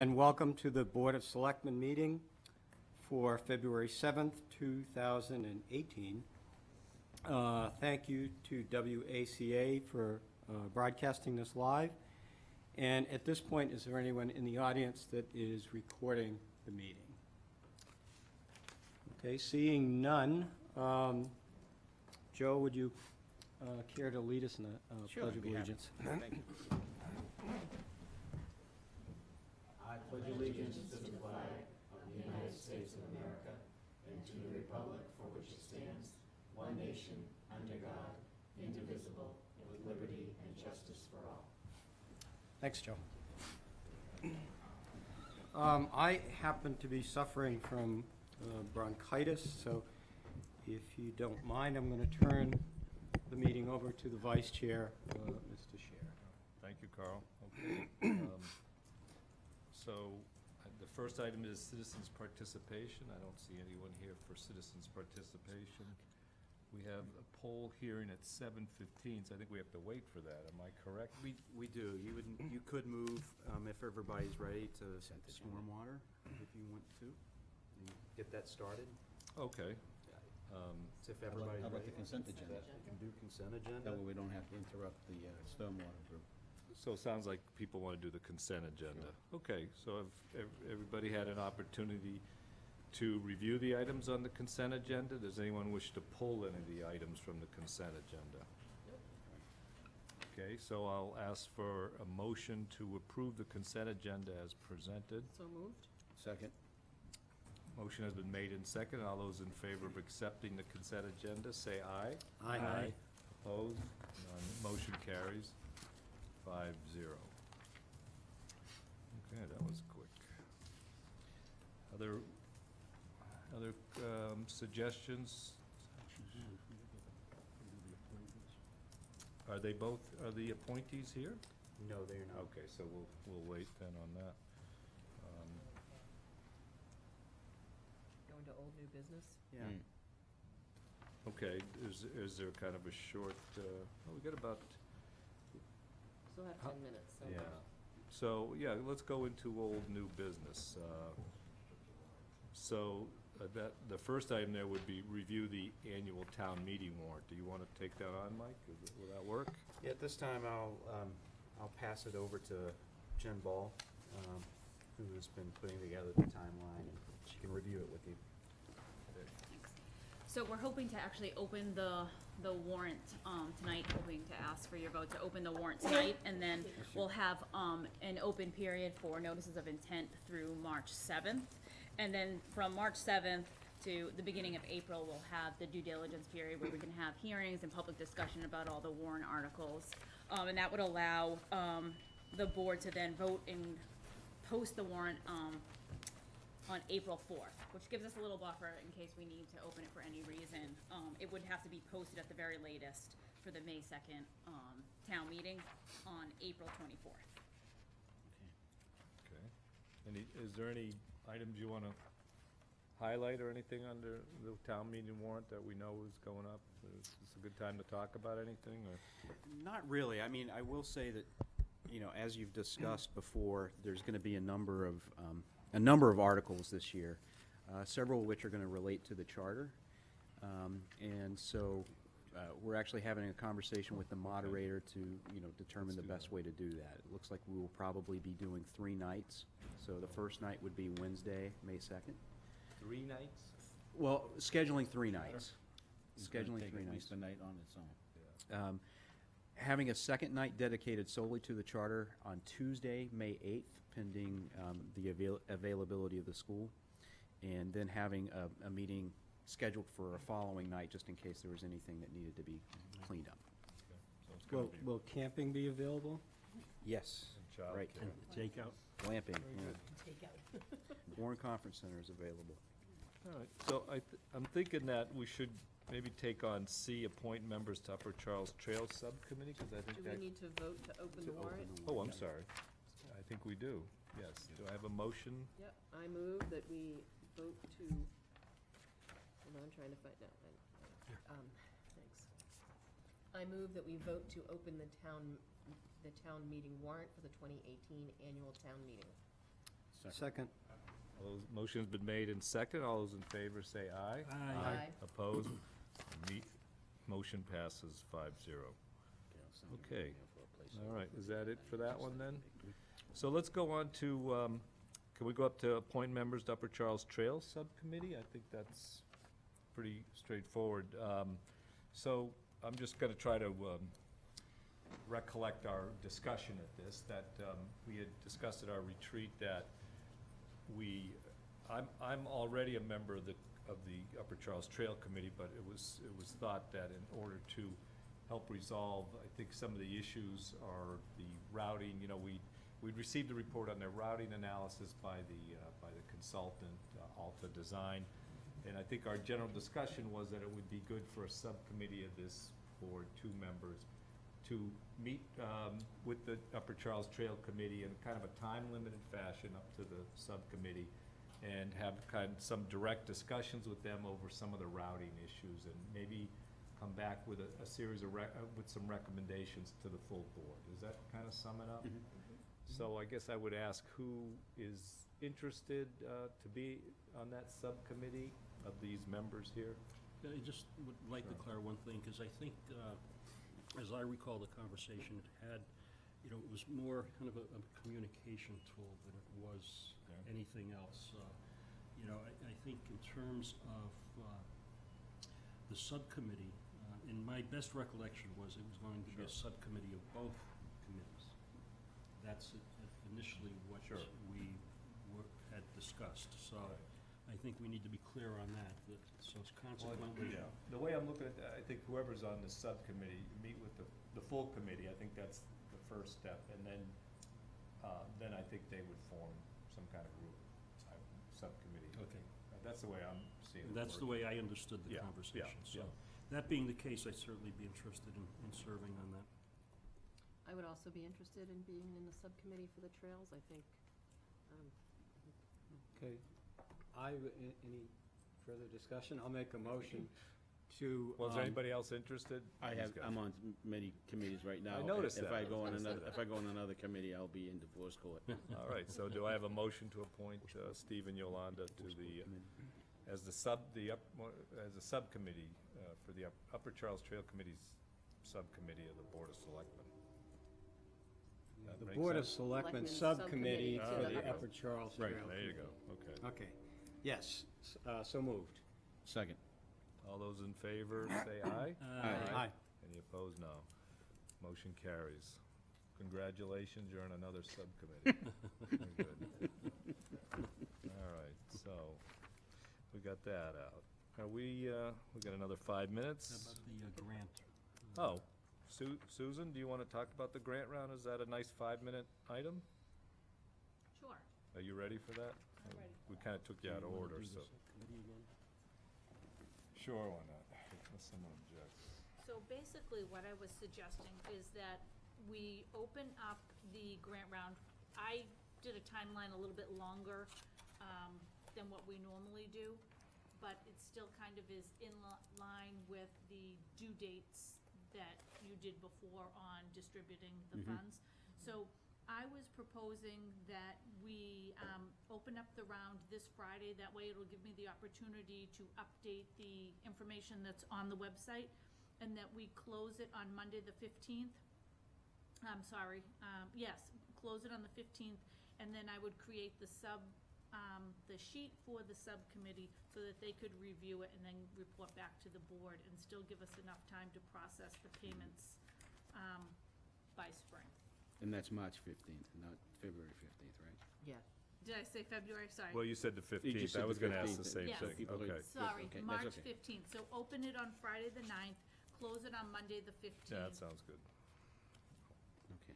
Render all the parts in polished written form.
And welcome to the Board of Selectmen meeting for February 7th, 2018. Thank you to WACA for broadcasting this live. And at this point, is there anyone in the audience that is recording the meeting? Okay, seeing none, Joe, would you care to lead us in a Sure, Pledge I'd of be happy. Allegiance? Thank you. I pledge allegiance to the flag of the United States of America and to the republic for which it stands, one nation, under God, indivisible, with liberty and justice for all. Thanks, Joe. I happen to be suffering from bronchitis, so if you don't mind, I'm going to turn the meeting over to the Vice Chair, Mr. Scher. Thank you, Carl. Okay. So the first item is citizens' participation. I don't see anyone here for citizens' participation. We have a poll hearing at 7:15, so I think we have to wait for that. Am I correct? We do. You could move, if everybody's ready, to Stormwater, if you want to, and get that started. Okay. So if everybody's How about ready. the consent agenda? You can do consent agenda. That way we don't have to interrupt the stormwater group. So it sounds like people want to do the consent agenda. Okay, so have everybody had an opportunity to review the items on the consent agenda? Does anyone wish to pull any of the items from the consent agenda? Okay, so I'll ask for a motion to approve the consent agenda as presented. So moved? Second? Motion has been made and seconded. All those in favor of accepting the consent agenda, say aye. Aye. Opposed? None. Motion carries 5-0. Okay, that was quick. Other suggestions? Are the appointees here? No, they're not. Okay, so we'll wait then on that. Going to old new business? Yeah. Okay, is there kind of a short, we got about, Still have How- 10 minutes, so. yeah. So, yeah, let's go into old new business. The first item there would be review the annual town meeting warrant. Do you want to take that on, Mike? Will that work? Yeah, at this time, I'll pass it over to Jen Ball, who has been putting together the timeline, and she can review it with you. So we're hoping to actually open the warrant tonight, hoping to ask for your vote to open the warrant tonight, and then we'll have an open period for notices of intent through March 7th. And then from March 7th to the beginning of April, we'll have the due diligence period where we can have hearings and public discussion about all the warrant articles. And that would allow the board to then vote and post the warrant on April 4th, which gives us a little buffer in case we need to open it for any reason. It would have to be posted at the very latest for the May 2nd town meeting on April 24th. Okay. Is there any items you want to highlight or anything under the town meeting warrant that we know is going up? Is this a good time to talk about anything, or? Not really. I mean, I will say that, as you've discussed before, there's going to be a number of articles this year, several of which are going to relate to the charter. And so we're actually having a conversation with the moderator to, determine the best way to do that. It looks like we will probably be doing 3 nights. So the first night would be Wednesday, May 2nd. 3 nights? Well, scheduling 3 nights. It's gonna Scheduling take 3 at nights. least a night on its own. Having a second night dedicated solely to the charter on Tuesday, May 8th, pending the availability of the school, and then having a meeting scheduled for a following night, just in case there was anything that needed to be cleaned up. Okay, so it's gonna be Will camping be available? Yes, child right. care. Takeout. Glamping, Very yeah. good. Takeout. Warren Conference Center is available. All right, so I'm thinking that we should maybe take on C, appoint members to Upper Charles Trail Subcommittee, because I think Do that. we need to vote to open the warrant? Oh, I'm sorry. I think we do, yes. Do I have a motion? Yep, I move that we vote to, hold on, I'm trying to find out. Thanks. I move that we vote to open the town meeting warrant for the 2018 annual town meeting. Second. Motion's been made in second. All those in favor say aye. Aye. Opposed? Motion passes 5-0. Okay. All right, is that it for that one then? So let's go on to, can we go up to appoint members to Upper Charles Trail Subcommittee? I think that's pretty straightforward. So I'm just gonna try to recollect our discussion at this, that we had discussed at our retreat that I'm already a member of the Upper Charles Trail Committee, but it was thought that in order to help resolve, I think some of the issues are the routing, we'd received a report on their routing analysis by the consultant, Alta Design, and I think our general discussion was that it would be good for a subcommittee of this board, 2 members, to meet with the Upper Charles Trail Committee in kind of a time-limited fashion up to the subcommittee, and have some direct discussions with them over some of the routing issues, and maybe come back with a series of with some recommendations to the full board. Does that kind of sum it up? So I guess I would ask who is interested to be on that subcommittee of these members here? I just would like to clarify one thing, because I think, as I recall the conversation, it had, it was more kind of a communication tool than it was anything else. I think in terms of the subcommittee, in my best recollection was it was going to be a subcommittee of both committees. That's initially what we had discussed. So I think we need to be clear on that. So it's consequently. The way I'm looking at that, I think whoever's on the subcommittee, meet with the full committee. I think that's the first step, and then I think they would form some kind of group type subcommittee. Okay. That's the way I'm seeing it. That's the way I understood the Yeah, conversation. yeah, So that being the case, I'd certainly be interested in serving on that. I would also be interested in being in the subcommittee for the trails, I think. Okay. Any further discussion? I'll make a motion to. Well, is anybody else interested? I'm on many committees right now. I noticed If that. I go on another committee, I'll be in divorce court. All right, so do I have a motion to appoint Steve and Yolanda to as a subcommittee for the Upper Charles Trail Committee's subcommittee of the Board of Selectmen? That The make Board of sense? Selectmen Subcommittee Subcommittee to for the the Upper- Upper Charles Right, Trail. there you go, okay. Okay. Yes, so moved. Second. All those in favor, say aye. Aye. Any opposed? No. Motion carries. Congratulations, you're on another subcommittee. Very good. All right, so, we got that out. We got another 5 minutes. How about the grant? Oh, Susan, do you want to talk about the grant round? Is that a nice 5-minute item? Sure. Are you ready for that? I'm ready. We kind of took you out of order, so. Subcommittee again? Sure, why not? Unless someone objects. So basically, what I was suggesting is that we open up the grant round. I did a timeline a little bit longer than what we normally do, but it still kind of is in line with the due dates that you did before on distributing the funds. So I was proposing that we open up the round this Friday. That way it'll give me the opportunity to update the information that's on the website, and that we close it on Monday the 15th. Yes, close it on the 15th, and then I would create the sheet for the subcommittee so that they could review it and then report back to the board and still give us enough time to process the payments by spring. And that's March 15th, not February 15th, right? Yeah. Did I say February? Sorry. Well, you said the You 15th. just said I was the going to ask the 15th. same Yes. thing. People Okay. Sorry, Okay, that's March okay. 15th. So open it on Friday the 9th, close it on Monday the 15th. Yeah, that sounds good. Okay.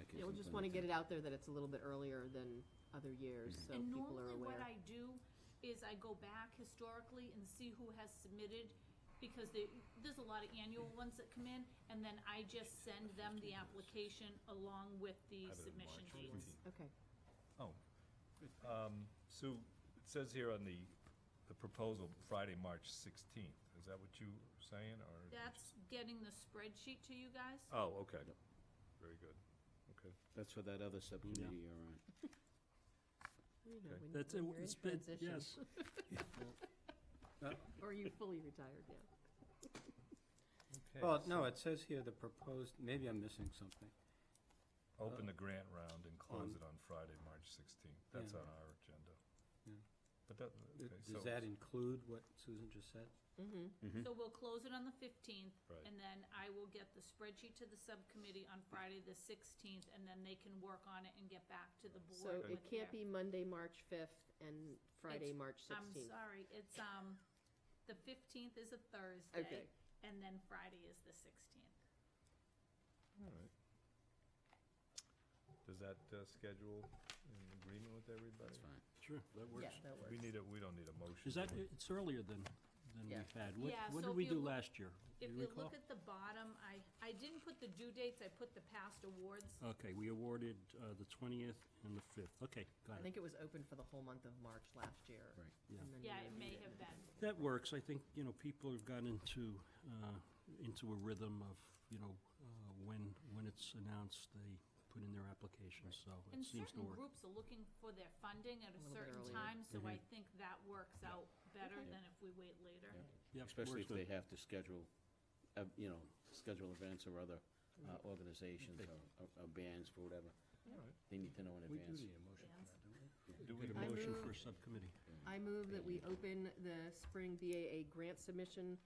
That gives Yeah, we'll them just plenty want to of get it out there that it's a little bit earlier than other years, so And people are normally what aware. I do is I go back historically and see who has submitted, because there's a lot of annual ones that come in, and then I just send them the application along with the I have it in submission March dates. 15th. Okay. Oh, Sue, it says here on the proposal, Friday, March 16th. Is that what you were saying, or? That's getting the spreadsheet to you guys. Oh, okay. Very good. Okay. That's for that other subcommittee you're on. Okay. when That's, you're in it's been, transition. yes. Or you fully retired now. Okay, Well, so no, it says here the proposed, maybe I'm missing something. Open the grant round and close on- it on Friday, March 16th. That's Yeah. on our agenda. Yeah. But that, okay, so. Does that include what Susan just said? Mm-hmm. So we'll close it on the 15th, Right. and then I will get the spreadsheet to the subcommittee on Friday, the 16th, and then they can work on it and get back to the board. So with it can't their- be Monday, March 5th, and Friday, It's- March 16th. I'm sorry, it's, the 15th is a Okay. Thursday, and then Friday is the 16th. All right. Does that schedule in agreement with everybody? That's fine. Sure, that works. Yeah, that works. We don't need a motion. Is that, do we? it's earlier than Yeah. we've had. What Yeah, what so did if we you do look- last year? Do If you you recall? look at the bottom, I didn't put the due dates, I put the past awards. Okay, we awarded the 20th and the 5th. Okay, I got it. think it was open for the whole month of March last year. Right. Yeah. and then Yeah, you it may reviewed have been. That works. I think, people have gotten into a rhythm of, when it's announced, they put in their applications, so And it seems to certain work. groups are looking for their funding at a little bit certain earlier. time, so I Mhm. think that works out better Okay. than if we wait later. Yep, Especially works if they good. have to schedule, schedule events or other organizations or bands for whatever. All right. They need to know in We do advance. need a motion for that, don't we? Do we, Get a I motion move- for a subcommittee. I move that we open the spring BAA grant submission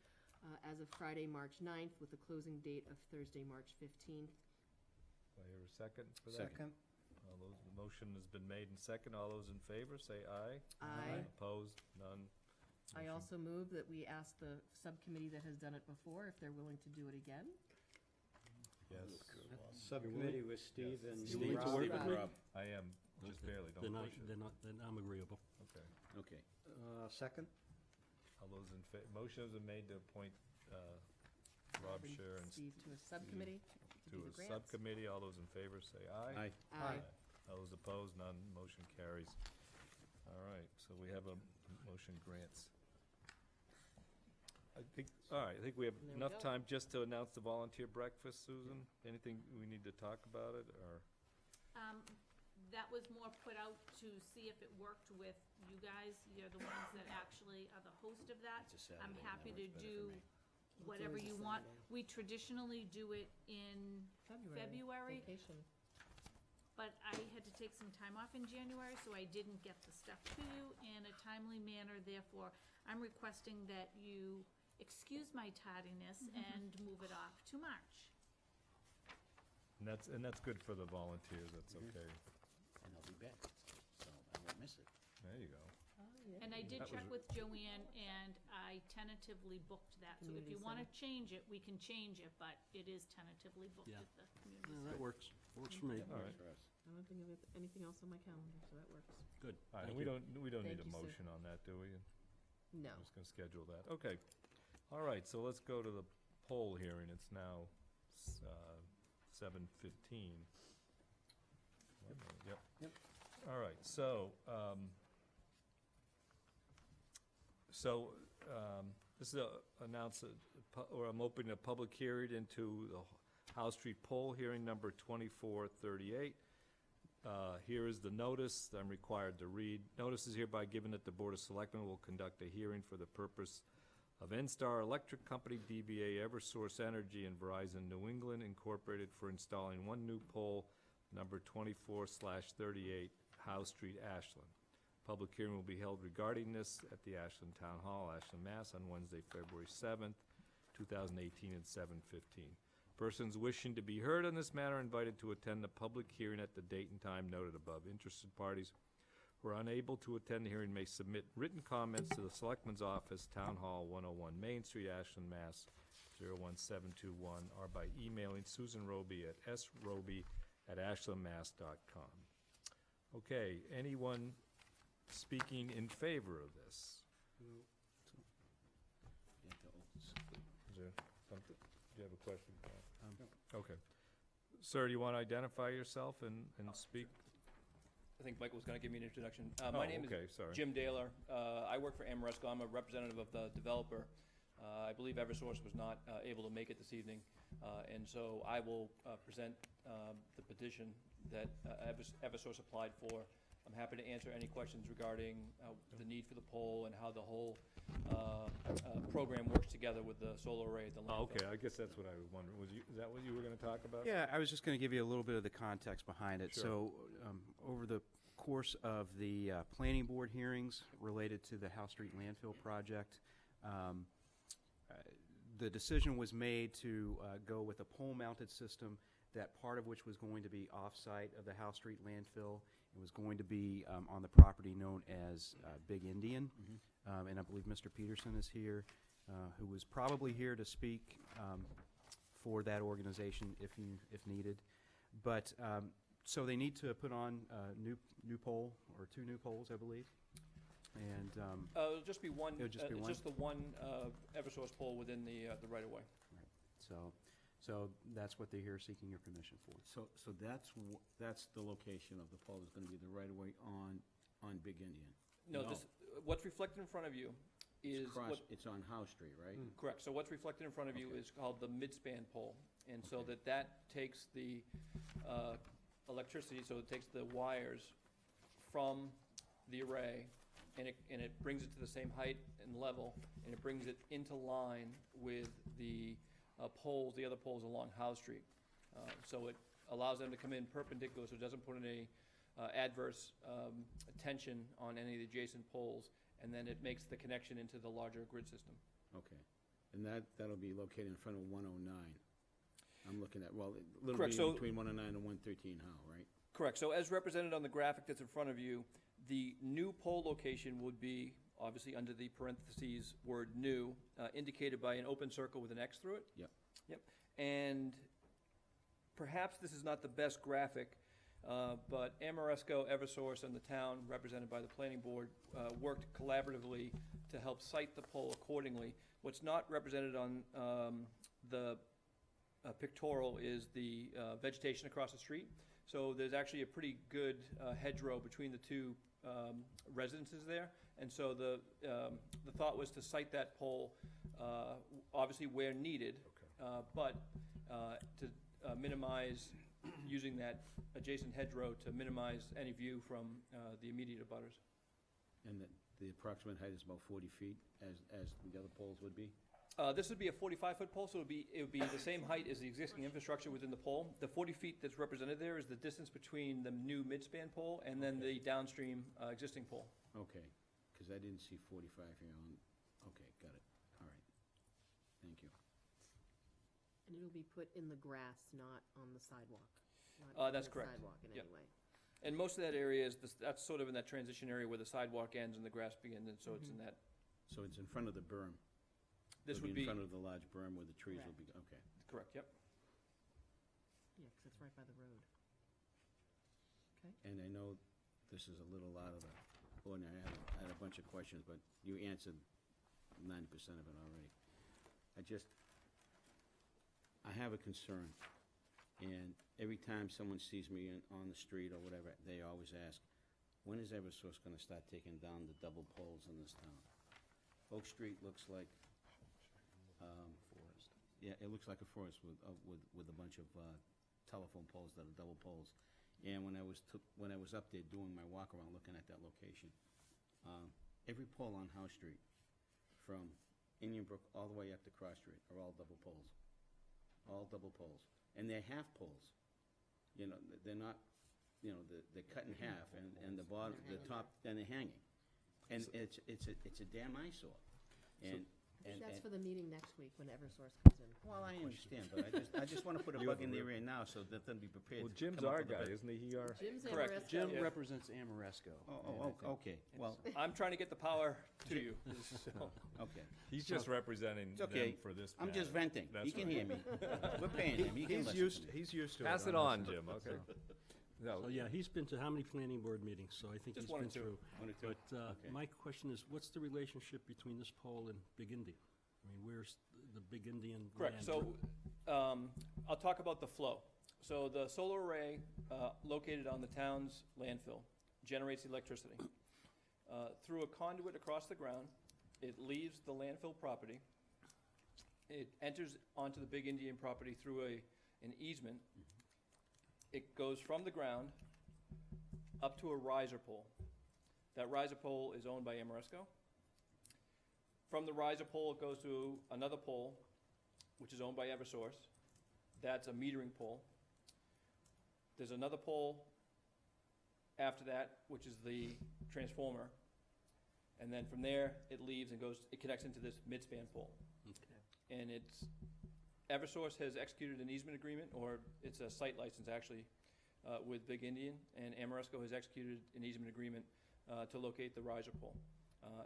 as of Friday, March 9th, with a closing date of Thursday, March 15th. do I hear a second for that? Second. All those, the motion has been made and second. All those in favor, say aye. Aye. Opposed? None? I Motion- also move that we ask the subcommittee that has done it before if they're willing to do it again. Yes, Subcommittee with Steve and You willing to Rob. work with me? Rob. I am, just Okay. barely, Then don't I, push it. then I'm agreeable. Okay. Okay. Second? All those in motion has been made to appoint Rob And Scher and Steve to a subcommittee to do to the a grants. subcommittee. All those in favor, say aye. Aye. Aye. All those opposed, none. Motion carries. All right, so we have a motion grants. I think we have There we enough go. time just to announce the volunteer breakfast, Susan? Anything we need to talk about it, or? That was more put out to see if it worked with you guys. You're the ones that actually are the host of that. It's a Saturday, I'm happy that to works better do for me. whatever always a you want. Saturday. We traditionally do it in February. Vacation. But I had to take some time off in January, so I didn't get the stuff to you in a timely manner. Therefore, I'm requesting that you excuse my tardiness and move it off to March. And that's good for the volunteers, that's okay. And I'll be back, so I won't miss it. There you go. And I did That check was- with Joanne, and I tentatively booked that. So if Community you want to center. change it, we can change it, but it is tentatively booked Yeah. at the community Yeah, center. that works. Works for me. All right. For us. I don't think of anything else on my calendar, so that works. Good. All right, Thank we you. don't need Thank a you, sir. motion on that, do we? No. I'm just gonna schedule that. Okay. All right, so let's go to the poll hearing. It's now 7:15. Yep. All right, so, this is I'm opening a public hearing into the House Street poll hearing number 2438. Here is the notice that I'm required to read. Notice is hereby given that the Board of Selectmen will conduct a hearing for the purpose of NSTAR Electric Company, DBA Eversource Energy, and Verizon New England Incorporated for installing one new pole, number 24/38, House Street, Ashland. Public hearing will be held regarding this at the Ashland Town Hall, Ashland, Mass., on Wednesday, February 7th, 2018, at 7:15. Persons wishing to be heard on this matter are invited to attend the public hearing at the date and time noted above. Interested parties who are unable to attend the hearing may submit written comments to the Selectman's Office, Town Hall, 101 Main Street, Ashland, Mass. 01721, or by emailing Susan Roby at sroby@ashlandmass.com. Okay, anyone speaking in favor of this? You have to open s- Is there something, do you have a question? Okay. Sir, do you want to identify yourself and speak? I think Michael was going to give me an introduction. Oh, My name okay, is sorry. Jim Daler. I work for Amoresco. I'm a representative of the developer. I believe Eversource was not able to make it this evening, and so I will present the petition that Eversource applied for I'm happy to answer any questions regarding the need for the pole and how the whole program works together with the solar array at the landfill. Oh, okay, I guess that's what I was wondering. Is that what you were gonna talk about? Yeah, I was just going to give you a little bit of the context behind it. Sure. So, over the course of the planning board hearings related to the House Street landfill project, the decision was made to go with a pole-mounted system, that part of which was going to be off-site of the House Street landfill. It was going to be on the property known as Big Indian. And I believe Mr. Peterson is here, who was probably here to speak for that organization if needed. But, so they need to put on a new pole, or 2 new poles, I believe. And, It'll just be one, It'll just be one? just the one Eversource pole within the right-of-way. so that's what they're here seeking your permission for. So that's the location of the pole, is gonna be the right-of-way on Big Indian. No, what's reflected in front of you is It's on House Street, right? correct. So what's reflected in front of you Okay. is called the midspan pole. And so that takes the electricity, so it takes the wires from the array, and it brings it to the same height and level, and it brings it into line with the poles, the other poles along Howe Street. So it allows them to come in perpendicular, so it doesn't put any adverse tension on any of the adjacent poles, and then it makes the connection into the larger grid system. Okay. And that'll be located in front of 109. I'm looking at, well, a little Correct, bit so- between 109 and 113 Howe, right? Correct. So as represented on the graphic that's in front of you, the new pole location would be, obviously under the parentheses word new, indicated by an open circle with an X through it. Yep. Yep. And perhaps this is not the best graphic, but Amoresco, Eversource, and the town, represented by the planning board, worked collaboratively to help site the pole accordingly. What's not represented on the pictorial is the vegetation across the street. So there's actually a pretty good hedgerow between the two residences there. And so the thought was to site that pole, obviously where needed, but to minimize using that adjacent hedgerow to minimize any view from the immediate abutters. And the approximate height is about 40 feet, as the other poles would be? This would be a 45-foot pole, so it would be the same height as the existing infrastructure within the pole. The 40 feet that's represented there is the distance between the new midspan pole and then the downstream existing pole. Okay, because I didn't see 45 here on, okay, got it. All right. Thank you. And it'll be put in the grass, not on the sidewalk. Not That's on the correct. Sidewalk in Yep. any way. And most of that area is, that's sort of in that transition area where the sidewalk ends and the grass begins, and so it's in that, So it's in front of the berm? this It'll would be, in front of the large berm where the trees will be, okay. correct, yep. Yeah, 'cause it's right by the road. And I know this is a little out of the ordinary. I had a bunch of questions, but you answered 90% of it already. I have a concern, and every time someone sees me on the street or whatever, they always ask, when is Eversource gonna start taking down the double poles in this town? Oak Street looks like, Forest. yeah, it looks like a forest with a bunch of telephone poles that are double poles. And when I was up there doing my walk around, looking at that location, every pole on House Street, from Indian Brook all the way up to Cross Street, are all double poles. All double poles. And they're half poles. You know, they're not, you know, they're cut in half, and the bottom, the top, and they're hanging. And it's a damn eyesore. That's for the meeting next week when Eversource comes in. Well, I understand, but I just want to put a You bug have in a the area now so that they'll be prepared. Well, to Jim's come up our with a guy, better- isn't he? He our, Jim's Correct. Amoresco. Jim Yeah. represents Amoresco. Okay, well, I'm trying to get the power to you. okay. he's just representing It's okay. them for this I'm just matter. venting. That's He can right. hear me. We're paying him. He can He's listen used, to me. he's used to it. Pass it this on, stuff, Jim, okay? so. No, So, yeah, he's been to how many planning board meetings? So I think Just he's one or been two. through. One or two? But Okay. my question is, what's the relationship between this pole and Big Indian? I mean, where's the Big Indian Correct, land? so, I'll talk about the flow. So the solar array, located on the town's landfill, generates electricity. Through a conduit across the ground, it leaves the landfill property. It enters onto the Big Indian property through an easement. It goes from the ground up to a riser pole. That riser pole is owned by Amoresco. From the riser pole, it goes to another pole, which is owned by Eversource. That's a metering pole. There's another pole after that, which is the transformer. And then from there, it leaves and goes, it connects into this midspan pole. And it's, Eversource has executed an easement agreement, or it's a site license actually, with Big Indian, and Amoresco has executed an easement agreement to locate the riser pole.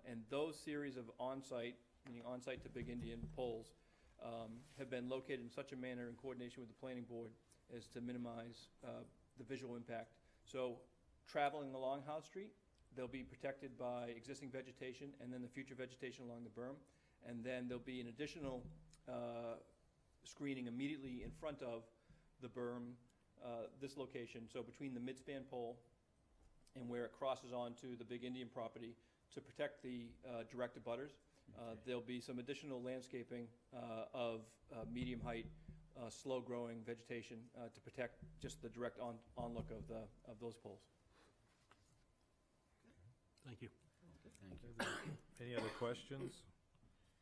And those series of on-site, meaning on-site to Big Indian poles, have been located in such a manner in coordination with the planning board as to minimize the visual impact. So traveling along Howe Street, they'll be protected by existing vegetation and then the future vegetation along the berm. And then there'll be an additional screening immediately in front of the berm, this location, so between the midspan pole and where it crosses onto the Big Indian property to protect the direct abutters. There'll be some additional landscaping of medium height, slow-growing vegetation to protect just the direct onlook of those poles. Thank you. Thank you. Any other questions?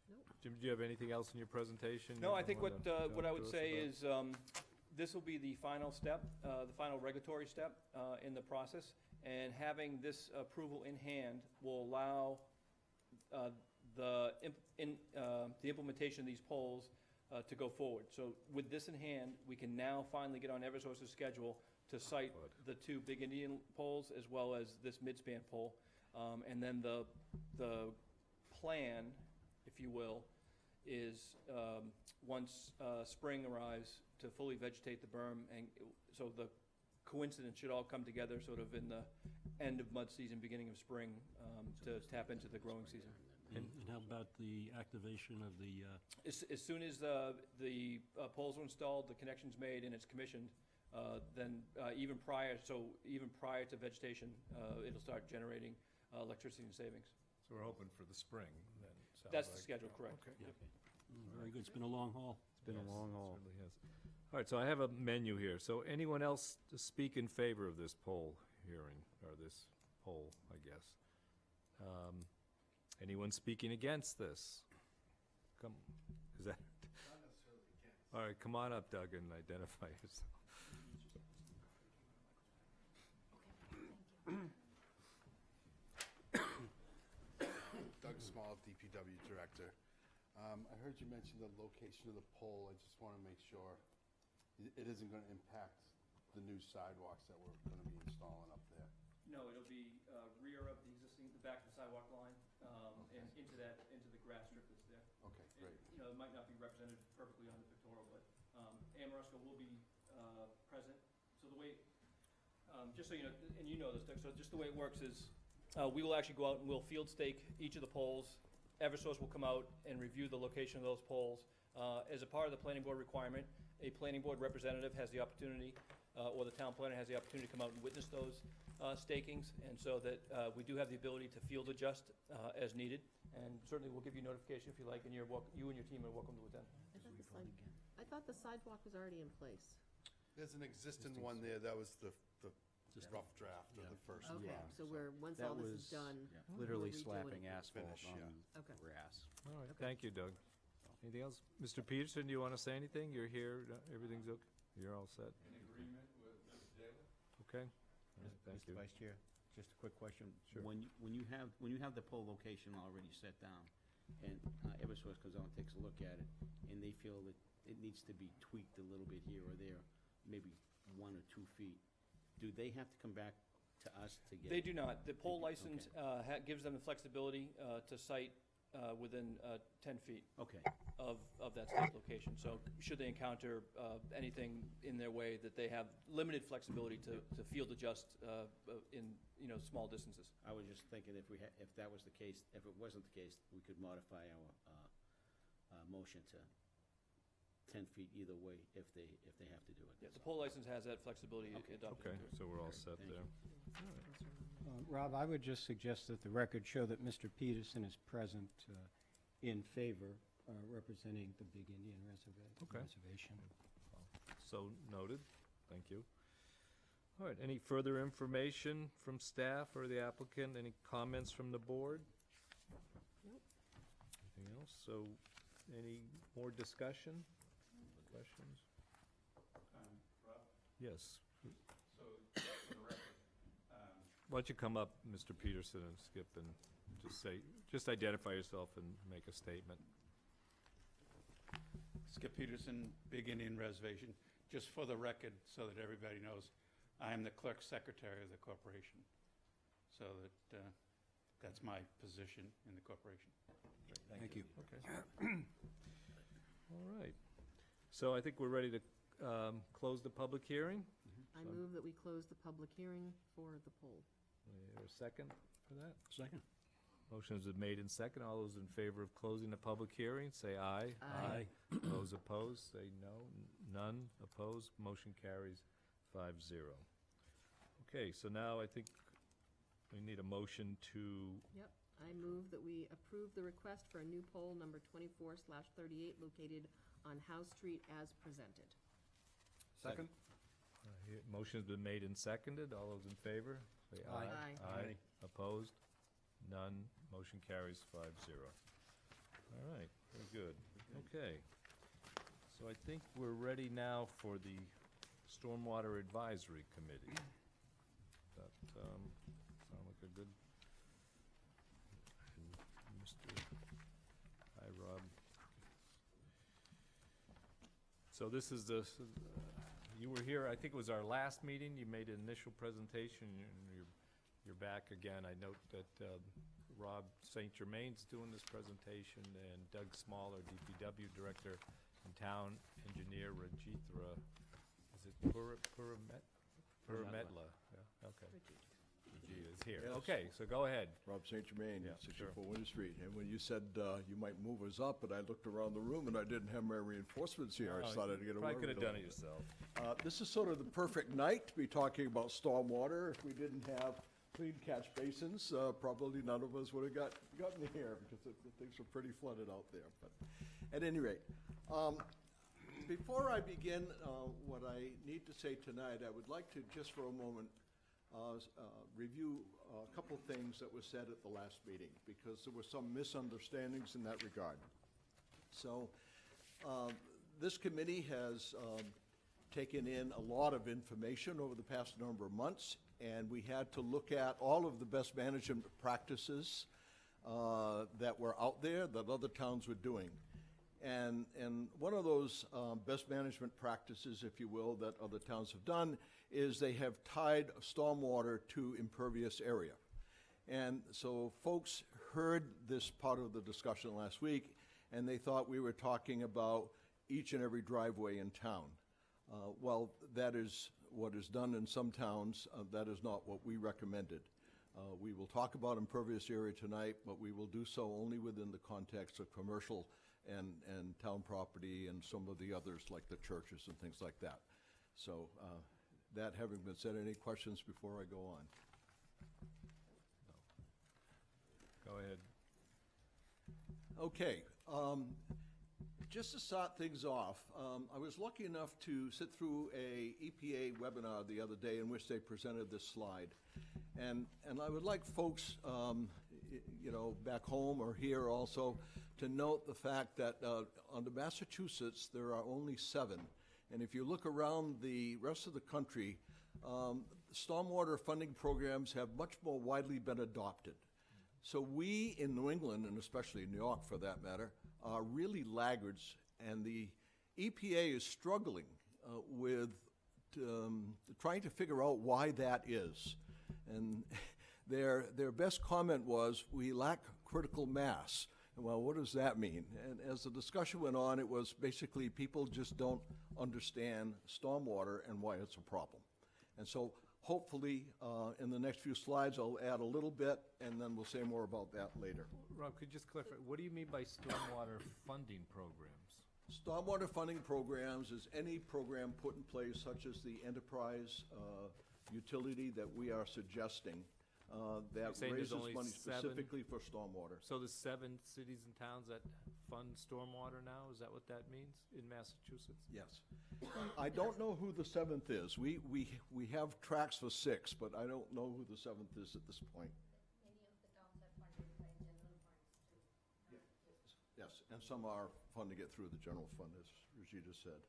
Nope. Jim, do you have anything else in your presentation? No, you I think wanna what I talk would to us say about? is, this will be the final step, the final regulatory step in the process, and having this approval in hand will allow the implementation of these poles to go forward. So with this in hand, we can now finally get on Eversource's schedule to site Good. the two Big Indian poles as well as this midspan pole. And then the plan, if you will, is once spring arrives to fully vegetate the berm, and so the coincidence should all come together sort of in the end of mud season, beginning of spring, to tap into the growing season. And how about the activation of the, As soon as the poles are installed, the connection's made, and it's commissioned, then even prior to vegetation, it'll start generating electricity and savings. So we're hoping for the spring, then, sounds That's the like. schedule, correct. Okay. Yep. very good, it's been a long haul. It's been Yes, a long haul. certainly has. All right, so I have a menu here. So anyone else to speak in favor of this poll hearing, or this poll, I guess? Anyone speaking against this? Come, is that? Not necessarily against. All right, come on up, Doug, and identify yourself. Doug Small, DPW Director. I heard you mention the location of the pole. I just want to make sure it isn't going to impact the new sidewalks that we're going to be installing up there. No, it'll be rear of the existing, the back of the sidewalk line, and into the grass strip that's there. Okay, great. You know, it might not be represented perfectly on the pictorial, but Amoresco will be present. So the way, just so you know, and you know this, Doug, so just the way it works is, we will actually go out and we'll field stake each of the poles. Eversource will come out and review the location of those poles. As a part of the planning board requirement, a planning board representative has the opportunity, or the town planner has the opportunity to come out and witness those stakings, and so that we do have the ability to field adjust as needed. And certainly we'll give you notification if you like, and you and your team are welcome to attend. I thought the sidewalk was already in place. There's an existing one there. That was the rough draft of the first one. Okay, so once That all this is was done. Literally we'll redo slapping it. asphalt Finish, on Okay. grass. All right, Okay. thank you, Doug. Anything else? Mr. Peterson, do you want to say anything? You're here, everything's okay? You're all set? In agreement with Mr. Daly? Okay. All right, thank Mr. you. Vice Chair, just a quick question. Sure. When you have the pole location already set down, and Eversource comes out and takes a look at it, and they feel that it needs to be tweaked a little bit here or there, maybe 1 or 2 feet, do they have to come back to us to get? They do not. The pole Okay. license gives them the flexibility to site within 10 feet Okay, of that state location. So should they encounter anything in their way, that they have limited flexibility to field adjust in, small distances. I was just thinking if that was the case, if it wasn't the case, we could modify our motion to 10 feet either way if they have to do it. Yeah, the pole license has that flexibility Okay. adopted Okay, into it. so we're all Great, set thank there. Rob, I would just suggest that the record show that Mr. Peterson is present in favor, representing the Big Indian Okay. Reservation. So noted, thank you. All right, any further information from staff or the applicant? Any comments from the board? Nope. Anything else? So, any more discussion? Questions? Rob, Yes. so for the record, Why don't you come up, Mr. Peterson, and Skip, and just identify yourself and make a statement. Skip Peterson, Big Indian Reservation. Just for the record, so that everybody knows, I am the clerk secretary of the corporation. So that, that's my position in the corporation. Thank you. Okay. All right. So I think we're ready to close the public hearing. I move that we close the public hearing for the poll. Is there a second for that? Second. Motion has been made and second. All those in favor of closing the public hearing, say aye. Aye. Those opposed, say no. None opposed. Motion carries 5-0. Okay, so now I think we need a motion to, Yep, I move that we approve the request for a new poll number 24/38 located on House Street as presented. Second? motion has been made and seconded. All those in favor, say aye. Aye. Aye. Opposed? None. Motion carries 5-0. All right, very good. Okay. So I think we're ready now for the Stormwater Advisory Committee. That sound like a good... Mr. Hi, Rob. So this is the, you were here, I think it was our last meeting. You made an initial presentation, and you're back again. I note that Rob St. Germain's doing this presentation, and Doug Small, our DPW director, and town engineer Rajithra, is it Purametla? Yeah, okay. Rajit is here. Yes. Okay, so go ahead. Rob St. Germain, Yeah, 64 Winter Street. And when you said you might move us up, and I looked around the room and I didn't have my reinforcements here, I started to get worried. Probably could have done it yourself. This is sort of the perfect night to be talking about stormwater. If we didn't have clean catch basins, probably none of us would have gotten here because things were pretty flooded out there. But at any rate, before I begin what I need to say tonight, I would like to just for a moment review a couple things that were said at the last meeting, because there were some misunderstandings in that regard. So this committee has taken in a lot of information over the past number of months, and we had to look at all of the best management practices that were out there that other towns were doing. And one of those best management practices, if you will, that other towns have done is they have tied stormwater to impervious area. And so folks heard this part of the discussion last week, and they thought we were talking about each and every driveway in town. Well, that is what is done in some towns. That is not what we recommended. We will talk about impervious area tonight, but we will do so only within the context of commercial and town property and some of the others like the churches and things like that. So that having been said, any questions before I go on? No. Go ahead. Okay. Just to start things off, I was lucky enough to sit through a EPA webinar the other day in which they presented this slide. And I would like folks, you know, back home or here also, to note the fact that under Massachusetts, there are only 7. And if you look around the rest of the country, stormwater funding programs have much more widely been adopted. So we in New England, and especially in New York for that matter, are really laggards, and the EPA is struggling with trying to figure out why that is. And their best comment was, we lack critical mass. Well, what does that mean? And as the discussion went on, it was basically people just don't understand stormwater and why it's a problem. And so hopefully in the next few slides, I'll add a little bit, and then we'll say more about that later. Rob, could you just clarify, what do you mean by stormwater funding programs? Stormwater funding programs is any program put in place, such as the enterprise utility that we are suggesting, that saying there's raises only money 7? specifically for stormwater. So there's 7 cities and towns that fund stormwater now? Is that what that means in Massachusetts? Yes. I don't know who the 7th is. We have tracks for 6, but I don't know who the 7th is at this point. Many of the towns are funded by general funds too. Yes, and some are funding it through the general fund, as Rajita said.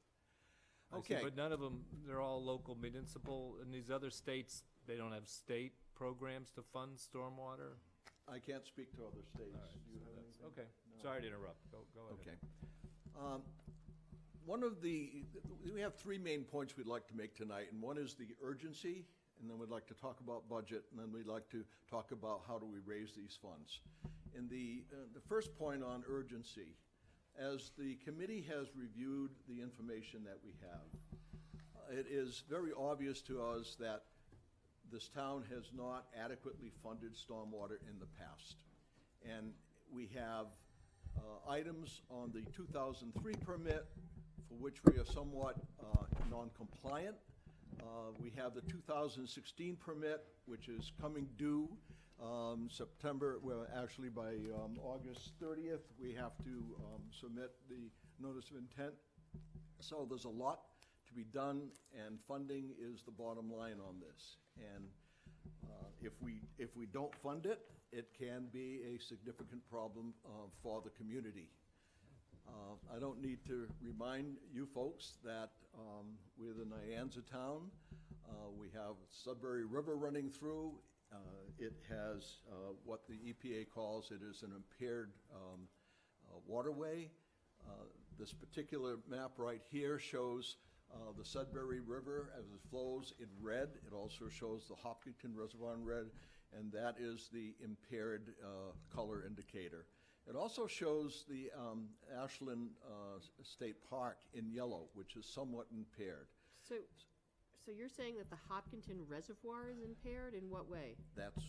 I see, Okay. but none of them, they're all local municipal. In these other states, they don't have state programs to fund stormwater? I can't speak to other states. All right, Do you so have that's- anything? Okay, No. sorry to interrupt. Go ahead. Okay. One of we have 3 main points we'd like to make tonight, and one is the urgency, and then we'd like to talk about budget, and then we'd like to talk about how do we raise these funds. And the first point on urgency, as the committee has reviewed the information that we have, it is very obvious to us that this town has not adequately funded stormwater in the past. And we have items on the 2003 permit for which we are somewhat non-compliant. We have the 2016 permit, which is coming due September, well, actually by August 30th, we have to submit the notice of intent. So there's a lot to be done, and funding is the bottom line on this. And if we don't fund it, it can be a significant problem for the community. I don't need to remind you folks that we're the Nyanza town. We have Sudbury River running through. It has what the EPA calls it is an impaired waterway. This particular map right here shows the Sudbury River as it flows in red. It also shows the Hopkinton Reservoir in red, and that is the impaired color indicator. It also shows the Ashland State Park in yellow, which is somewhat impaired. So you're saying that the Hopkinton Reservoir is impaired in what way? That's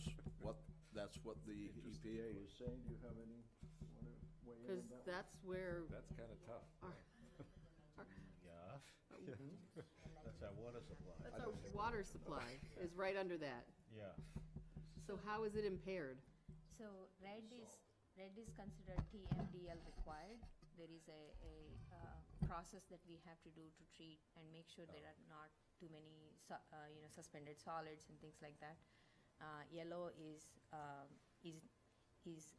what the EPA is saying. Do you have any, want to weigh in Because on that? that's where That's kind of tough. Yeah. That's our water supply. That's our water supply, is right under that. Yeah. So how is it impaired? So red is considered TMDL required. There is a process that we have to do to treat and make sure there are not too many suspended solids and things like that. Yellow is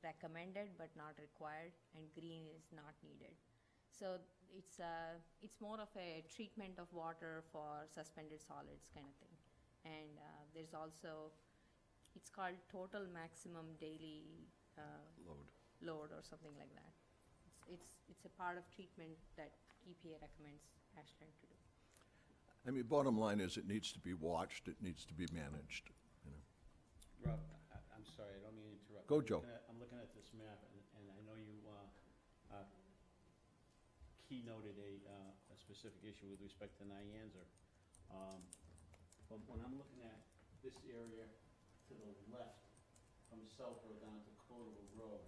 recommended but not required, and green is not needed. So it's more of a treatment of water for suspended solids kind of thing. And there's also, it's called total maximum daily load or something like that. It's a part of treatment that EPA recommends Ashland to do. I mean, bottom line is it needs to be watched, it needs to be managed, you know. Rob, I'm sorry, I don't mean to interrupt. Go, Joe. I'm looking at this map, and I know you keynoted a specific issue with respect to Nyanza. But when I'm looking at this area to the left, from South Road down to Clodoville Road,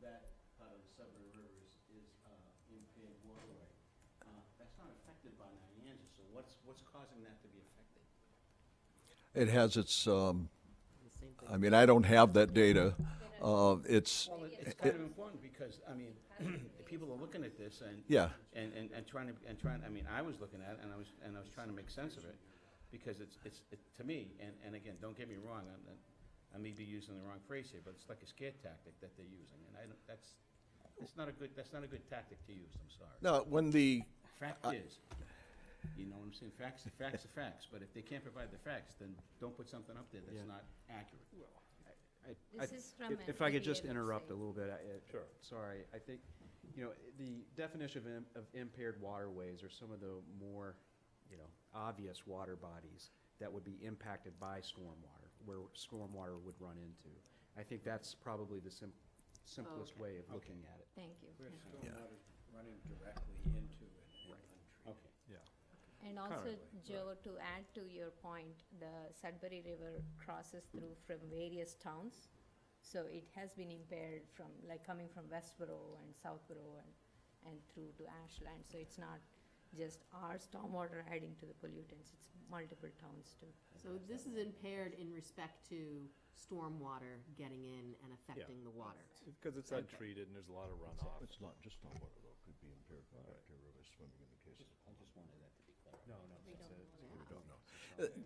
that part of the Sudbury River is impaired waterway. That's not affected by Nyanza, so what's causing that to be affected? It has its, I mean, I don't have that data. It's, Well, it's kind of important because, I mean, people are looking at this and yeah, and trying, I mean, I was looking at it and I was trying to make sense of it because it's to me, and again, don't get me wrong, I may be using the wrong phrase here, but it's like a scare tactic that they're using, and that's not a good tactic to use. I'm sorry. no, when the, Fact is, you know what I'm saying? Facts are facts, but if they can't provide the facts, then don't put something up there that's Yeah. not accurate. This is from an If I could just EPA interrupt a website. little bit. Sure. Sorry, I think, the definition of impaired waterways are some of the more, obvious water bodies that would be impacted by stormwater, where stormwater would run into. I think that's probably the simplest Okay. way of looking at it. Thank you. Where Yeah. stormwater's running directly into it and untreated. Okay. Yeah. And also, Currently, Joe, to add to your point, the Sudbury River crosses through from various towns. So it has been impaired from, like, coming from Westboro and Southboro and through to Ashland. So it's not just our stormwater adding to the pollutants. It's multiple towns too. So this is impaired in respect to stormwater getting in and affecting the water. Because it's untreated and there's a lot of runoff. It's not just stormwater, though. It could be impaired bacteria by swimming in the case of. I just wanted that to be clear. No, We don't that's it. wanna- We don't know.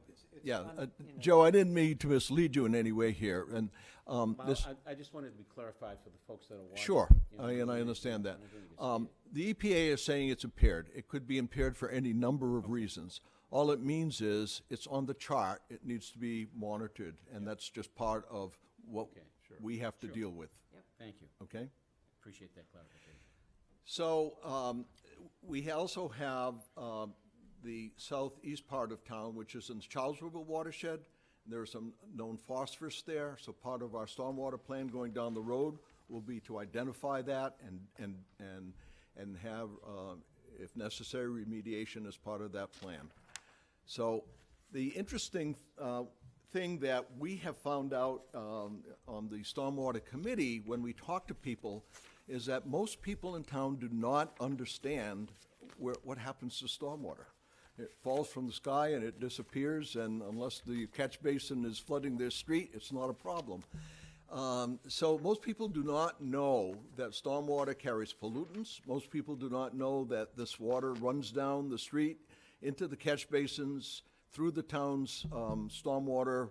It's Yeah, un- you know, Joe, I didn't mean to mislead you in any way here, and Well, this, I just wanted to be clarified for the folks that are watching. sure, you know, and I you understand know, that. I don't think you can see it. The EPA is saying it's impaired. It could be impaired for any number of reasons. All it means is, it's on the chart, it needs to be monitored, and that's just part of what Okay, sure. we have to deal with, Thank you. okay? Appreciate that clarification. So, we also have the southeast part of town, which is in the Charles River watershed. There are some known phosphorus there, so part of our stormwater plan going down the road will be to identify that and have, if necessary, remediation as part of that plan. So, the interesting thing that we have found out on the Stormwater Committee when we talk to people is that most people in town do not understand what happens to stormwater. It falls from the sky and it disappears, and unless the catch basin is flooding their street, it's not a problem. So most people do not know that stormwater carries pollutants. Most people do not know that this water runs down the street into the catch basins, through the town's stormwater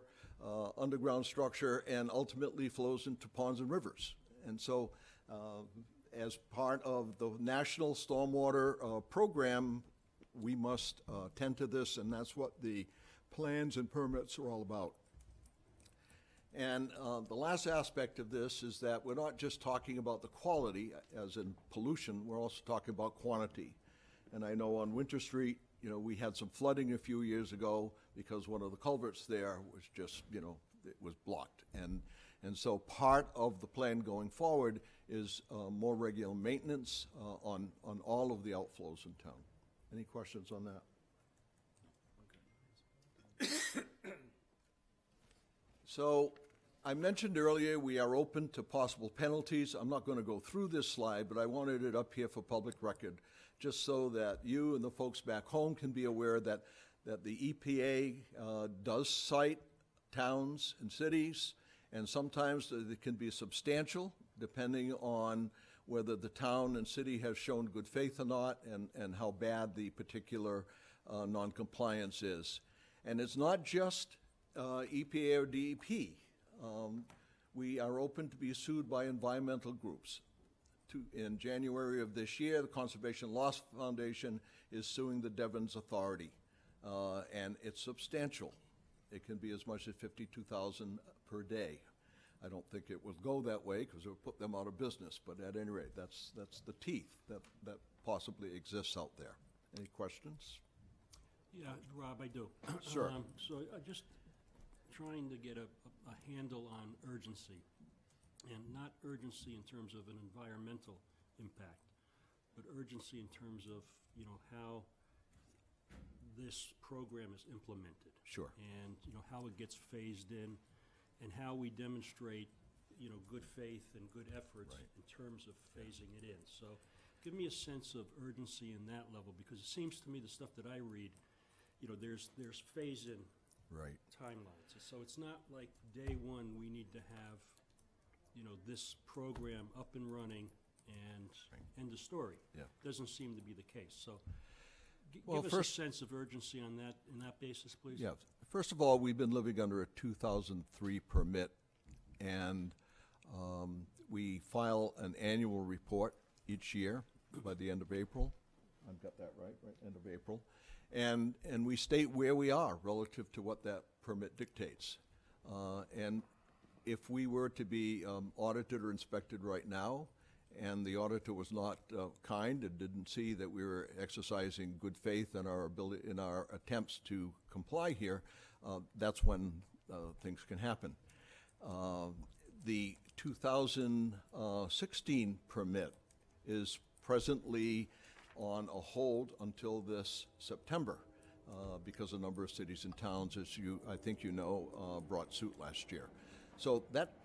underground structure, and ultimately flows into ponds and rivers. And so, as part of the National Stormwater Program, we must tend to this, and that's what the plans and permits are all about. And the last aspect of this is that we're not just talking about the quality, as in pollution, we're also talking about quantity. And I know on Winter Street, you know, we had some flooding a few years ago because one of the culverts there was just, you know, it was blocked. And so part of the plan going forward is more regular maintenance on all of the outflows in town. Any questions on that? So, I mentioned earlier we are open to possible penalties. I'm not going to go through this slide, but I wanted it up here for public record, just so that you and the folks back home can be aware that the EPA does cite towns and cities, and sometimes it can be substantial, depending on whether the town and city has shown good faith or not, and how bad the particular noncompliance is. And it's not just EPA or DEP. We are open to be sued by environmental groups. In January of this year, the Conservation Law Foundation is suing the Devons Authority, and it's substantial. It can be as much as $52,000 per day. I don't think it will go that way because it will put them out of business, but at any rate, that's the teeth that possibly exists out there. Any questions? Yeah, Rob, I do. Sure. So just trying to get a handle on urgency, and not urgency in terms of an environmental impact, but urgency in terms of, you know, how this program is implemented. Sure. And, you know, how it gets phased in, and how we demonstrate, you know, good faith and good efforts Right. in terms of phasing it in. So give me a sense of urgency in that level, because it seems to me the stuff that I read, you know, there's phase-in Right. timelines. So it's not like day one, we need to have, you know, this program up and running and end of story. Yeah. Doesn't seem to be the case. So Well, give us first- a sense of urgency on that, in that basis, please. Yeah. First of all, we've been living under a 2003 permit, and we file an annual report each year by the end of April. I've got that right, end of April. And we state where we are relative to what that permit dictates. And if we were to be audited or inspected right now, and the auditor was not kind and didn't see that we were exercising good faith in our ability, in our attempts to comply here, that's when things can happen. The 2016 permit is presently on a hold until this September, because a number of cities and towns, as I think you know, brought suit last year. So that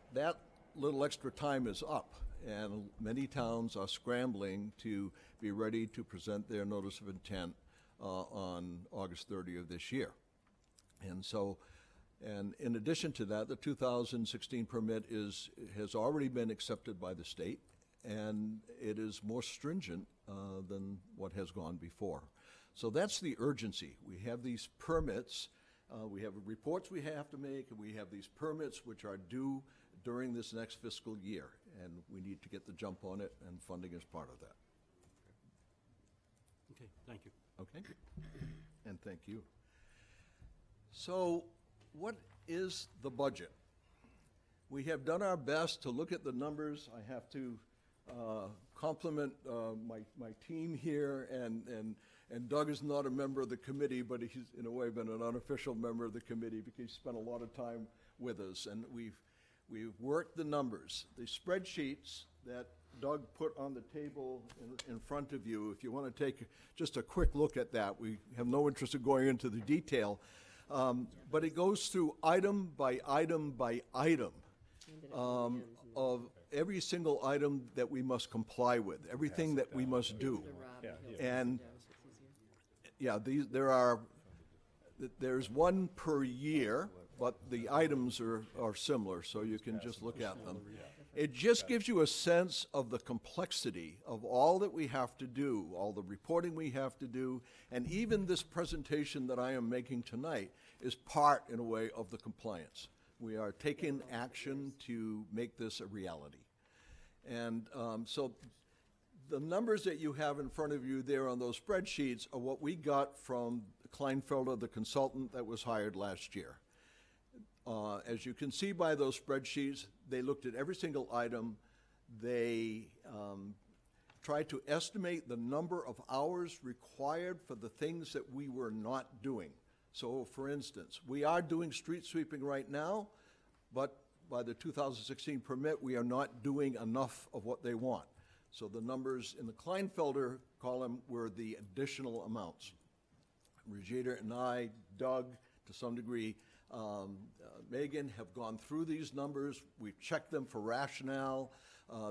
little extra time is up, and many towns are scrambling to be ready to present their notice of intent on August 30th of this year. And so, and in addition to that, the 2016 permit has already been accepted by the state, and it is more stringent than what has gone before. So that's the urgency. We have these permits, we have reports we have to make, and we have these permits which are due during this next fiscal year, and we need to get the jump on it, and funding is part of that. Okay, thank you. Okay? And thank you. So, what is the budget? We have done our best to look at the numbers. I have to compliment my team here, and Doug is not a member of the committee, but he's in a way been an unofficial member of the committee because he spent a lot of time with us, and we've worked the numbers. The spreadsheets that Doug put on the table in front of you, if you want to take just a quick look at that, we have no interest in going into the detail, but it goes through item by item by item of every single item that we must comply with, everything that we must do. And yeah, there's one per year, but the items are similar, so you can just look at them. It just gives you a sense of the complexity of all that we have to do, all the reporting we have to do, and even this presentation that I am making tonight is part, in a way, of the compliance. We are taking action to make this a reality. And so the numbers that you have in front of you there on those spreadsheets are what we got from Kleinfelder, the consultant that was hired last year. As you can see by those spreadsheets, they looked at every single item. They tried to estimate the number of hours required for the things that we were not doing. So, for instance, we are doing street sweeping right now, but by the 2016 permit, we are not doing enough of what they want. So the numbers in the Kleinfelder column were the additional amounts. Regina and I, Doug, to some degree, Megan, have gone through these numbers. We've checked them for rationale.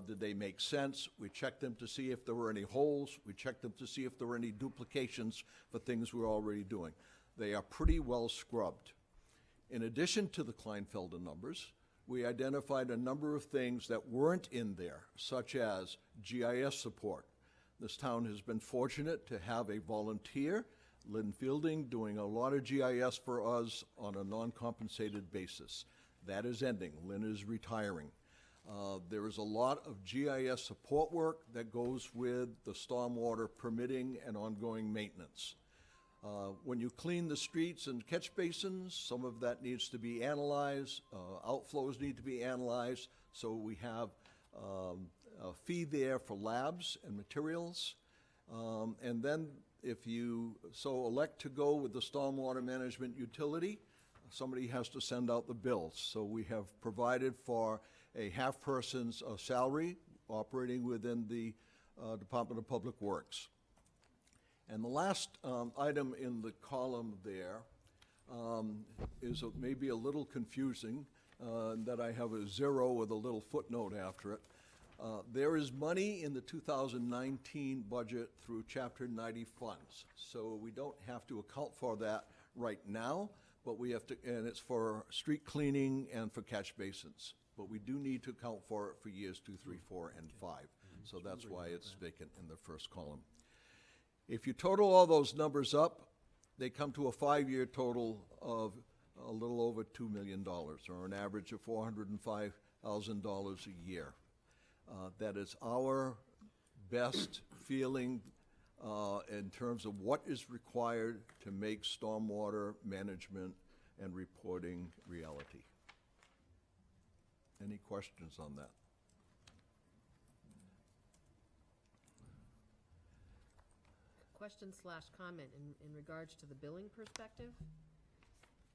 Did they make sense? We checked them to see if there were any holes. We checked them to see if there were any duplications for things we're already doing. They are pretty well scrubbed. In addition to the Kleinfelder numbers, we identified a number of things that weren't in there, such as GIS support. This town has been fortunate to have a volunteer, Lynn Fielding, doing a lot of GIS for us on a non-compensated basis. That is ending. Lynn is retiring. There is a lot of GIS support work that goes with the stormwater permitting and ongoing maintenance. When you clean the streets and catch basins, some of that needs to be analyzed. Outflows need to be analyzed. So we have a fee there for labs and materials. And then if you so elect to go with the stormwater management utility, somebody has to send out the bills. So we have provided for a half-person's salary operating within the Department of Public Works. And the last item in the column there is maybe a little confusing, that I have a 0 with a little footnote after it. There is money in the 2019 budget through Chapter 90 funds, so we don't have to account for that right now, but we have to, and it's for street cleaning and for catch basins. But we do need to account for it for years 2, 3, 4, and 5. So that's why it's vacant in the first column. If you total all those numbers up, they come to a 5-year total of a little over $2 million, or an average of $405,000 a year. That is our best feeling in terms of what is required to make stormwater management and reporting reality. Any questions on that? Question/comment in regards to the billing perspective?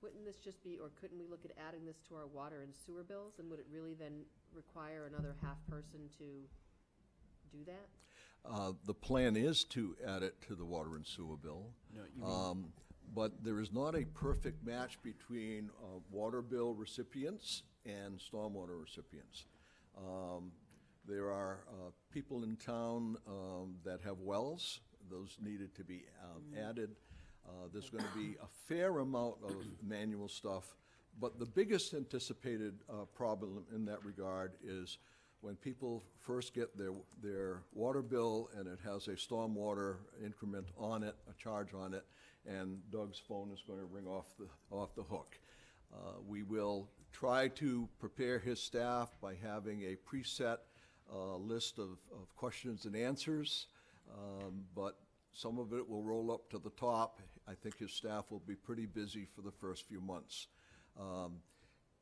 Wouldn't this just be, or couldn't we look at adding this to our water and sewer bills? And would it really then require another half person to do that? The plan is to add it to the water and sewer bill. No, you mean, But there is not a perfect match between water bill recipients and stormwater recipients. There are people in town that have wells. Those needed to be added. There's going to be a fair amount of manual stuff. But the biggest anticipated problem in that regard is when people first get their water bill and it has a stormwater increment on it, a charge on it, and Doug's phone is going to ring off the hook. We will try to prepare his staff by having a preset list of questions and answers, but some of it will roll up to the top. I think his staff will be pretty busy for the first few months.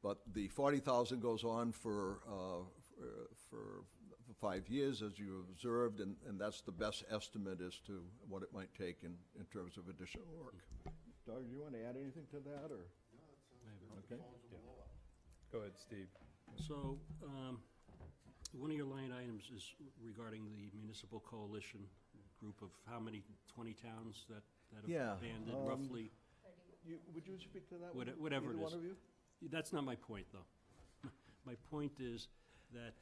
But the 40,000 goes on for 5 years, as you observed, and that's the best estimate as to what it might take in terms of additional work. Doug, do you want to add anything to that, or? Okay. Go ahead, Steve. So, one of your line items is regarding the municipal coalition group of how many, 20 towns that Yeah, have abandoned roughly? Would you speak to that? Whatever it Either is. one of you? That's not my point, though. My point is that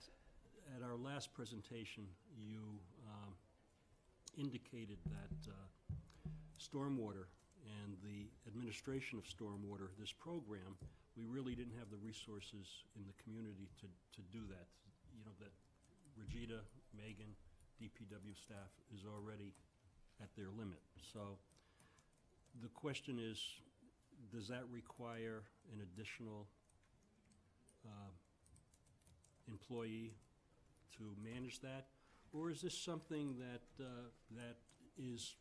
at our last presentation, you indicated that stormwater and the administration of stormwater, this program, we really didn't have the resources in the community to do that. You know, that Regina, Megan, DPW staff is already at their limit. So the question is, does that require an additional employee to manage that? Or is this something that is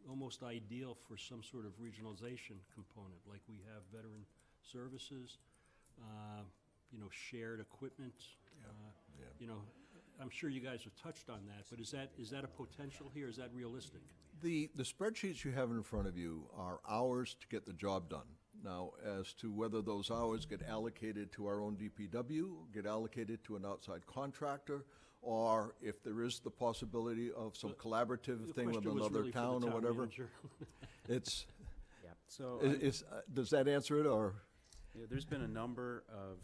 almost ideal for some sort of regionalization component, like we have veteran services, you know, shared equipment? You know, I'm sure you guys have touched on that, but is that a potential here? Is that realistic? The spreadsheets you have in front of you are hours to get the job done. Now, as to whether those hours get allocated to our own DPW, get allocated to an outside contractor, or if there is the possibility of some collaborative thing with another town or whatever. It's, Yeah, so does that answer it, or? yeah, there's been a number of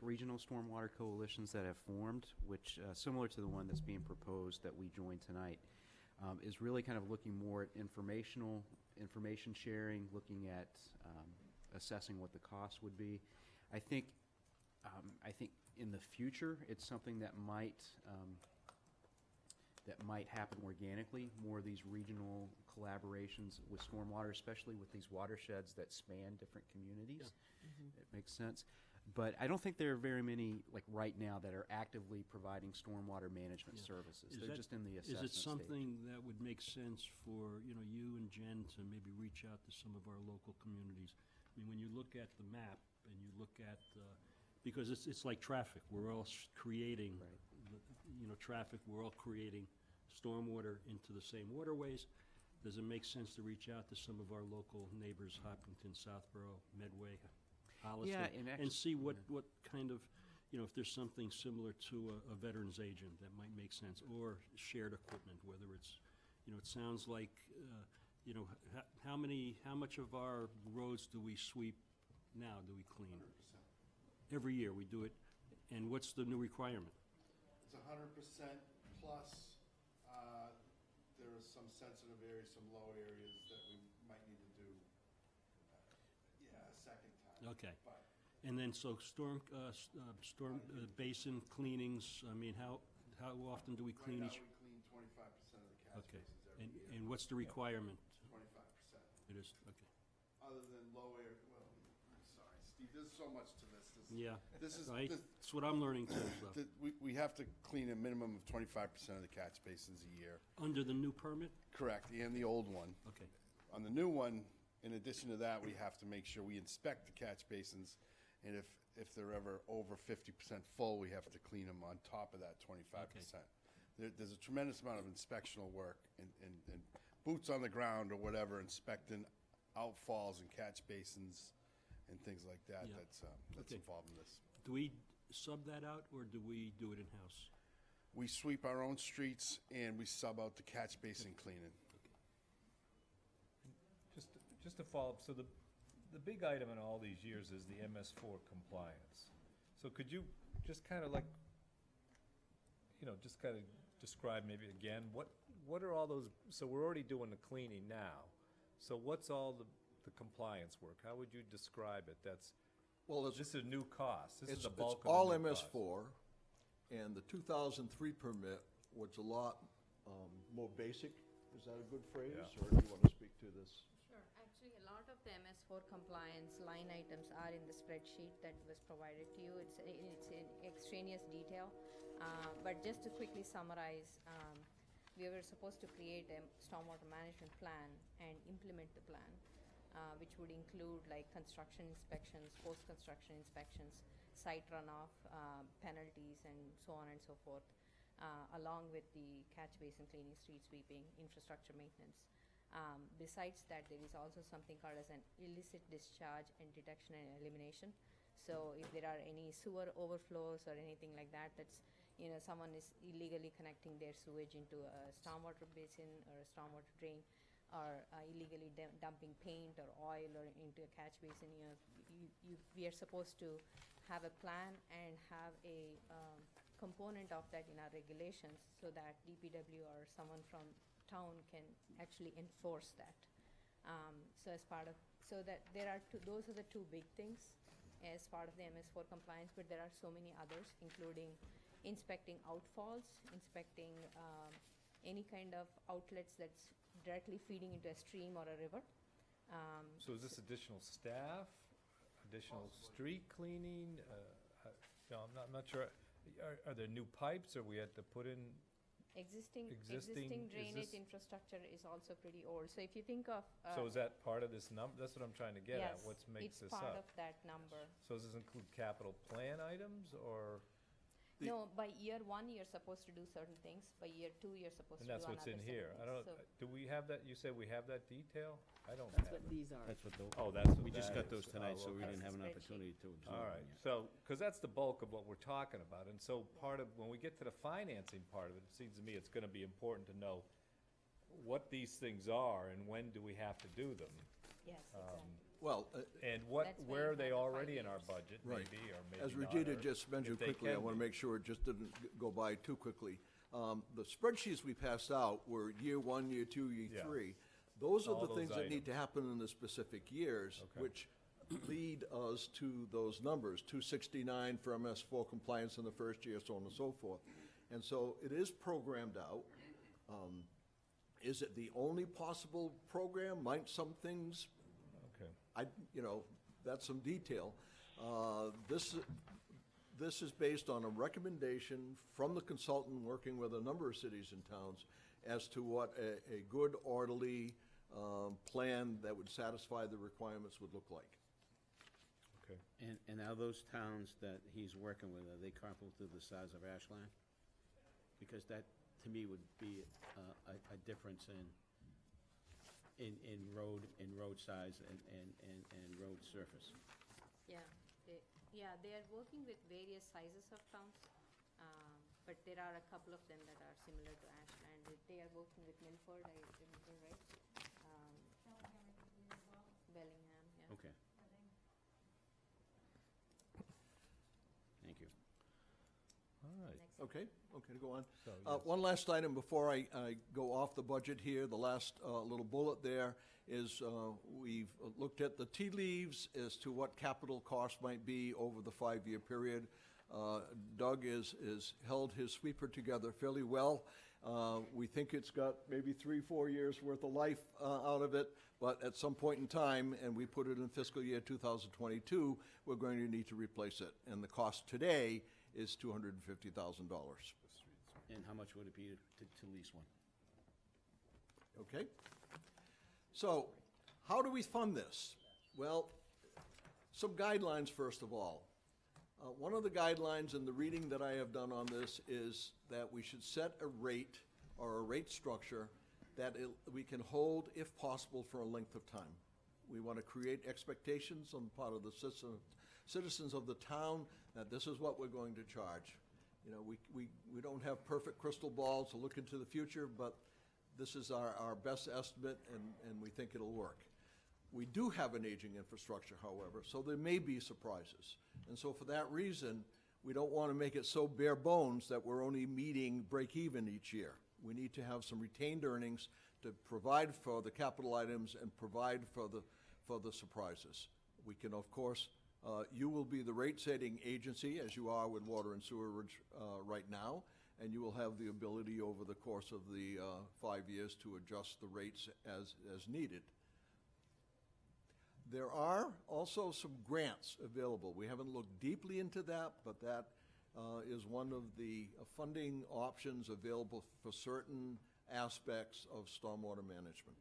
regional stormwater coalitions that have formed, which, similar to the one that's being proposed that we joined tonight, is really kind of looking more at information sharing, looking at assessing what the cost would be. I think in the future, it's something that might happen organically, more of these regional collaborations with stormwater, especially with these watersheds that span different communities. It makes sense. But I don't think there are very many, like right now, that are actively providing stormwater management services. They're just in the assessment Is it something that would make sense for, you know, you and Jen to maybe reach out to some of our local communities? I mean, when you look at the map and you look at, because it's like traffic. We're all creating, you know, traffic. We're all creating stormwater into the same waterways. Does it make sense to reach out to some of our local neighbors, Hopkinton, Southborough, Medway, Hollister, Yeah, and see what kind of, you know, if there's something similar to a veterans agent that might make sense, or shared equipment, whether it's, you know, it sounds like, you know, how much of our roads do we sweep now, do we clean? 100%. Every year we do it, and what's the new requirement? It's 100% plus, there are some sensitive areas, some low areas that we might need to do, a second time. Okay. But And then, so storm basin cleanings, I mean, how often do we clean right each? now, we clean 25% of the catch Okay, basins every year. and what's the requirement? 25%. It is, okay. Other than low area, well, I'm sorry, Steve, there's so much to this. Yeah, This is, that's what I'm learning too, so. we have to clean a minimum of 25% of the catch basins a year. Under the new permit? Correct, and the old one. Okay, On the new one, in addition to that, we have to make sure we inspect the catch basins, and if they're ever over 50% full, we have to clean them on top of that 25%. There's a tremendous amount of inspectional work and boots on the ground or whatever, inspecting outfalls and catch basins and things like that. Yeah. That's Okay. involved in this. do we sub that out, or do we do it in-house? We sweep our own streets and we sub out the catch basin cleaning. Just to follow up, so the big item in all these years is the MS4 compliance. So could you just kind of like just kind of describe maybe again, what are all those, so we're already doing the cleaning now. So what's all the compliance work? How would you describe it? Well, This is a new cost. This is it's the bulk of the all new cost. MS4, and the 2003 permit was a lot more basic. Is that a good phrase, Yeah. or do you want to speak to this? Sure. Actually, a lot of the MS4 compliance line items are in the spreadsheet that was provided to you. It's in extraneous detail. But just to quickly summarize, we were supposed to create a stormwater management plan and implement the plan, which would include like construction inspections, post-construction inspections, site runoff, penalties, and so on and so forth, along with the catch basin cleaning, street sweeping, infrastructure maintenance. Besides that, there is also something called as an illicit discharge and detection and elimination. So if there are any sewer overflows or anything like that, that's, someone is illegally connecting their sewage into a stormwater basin or a stormwater drain, or illegally dumping paint or oil or into a catch basin, we are supposed to have a plan and have a component of that in our regulations so that DPW or someone from town can actually enforce that. So that there are those are the two big things as part of the MS4 compliance, but there are so many others, including inspecting outfalls, inspecting any kind of outlets that's directly feeding into a stream or a river. So is this additional staff, additional street cleaning? No, I'm not sure. Are there new pipes, or we had to put in? Existing Existing- is drainage this- infrastructure is also pretty old. So if you think of. So is that part of this number? That's what I'm trying to get at. Yes, What makes this it's part up? of that number. So does this include capital plan items, or, No, by year one, you're supposed to do certain things. By year two, you're supposed and to do that's another what's in certain here? I things. don't, So do we have that? You said we have that detail? I don't That's have what it. these are. That's what the, Oh, that's what we just that got those is. tonight, Oh, so we okay. didn't have an Spreadsheet. opportunity to absorb All them right, yet. so, because that's the bulk of what we're talking about, and so part of, when we get to the financing part of it, it seems to me it's gonna be important to know what these things are and when do we have to do them? Yes, exactly. Well, And That's where where are you they have the 5 already in our years. budget, Right. maybe, or maybe as not, Regina or just mentioned if they quickly, I can want to be. make sure it just didn't go by too quickly. The spreadsheets we passed out were year one, year two, year Yeah. three. Those are All the those things that need to items. happen in the specific years, Okay. which lead us to those numbers, 269 for MS4 compliance in the first year, so on and so forth. And so it is programmed out. Is it the only possible program? Might some things, Okay, that's some detail. This is based on a recommendation from the consultant working with a number of cities and towns as to what a good orderly plan that would satisfy the requirements would look like. okay. And now those towns that he's working with, are they comparable to the size of Ashland? Because that, to me, would be a difference in road size and road surface. They are working with various sizes of towns, but there are a couple of them that are similar to Ashland. They are working with Milford, I remember, right? Bellingham, yeah. Okay. Thank you. All right. Next. Okay, to go on. So, yes. One last item before I go off the budget here. The last little bullet there is we've looked at the tea leaves as to what capital cost might be over the 5-year period. Doug is held his sweeper together fairly well. We think it's got maybe 3-4 years worth of life out of it, but at some point in time, and we put it in fiscal year 2022, we're going to need to replace it. And the cost today is $250,000. And how much would it be to lease one? Okay? So, how do we fund this? Well, some guidelines first of all. One of the guidelines in the reading that I have done on this is that we should set a rate or a rate structure that we can hold, if possible, for a length of time. We want to create expectations on the part of the citizens of the town that this is what we're going to charge. We don't have perfect crystal balls to look into the future, but this is our best estimate, and we think it'll work. We do have an aging infrastructure, however, so there may be surprises. And so for that reason, we don't want to make it so bare bones that we're only meeting break even each year. We need to have some retained earnings to provide for the capital items and provide for the surprises. We can, of course, you will be the rate-setting agency, as you are with water and sewerage right now, and you will have the ability over the course of the 5 years to adjust the rates as needed. There are also some grants available. We haven't looked deeply into that, but that is one of the funding options available for certain aspects of stormwater management.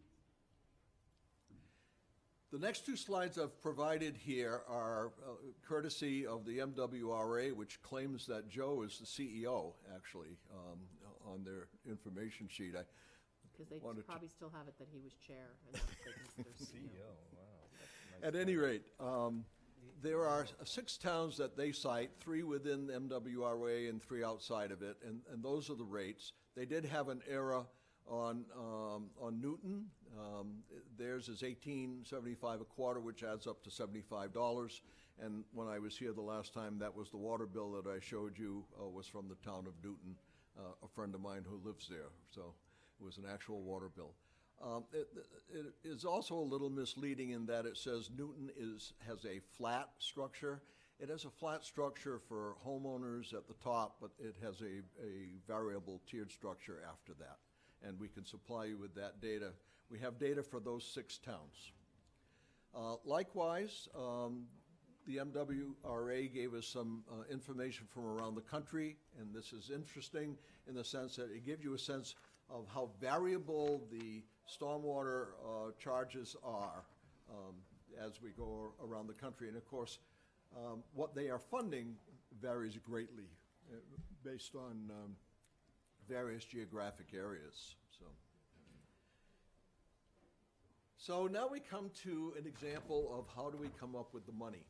The next two slides I've provided here are courtesy of the MWRA, which claims that Joe is the CEO, actually, on their information sheet. Because they wanted to- probably still have it that he was chair, and that's what they consider CEO. Wow. At any rate, there are 6 towns that they cite, 3 within the MWRA and 3 outside of it, and those are the rates. They did have an error on Newton. Theirs is $18.75 a quarter, which adds up to $75. And when I was here the last time, that was the water bill that I showed you was from the town of Newton, a friend of mine who lives there. So it was an actual water bill. It is also a little misleading in that it says Newton has a flat structure. It has a flat structure for homeowners at the top, but it has a variable tiered structure after that. And we can supply you with that data. We have data for those 6 towns. Likewise, the MWRA gave us some information from around the country, and this is interesting in the sense that it gives you a sense of how variable the stormwater charges are as we go around the country. And of course, what they are funding varies greatly based on various geographic areas. So now we come to an example of how do we come up with the money.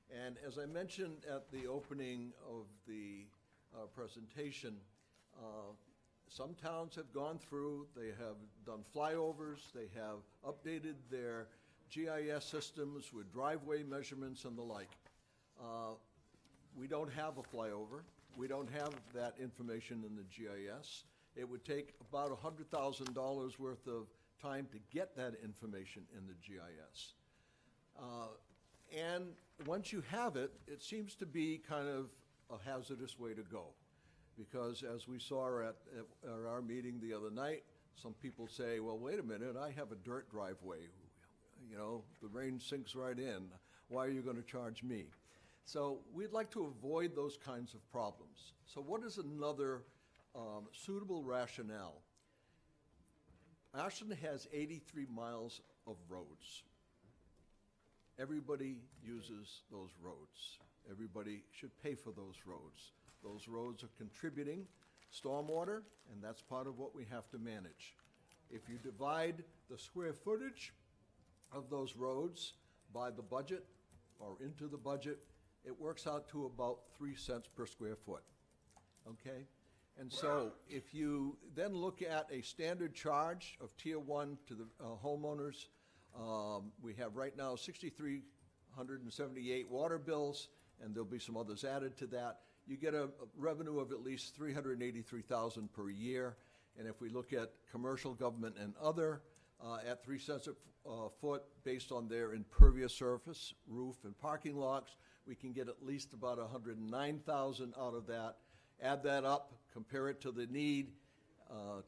And as I mentioned at the opening of the presentation, some towns have gone through, they have done flyovers, they have updated their GIS systems with driveway measurements and the like. We don't have a flyover. We don't have that information in the GIS. It would take about $100,000 worth of time to get that information in the GIS. And once you have it, it seems to be kind of a hazardous way to go. Because as we saw at our meeting the other night, some people say, well, wait a minute, I have a dirt driveway. You know, the rain sinks right in. Why are you going to charge me? So we'd like to avoid those kinds of problems. So what is another suitable rationale? Ashland has 83 miles of roads. Everybody uses those roads. Everybody should pay for those roads. Those roads are contributing stormwater, and that's part of what we have to manage. If you divide the square footage of those roads by the budget or into the budget, it works out to about 3 cents per square foot, okay? And so if you then look at a standard charge of Tier 1 to the homeowners, we have right now 6,378 water bills, and there'll be some others added to that. You get a revenue of at least $383,000 per year. And if we look at commercial, government, and other, at 3 cents a foot based on their impervious surface, roof, and parking lots, we can get at least about $109,000 out of that. Add that up, compare it to the need,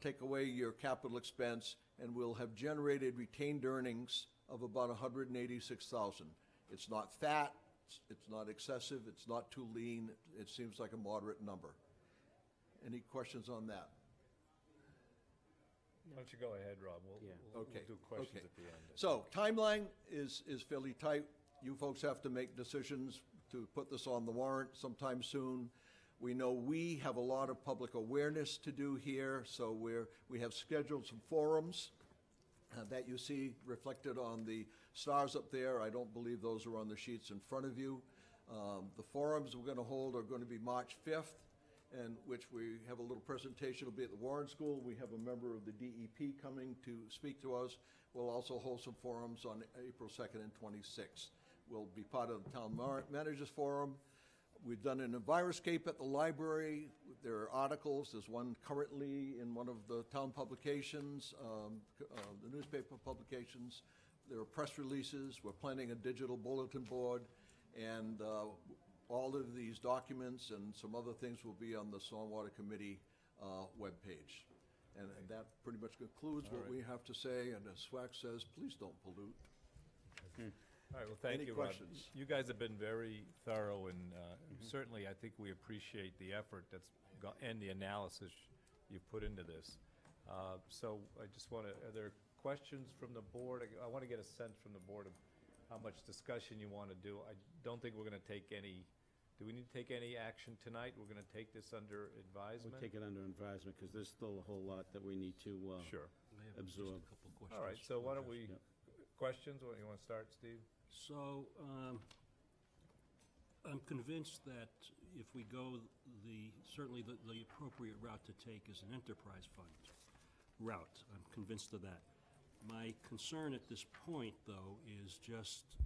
take away your capital expense, and we'll have generated retained earnings of about $186,000. It's not fat, it's not excessive, it's not too lean, it seems like a moderate number. Any questions on that? Why don't you go ahead, Rob? We'll Okay. do questions Okay. at the end. So timeline is fairly tight. You folks have to make decisions to put this on the warrant sometime soon. We know we have a lot of public awareness to do here, so we have scheduled some forums that you see reflected on the stars up there. I don't believe those are on the sheets in front of you. The forums we're going to hold are going to be March 5th, in which we have a little presentation. It'll be at the Warrant School. We have a member of the DEP coming to speak to us. We'll also hold some forums on April 2nd and 26th. We'll be part of the Town Managers Forum. We've done an Enviroscape at the library. There are articles. There's one currently in one of the town publications, the newspaper publications. There are press releases. We're planning a digital bulletin board. And all of these documents and some other things will be on the Stormwater Committee webpage. And that pretty much concludes what we have to say. And as SWAC says, please don't pollute. All right, well, thank Any you, Ron. questions? You guys have been very thorough, and certainly, I think we appreciate the effort and the analysis you've put into this. So I just want to, are there questions from the board? I want to get a sense from the board of how much discussion you want to do. I don't think we're going to take any, do we need to take any action tonight? We're going to take this under advisement? We'll take it under advisement, because there's still a whole lot that we need to Sure. I have just absorb. a couple questions. All right, so why don't we, Yep. questions? You want to start, Steve? So, I'm convinced that if we go certainly the appropriate route to take is an enterprise fund route. I'm convinced of that. My concern at this point, though, is just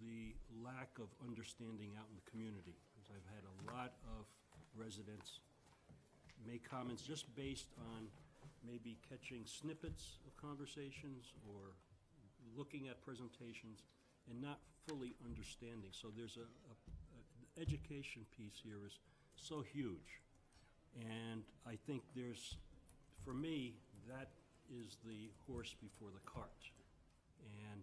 the lack of understanding out in the community. Because I've had a lot of residents make comments just based on maybe catching snippets of conversations or looking at presentations and not fully understanding. So there's an education piece here is so huge. And I think for me, that is the horse before the cart. And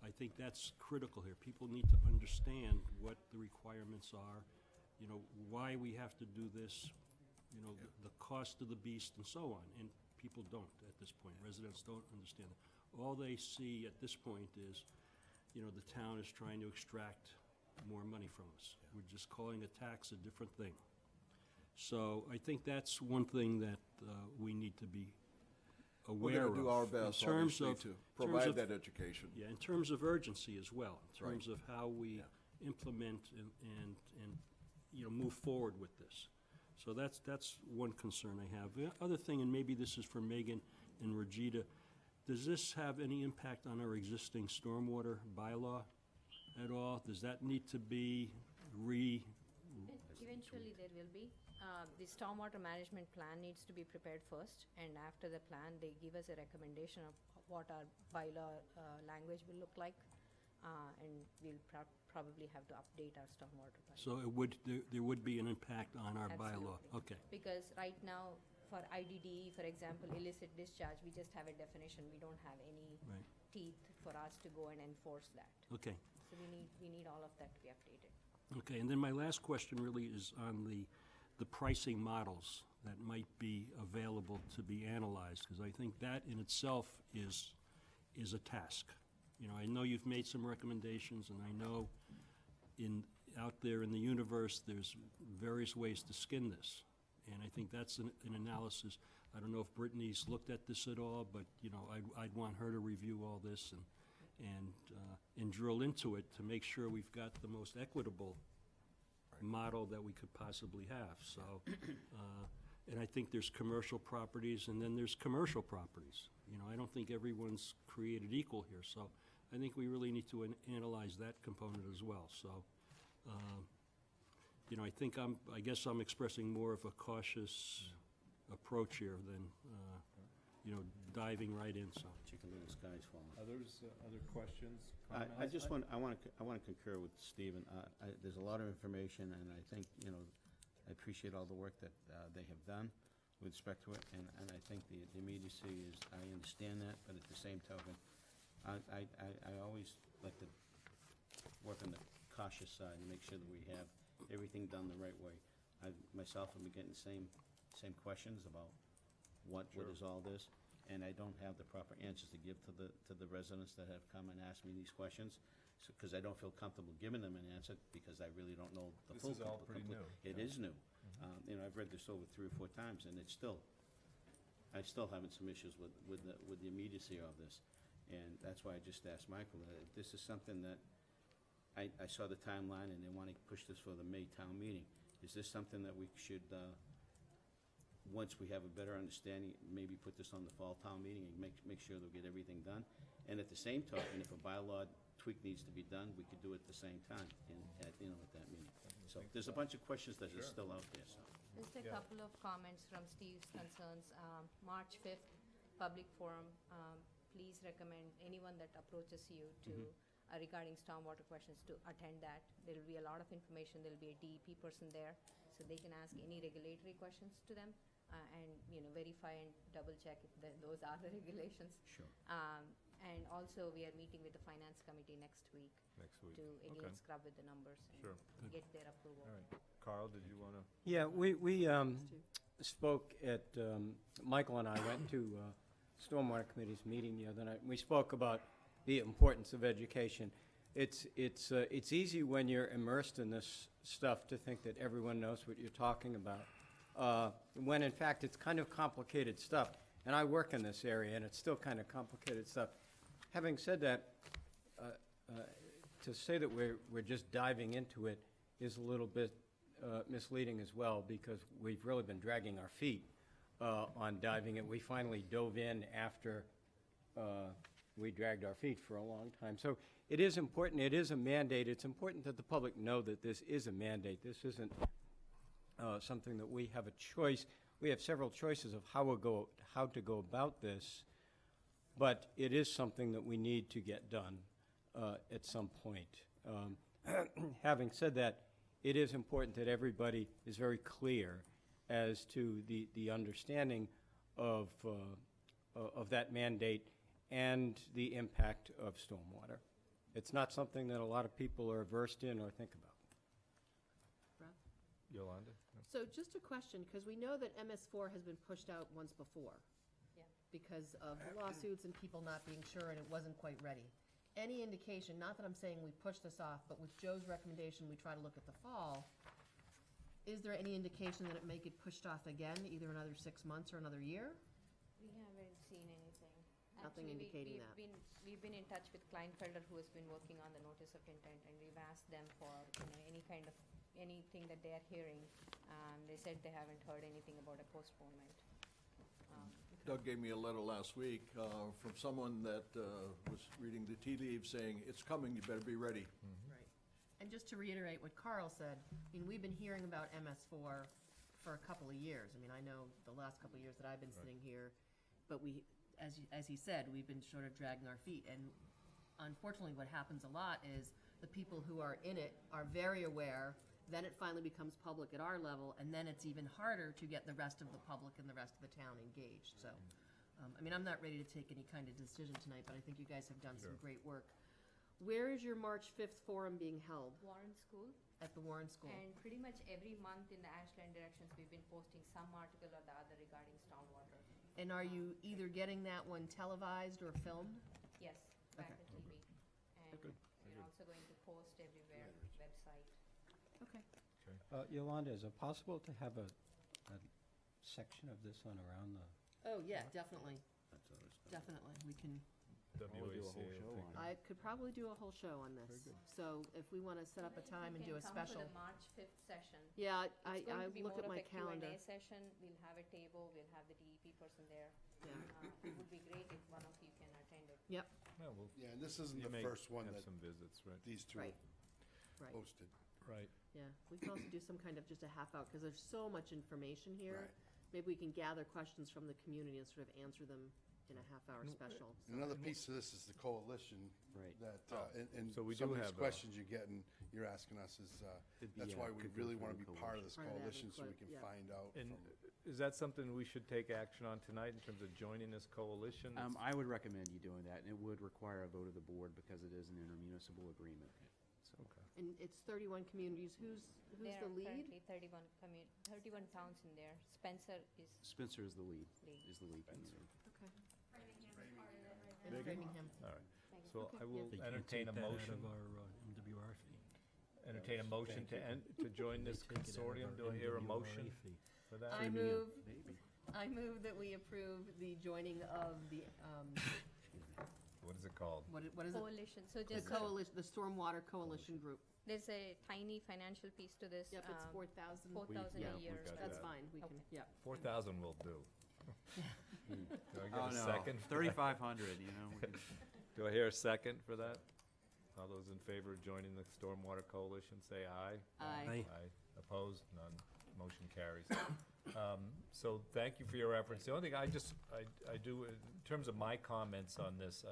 I think that's critical here. People need to understand what the requirements are, why we have to do this, the cost of the beast and so on. And people don't at this point. Residents don't understand it. All they see at this point is, the town is trying to extract more money from us. We're just calling a tax a different thing. So I think that's one thing that we need to be aware of. We're going to do our best, in terms obviously, of, to in terms provide of- that education. Yeah, in terms of urgency as well, in Right. terms of how we implement and move forward with this. So that's one concern I have. The other thing, and maybe this is for Megan and Regita, does this have any impact on our existing stormwater bylaw at all? Does that need to be Eventually, there will be. The stormwater management plan needs to be prepared first, and after the plan, they give us a recommendation of what our bylaw language will look like, and we'll probably have to update our stormwater bylaw. So there would be an impact on our bylaw? Absolutely. Okay. Because right now, for IDD, for example, illicit discharge, we just have a definition. We don't have any Right. teeth for us to go and enforce that. Okay. So we need all of that to be updated. Okay, and then my last question really is on the pricing models that might be available to be analyzed, because I think that in itself is a task. I know you've made some recommendations, and I know out there in the universe, there's various ways to skin this. And I think that's an analysis. I don't know if Brittany's looked at this at all, but, I'd want her to review all this and drill into it to make sure we've got the most equitable model that we could possibly have. So, and I think there's commercial properties, and then there's commercial properties. I don't think everyone's created equal here. So I think we really need to analyze that component as well. So, I guess I'm expressing more of a cautious approach here than, diving right in, so. Chicken little skies falling. Other questions? I just want, I want to concur with Stephen. There's a lot of information, and I think, I appreciate all the work that they have done with respect to it, and I think the immediacy is, I understand that, but at the same token, I always like to work on the cautious side and make sure that we have everything done the right way. I myself have been getting the same questions about what is all this, and I don't have the proper answers to give to the residents that have come and asked me these questions, because I don't feel comfortable giving them an answer, because I really don't know the full. This is all pretty new. It is new. I've read this over 3 or 4 times, and I still having some issues with the immediacy of this. And that's why I just asked Michael, this is something that, I saw the timeline, and they want to push this for the May town meeting. Is this something that we should, once we have a better understanding, maybe put this on the fall town meeting and make sure they'll get everything done? And at the same token, if a bylaw tweak needs to be done, we could do it at the same time at that meeting. So there's a bunch of questions that are still out there, so. Just a couple of comments from Steve's concerns. March 5th, public forum. Please recommend anyone that approaches you to, regarding stormwater questions, to attend that. There will be a lot of information. There will be a DEP person there, so they can ask any regulatory questions to them, and, verify and double check if those are the regulations. Sure. And also, we are meeting with the finance committee next week Next week. to again Okay. scrub with the numbers and Sure. get their approval. All right. Carl, did you want to? Yeah, we spoke at, Michael and I went to Stormwater Committee's meeting the other night. We spoke about the importance of education. It's easy when you're immersed in this stuff to think that everyone knows what you're talking about, when in fact it's kind of complicated stuff. And I work in this area, and it's still kind of complicated stuff. Having said that, to say that we're just diving into it is a little bit misleading as well, because we've really been dragging our feet on diving it. We finally dove in after we dragged our feet for a long time. So it is important. It is a mandate. It's important that the public know that this is a mandate. This isn't something that we have a choice. We have several choices of how to go about this, but it is something that we need to get done at some point. Having said that, it is important that everybody is very clear as to the understanding of that mandate and the impact of stormwater. It's not something that a lot of people are versed in or think about. Yolanda? So just a question, because we know that MS4 has been pushed out once before. Yeah. Because of lawsuits and people not being sure and it wasn't quite ready. Any indication, not that I'm saying we push this off, but with Joe's recommendation, we try to look at the fall, is there any indication that it may get pushed off again, either another 6 months or another year? We haven't seen anything. Nothing Actually, indicating that. We've been in touch with Kleinfelder, who has been working on the notice of intent, and we've asked them for, anything that they're hearing. They said they haven't heard anything about a postponement. Doug gave me a letter last week from someone that was reading the tea leaves saying, it's coming, you better be ready. Right. And just to reiterate what Carl said, we've been hearing about MS4 for a couple of years. I know the last couple of years that I've been sitting here, but as he said, we've been sort of dragging our feet. And unfortunately, what happens a lot is the people who are in it are very aware, then it finally becomes public at our level, and then it's even harder to get the rest of the public and the rest of the town engaged. So, I'm not ready to take any kind of decision tonight, but I think you guys have done some great work. Where is your March 5th forum being held? Warrant School. At the Warren School. And pretty much every month in the Ashland directions, we've been posting some article or the other regarding stormwater. And are you either getting that one televised or filmed? Yes, back Okay. on TV. And Good. we're also going to post everywhere, website. Okay. Yolanda, is it possible to have a section of this on around the? Oh, yeah, definitely, That's always good. definitely. We can, We'll do a whole WACA, show I think. on it. I could probably do a whole show on this. So if we want to set up a time and do a special. You can come for the March 5th session. Yeah, It's I going to be look more at of my a calendar. Q&A session. We'll have a table, we'll have the DEP person there. Yeah. It would be great if one of you can attend it. Yep, No, we'll, Yeah, and this isn't you the may first one have that some visits, right? these two right, right. posted. Right. Yeah, we can also do some kind of just a half hour, because there's so much information here. Right. Maybe we can gather questions from the community and sort of answer them in a half-hour special. And another piece of this is the coalition. Right. That, and So we some do of these have, questions you're getting, you're asking us is, It'd be, that's why we could go really through want to the be part of this Part of that coalition, so we include- can yeah. find out And from. is that something we should take action on tonight in terms of joining this coalition? I would recommend you doing that, and it would require a vote of the board because it is an intermunicipal agreement. Okay. And it's 31 communities. Who's There the are lead? currently 31 towns in there. Spencer is Spencer is the lead, lead. Okay. community. And Framingham. All right. Thank you. So Okay, I will They can't entertain take a that out motion, of our MWR fee. entertain a motion to join They this take it out of consortium. our Do I hear a MWRA motion fee. for that? I Framingham, move, maybe. I move that we approve the joining of the, What is it called? what is it? Coalition, so The just, coalition, the Stormwater Coalition Group. there's a tiny financial piece to this. Yep, it's 4,000. 4,000 yeah, a year. we've got That's that. fine, we can, Okay. yeah. 4,000 will do. Do I get Oh, a no, second? for that? 3,500, you know. we can- Do I hear a second for that? All those in favor of joining the Stormwater Coalition, say aye. Aye. Aye. Opposed? None. Motion carries. So thank you for your efforts. The only thing I do, in terms of my comments on this,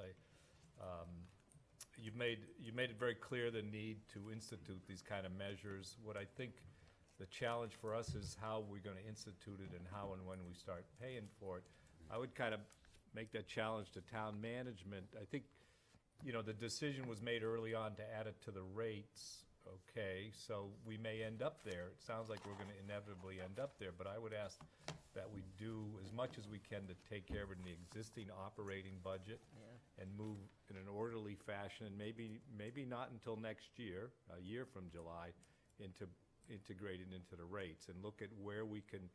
you've made it very clear the need to institute these kind of measures. What I think the challenge for us is how we're gonna institute it and how and when we start paying for it. I would kind of make that challenge to town management. I think, the decision was made early on to add it to the rates, okay, so we may end up there. It sounds like we're gonna inevitably end up there, but I would ask that we do as much as we can to take care of it in the existing operating budget and move in an orderly fashion, and maybe not until next year, a year from July, into integrating into the rates, and look at where we can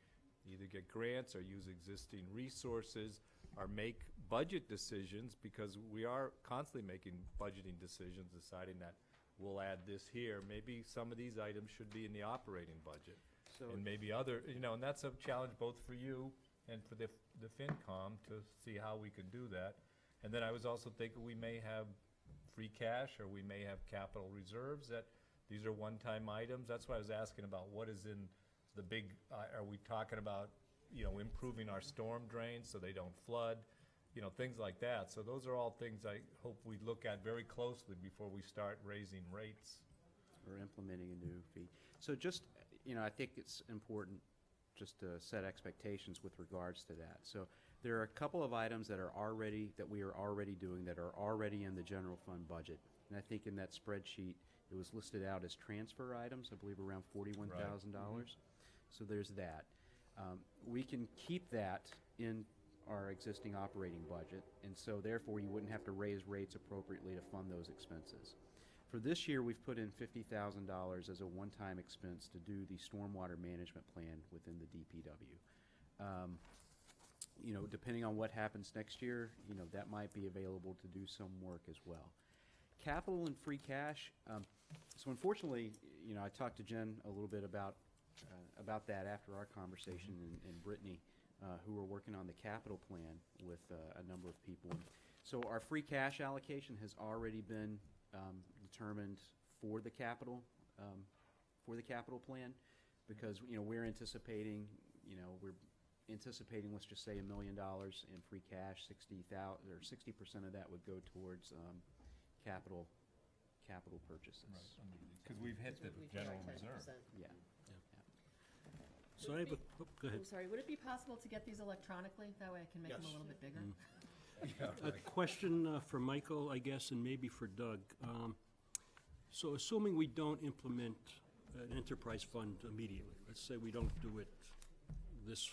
either get grants or use existing resources or make budget decisions, because we are constantly making budgeting decisions, deciding that we'll add this here. Maybe some of these items should be in the operating budget. So, And maybe other, and that's a challenge both for you and for the FinCom to see how we can do that. And then I was also thinking we may have free cash, or we may have capital reserves, that these are one-time items. That's why I was asking about what is in the big, are we talking about, improving our storm drains so they don't flood, things like that. So those are all things I hope we look at very closely before we start raising rates. or implementing a new fee. So just, I think it's important just to set expectations with regards to that. So there are a couple of items that we are already doing that are already in the general fund budget. And I think in that spreadsheet, it was listed out as transfer items, I believe around $41,000. So there's that. We can keep that in our existing operating budget, and so therefore you wouldn't have to raise rates appropriately to fund those expenses. For this year, we've put in $50,000 as a one-time expense to do the stormwater management plan within the DPW. Depending on what happens next year, that might be available to do some work as well. Capital and free cash. So unfortunately, I talked to Jen a little bit about that after our conversation, and Brittany, who were working on the capital plan with a number of people. So our free cash allocation has already been determined for the capital plan, because we're anticipating, let's just say $1 million in free cash. 60% of that would go towards capital purchases. Because we've hit the general reserve. Yeah. So I have go ahead. I'm sorry, would it be possible to get these electronically? That way I can make them a little bit bigger. A question for Michael, I guess, and maybe for Doug. So assuming we don't implement an enterprise fund immediately, let's say we don't do it this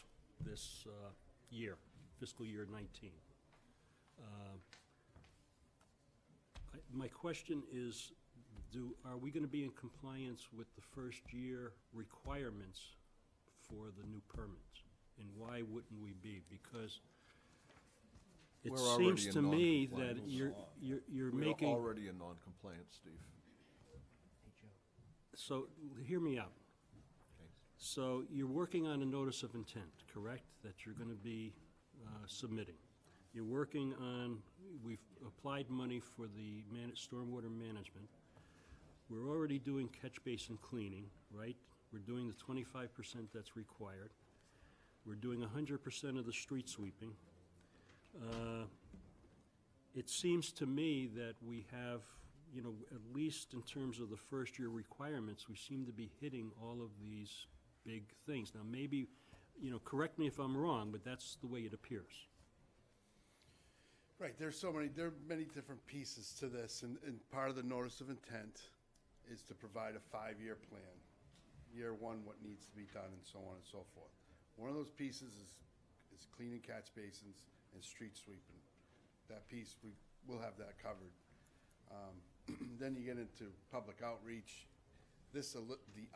year, fiscal year 19. My question is, are we going to be in compliance with the first year requirements for the new permits? And why wouldn't we be? Because it We're seems already to in me that non-compliance. you're We are making. already in non-compliance, Steve. So, hear me out. So, you're working on a notice of intent, correct? That you're going to be submitting. You're working on, we've applied money for the stormwater management. We're already doing catch basin cleaning, right? We're doing the 25% that's required. We're doing 100% of the street sweeping. It seems to me that we have, at least in terms of the first year requirements, we seem to be hitting all of these big things. Now, maybe, correct me if I'm wrong, but that's the way it appears. Right, there are many different pieces to this, and part of the notice of intent is to provide a 5-year plan. Year one, what needs to be done, and so on and so forth. One of those pieces is cleaning catch basins and street sweeping. That piece, we'll have that covered. Then you get into public outreach. The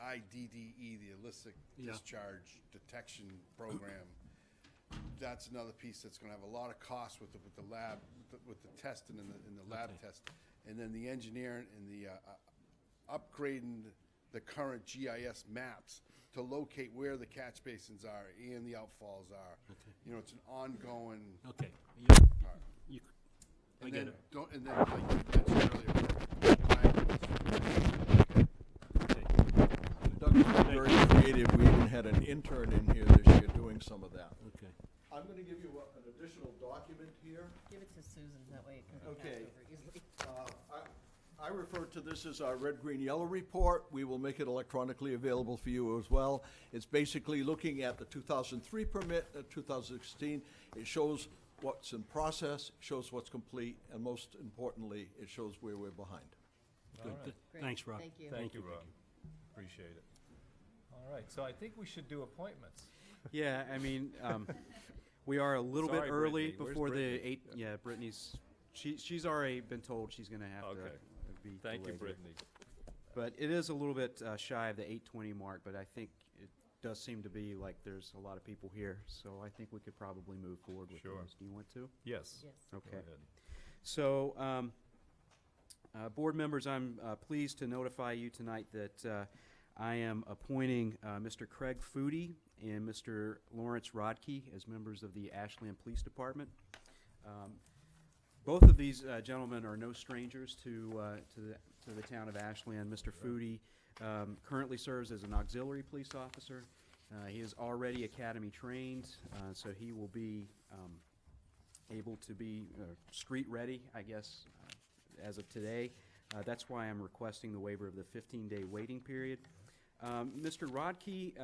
IDDE, the Illicit Discharge Detection Program, that's another piece that's going to have a lot of costs with the lab, with the testing and the lab test. And then the engineering and the upgrading the current GIS maps to locate where the catch basins are and the outfalls are. Okay. It's an ongoing Okay. part. I get it. And then, like you mentioned earlier, very creative. We even had an intern in here this year doing some of that. Okay. I'm going to give you an additional document here. Give it to Susan, that way it can be Okay. passed over easily. I refer to this as our red, green, yellow report. We will make it electronically available for you as well. It's basically looking at the 2003 permit, 2016. It shows what's in process, shows what's complete, and most importantly, it shows where we're behind. Good. right. Great. Thanks, Rob. Thank you. Thank you, Rob. Appreciate it. All right, so I think we should do appointments. Yeah, I mean, we are a little bit Sorry, early Brittany. Where's before the Brittany? 8, yeah, Brittany's, she's already been told she's gonna have to Okay. be Thank you, delayed here. Brittany. But it is a little bit shy of the 8:20 mark, but I think it does seem to be like there's a lot of people here, so I think we could probably move forward with Sure. those. Do you want to? Yes. Yes. Go Okay. ahead. So, board members, I'm pleased to notify you tonight that I am appointing Mr. Craig Foodie and Mr. Lawrence Rodkey as members of the Ashland Police Department. Both of these gentlemen are no strangers to the town of Ashland. Mr. Foodie currently serves as an auxiliary police officer. He is already academy trained, so he will be able to be street ready, I guess, as of today. That's why I'm requesting the waiver of the 15-day waiting period. Mr. Rodkey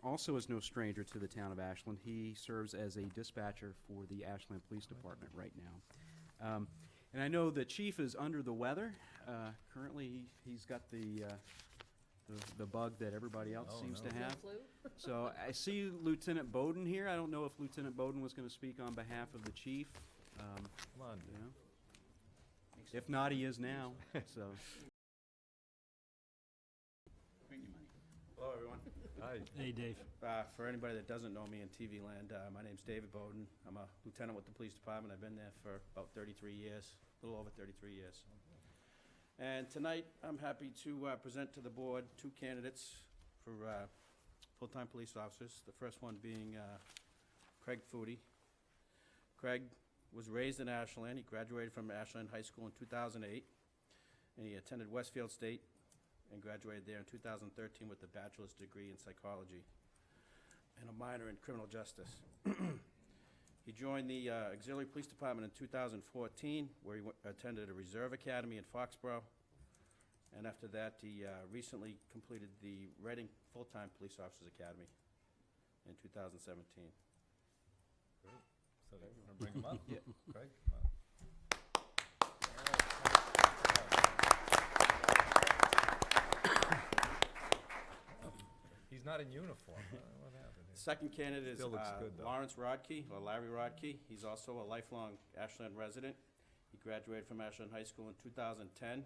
also is no stranger to the town of Ashland. He serves as a dispatcher for the Ashland Police Department right now. And I know the chief is under the weather. Currently, he's got the bug that everybody else Oh, seems no. to have. Flu? So I see Lieutenant Bowden here. I don't know if Lieutenant Bowden was going to speak on behalf of the chief. Come on, You know? If not, he is now, so. Hello, everyone. Hi. Hey, Dave. For anybody that doesn't know me in TV land, my name's David Bowden. I'm a lieutenant with the police department. I've been there for about 33 years, a little over 33 years. And tonight, I'm happy to present to the board two candidates for full-time police officers. The first one being Craig Foodie. Craig was raised in Ashland. He graduated from Ashland High School in 2008, and he attended Westfield State and graduated there in 2013 with a bachelor's degree in psychology and a minor in criminal justice. He joined the auxiliary police department in 2014, where he attended a reserve academy in Foxborough, and after that, he recently completed the Reading Full-Time Police Officers Academy in 2017. Great. So do you want to bring him up? Yeah. Craig, come on. He's not in uniform. What happened here? Second candidate is Still looks good, though. Lawrence Rodkey, or Larry Rodkey. He's also a lifelong Ashland resident. He graduated from Ashland High School in 2010.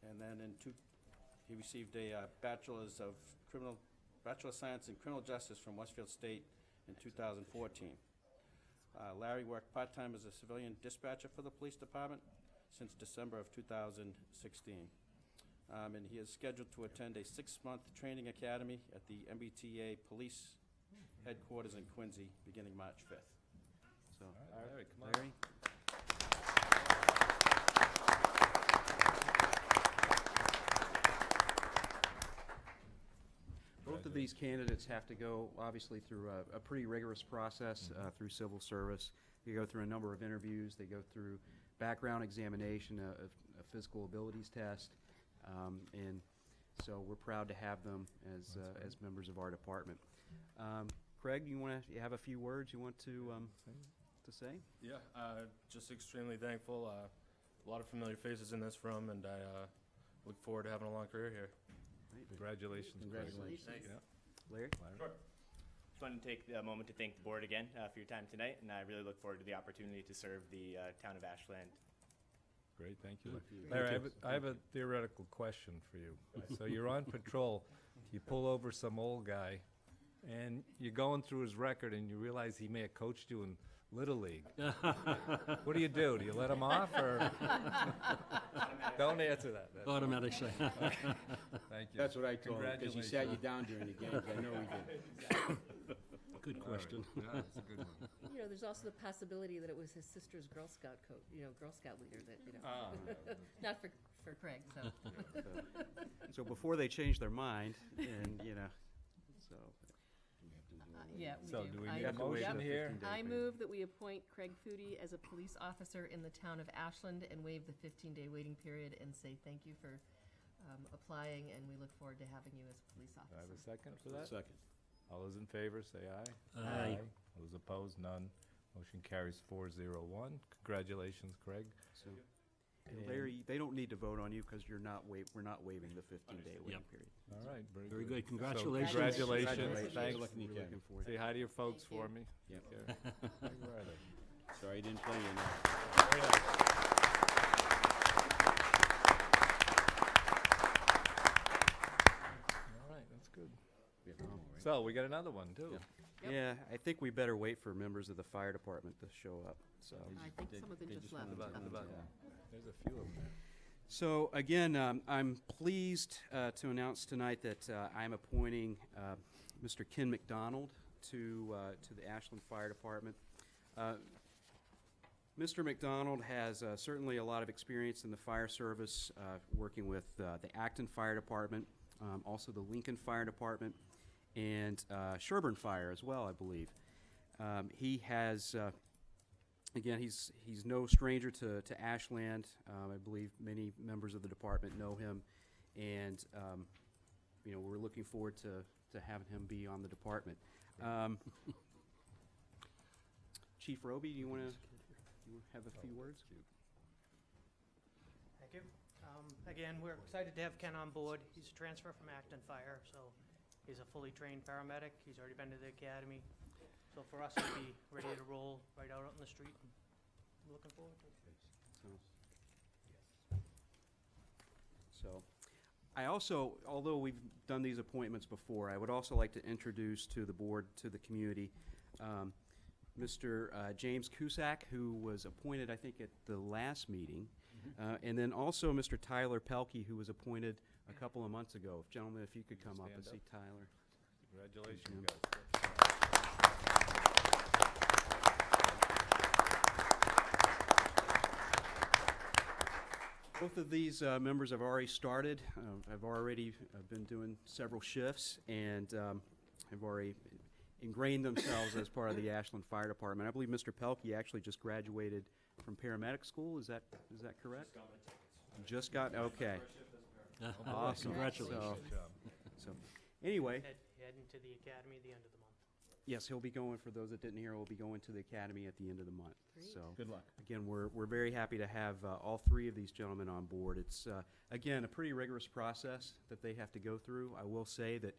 And then he received a Bachelor of Science in Criminal Justice from Westfield State in 2014. Larry worked part-time as a civilian dispatcher for the police department since December of 2016. And he is scheduled to attend a 6-month training academy at the MBTA Police Headquarters in Quincy, beginning March 5th. So, All right, Larry, come on. Larry? Both of these candidates have to go, obviously, through a pretty rigorous process through civil service. They go through a number of interviews. They go through background examination, a physical abilities test, and so we're proud to have them as members of our department. Craig, you have a few words you want to say? Yeah, just extremely thankful. A lot of familiar faces in this room, and I look forward to having a long career here. Congratulations, Craig. Congratulations. Yeah. Larry? Sure. Just wanted to take a moment to thank the board again for your time tonight, and I really look forward to the opportunity to serve the town of Ashland. Great, thank you. Thank you. Larry, I have a theoretical question for you. So you're on patrol, you pull over some old guy, and you're going through his record, and you realize he may have coached you in Little League. What do? Do you let him off, or? Don't answer that. That's Automatic say. Okay. Thank you. That's what I told him, because he sat you down during the games. I know he did. Good All right. question. Yeah, that's a good one. You know, there's also the possibility that it was his sister's Girl Scout Girl Scout leader that, not for Craig, so. So before they change their mind, and, so. Yeah, we So do. do we I- need a motion Yep. here? I move that we appoint Craig Foodie as a police officer in the town of Ashland and waive the 15-day waiting period and say thank you for applying, and we look forward to having you as a police Do officer. I have a second for that? Second. All those in favor, say aye. Aye. Those opposed, none. Motion carries 401. Congratulations, Craig. So, and Larry, they don't need to vote on you because we're not waiving the 15-day waiting period. All right, Very good. So Congratulations. Congratulations. Congratulations. Thanks. We're looking forward to Say it. hi to your folks Thank you. for me. Yep. Take care. All right. Sorry I didn't play you now. All right, that's good. So we got another one, too. Yep. Yeah, I think we better wait for members of the fire department to show up, so. I think some of them just left. There's a few of them. So again, I'm pleased to announce tonight that I'm appointing Mr. Ken McDonald to the Ashland Fire Department. Mr. McDonald has certainly a lot of experience in the fire service, working with the Acton Fire Department, also the Lincoln Fire Department, and Sherburne Fire as well, I believe. He has again, he's no stranger to Ashland. I believe many members of the department know him, and we're looking forward to having him be on the department. Chief Roby, do you want to have a few words? Thank you. Again, we're excited to have Ken on board. He's a transfer from Acton Fire, so he's a fully trained paramedic. He's already been to the academy. So for us, he'll be ready to roll right out on the street. I'm looking forward to it. So, I also, although we've done these appointments before, I would also like to introduce to the board, to the community, Mr. James Cusack, who was appointed, I think, at the last meeting, and then also Mr. Tyler Pelkey, who was appointed a couple of months ago. Gentlemen, if you could come up and see Tyler. Congratulations, Jim. guys. Both of these members have already started. I've already been doing several shifts and have already ingrained themselves as part of the Ashland Fire Department. I believe Mr. Pelkey actually just graduated from paramedic school. Is that correct? Just got, okay. Awesome. Congratulations. So, anyway. Heading to the academy at the end of the month. Yes, he'll be going, for those that didn't hear, he'll be going to the academy at the end of the month. Great. So, Good luck. again, we're very happy to have all three of these gentlemen on board. It's, again, a pretty rigorous process that they have to go through. I will say that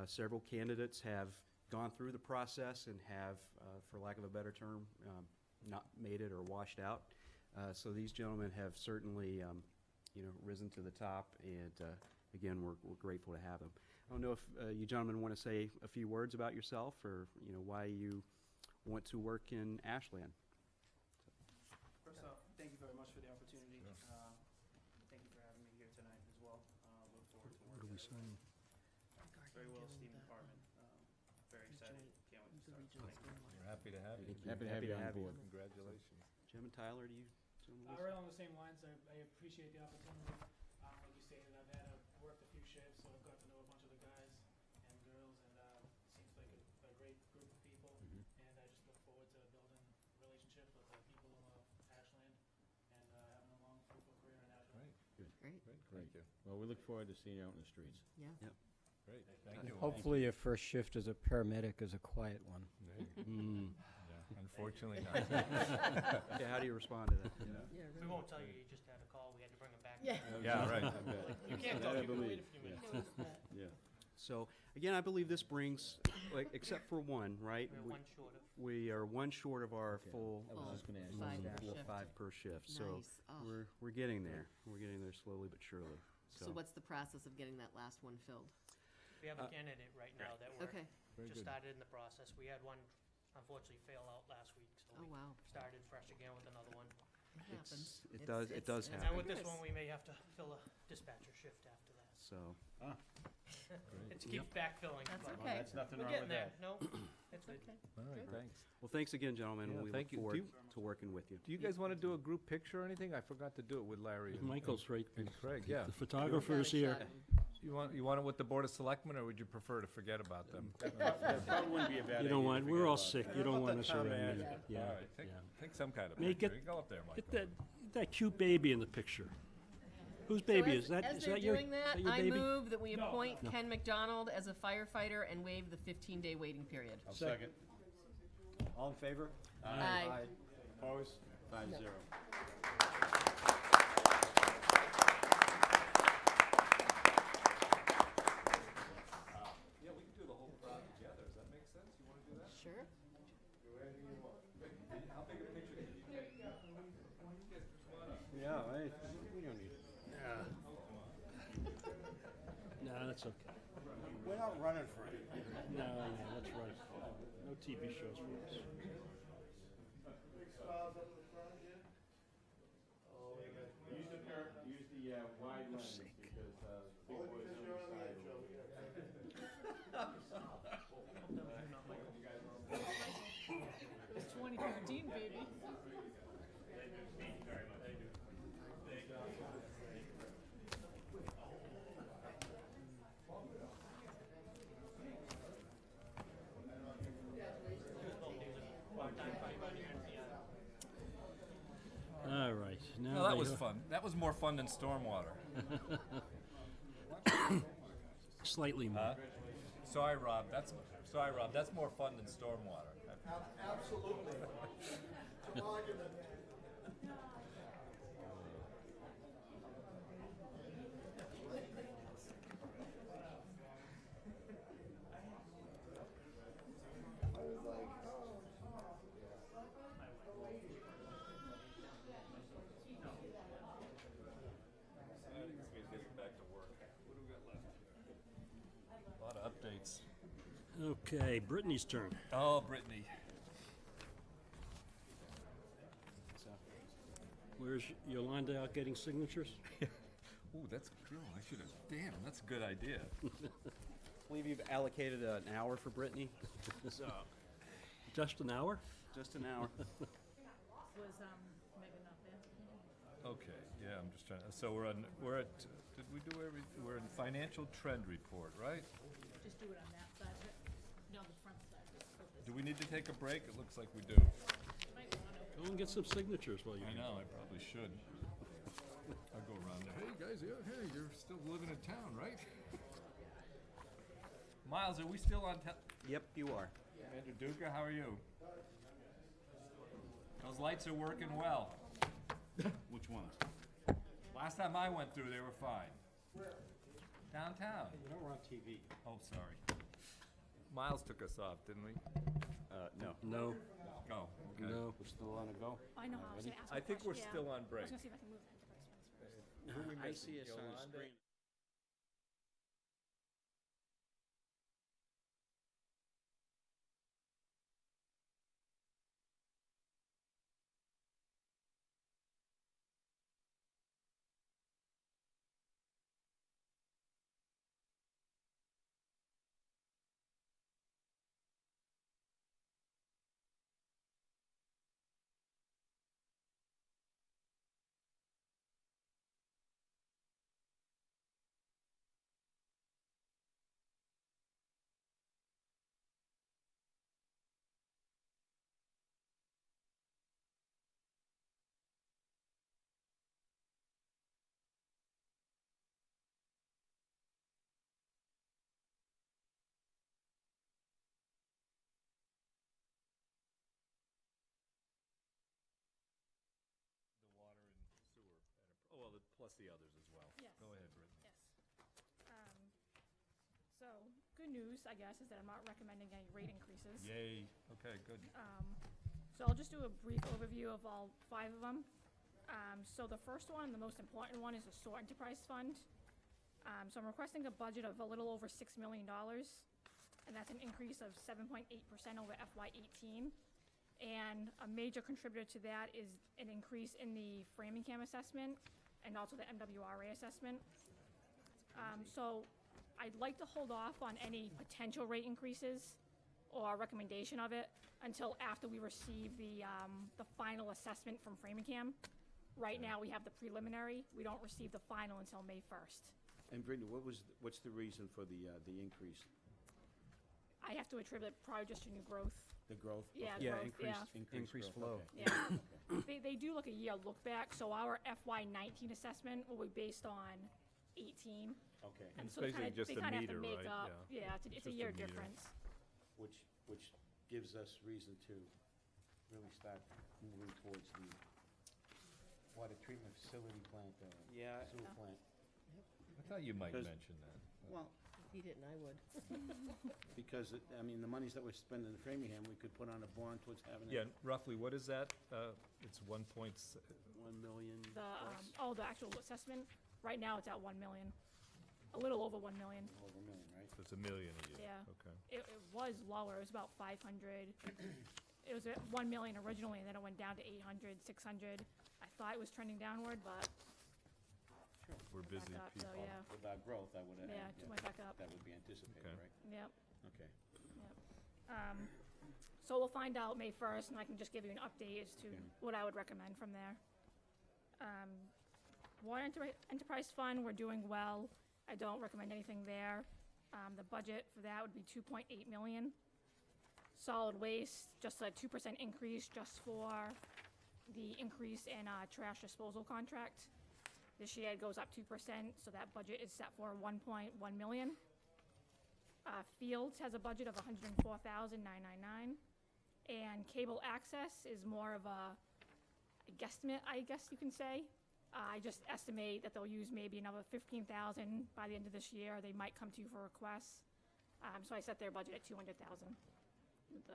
several candidates have gone through the process and have, for lack of a better term, not made it or washed out. So these gentlemen have certainly, risen to the top, and again, we're grateful to have them. I don't know if you gentlemen want to say a few words about yourself, or why you want to work in Ashland. First off, thank you very much for the opportunity. Thank you for having me here tonight as well. Look forward to working with a very well-esteemed department. Very excited. Can't wait to start. Thank you. We're happy to have you. Happy to have you on board. Congratulations. Jim and Tyler, do you? Right along the same lines, I appreciate the opportunity. Like you stated, I've worked a few shifts, so I've got to know a bunch of the guys and girls, and it seems like a great group of people. And I just look forward to building relationships with the people of Ashland and having a long, fruitful career in Ashland. Great. Thank you. Well, we look forward to seeing you out in the streets. Yeah. Yep. Great, thank you. Hopefully your first shift as a paramedic is a quiet one. Yeah, unfortunately not. Yeah, how do you respond to that? Yeah, We won't tell you, you just had a call, we had to bring him back. Yeah. Yeah, right. You can't talk, you can wait a few minutes. Yeah. So, again, I believe this brings, except for one, right? We're one short of. We are one short of our full I was just gonna ask you. Five that. per shift. five per shift. So Nice. Oh. we're getting there. We're getting there slowly but surely. So what's the process of getting that last one filled? We have a candidate right now that we're Okay. just started in the process. We had one unfortunately fail out last week, so Oh, we wow. started fresh again with another one. It happens. It does it's happen. And with this rigorous. one, we may have to fill a dispatcher shift after that. So, It's keeps backfilling. That's but okay. That's nothing We're wrong getting with there. that. No, it's okay. All right, Good. thanks. Well, thanks again, gentlemen. Yeah, We look thank you. Do forward you- to working with you. Do you guys want to do a group picture or anything? I forgot to do it with Larry. and- Michael's right. And Craig, yeah. The photographer's Got a here. shot. You want it with the Board of Selectmen, or would you prefer to forget about them? That probably wouldn't be a bad idea. You don't to want, forget we're all about it. sick. You How don't about want the us town around. manager? Yeah, All right, yeah. take some kind of Make picture. it- Go up there, Michael. Get that cute baby in the picture. Whose baby So is that? As Is they're that your, doing is that, that your I baby? move that we appoint No. Ken McDonald as a firefighter and waive the 15-day waiting period. I'll second. All in favor? Aye. Opposed? 5-0. Yeah, we can do the whole crowd together. Does that make sense? You want to do that? Sure. How big a picture can you take? Yeah, we don't need. No, that's okay. We're not running for it. No, that's right. No TV shows for us. Use the wide lens because big boys on the side. It was 2013, baby. All right. Now No, that they was go- fun. That was more fun than Stormwater. Slightly more. Huh? Sorry, Rob. That's more fun than Stormwater. Absolutely. Tobogganing. Back to work. What do we got left? A lot of updates. Okay, Brittany's turn. Oh, Brittany. Where's Yolanda out getting signatures? Ooh, that's cool. I should have. Damn, that's a good idea. I believe you've allocated an hour for Brittany. So, Just an hour? just an hour. Was, Megan not there? Okay, yeah, I'm just trying. So we're at. Did we do we're in financial trend report, right? Just do it on that side of it. No, the front side. Just flip it. Do we need to take a break? It looks like we do. Might wanna. Go and get some signatures while you're I here. know, I probably should. I'll go around there. Hey, guys, yeah, hey, you're still living in town, right? Miles, are we still on Yep, you are. Commander Duca, how are you? Those lights are working well. Which ones? Last time I went through, they were fine. Downtown. You know we're on TV. Oh, sorry. Miles took us off, didn't we? No. No, Oh, okay. no. We're still on a go? I know, I was gonna ask I a think we're question, still yeah. on break. I was gonna see if I can move that to first. Who are we I missing? see us on the Yolanda? screen. The water and sewer. Oh, well, plus the others as well. Yes. Go ahead, Brittany. Yes. So, good news, I guess, is that I'm not recommending any rate increases. Yay. Okay, good. So I'll just do a brief overview of all 5 of them. So the first one, the most important one, is the SOAR Enterprise Fund. So I'm requesting a budget of a little over $6 million, and that's an increase of 7.8% over FY18. And a major contributor to that is an increase in the Framingham assessment and also the MWRA assessment. So I'd like to hold off on any potential rate increases or recommendation of it until after we receive the final assessment from Framingham. Right now, we have the preliminary. We don't receive the final until May 1st. And Brittany, what's the reason for the increase? I have to attribute it probably just to new growth. The growth? Yeah, Yeah, growth, increased flow. Yeah. They do look a year look back, so our FY19 assessment will be based on 18. Okay. And It's so they basically kinda- just they a kinda have meter, to make right? up. Yeah. Yeah, it's a Just a year meter. difference. Which gives us reason to really start moving towards the water treatment facility plant, Yeah. sewer plant. I thought you might 'Cause- mention that. Well, If he didn't, I would. because, I mean, the monies that we're spending in Framingham, we could put on a bond towards having Yeah, it roughly, what is that? It's 1 million The actual assessment, right now it's at 1 million. A little over 1 million. over a million, right? So it's $1 million a year? Yeah. Okay. It was lower, it was about 500. It was at 1 million originally, and then it went down to 800, 600. I thought it was trending downward, but We're busy back up, so people. yeah. With our growth, I would, Yeah, it went back up. that would be anticipated, Okay. right? Yep. Okay. So we'll find out May 1st, and I can just give you an update as to what I would recommend from there. Water Enterprise Fund, we're doing well. I don't recommend anything there. The budget for that would be 2.8 million. Solid Waste, just a 2% increase just for the increase in trash disposal contract. This year it goes up 2%, so that budget is set for 1.1 million. Fields has a budget of 104,999. And cable access is more of a guesstimate, I guess you can say. I just estimate that they'll use maybe another 15,000 by the end of this year. They might come to you for requests. So I set their budget at 200,000. With the,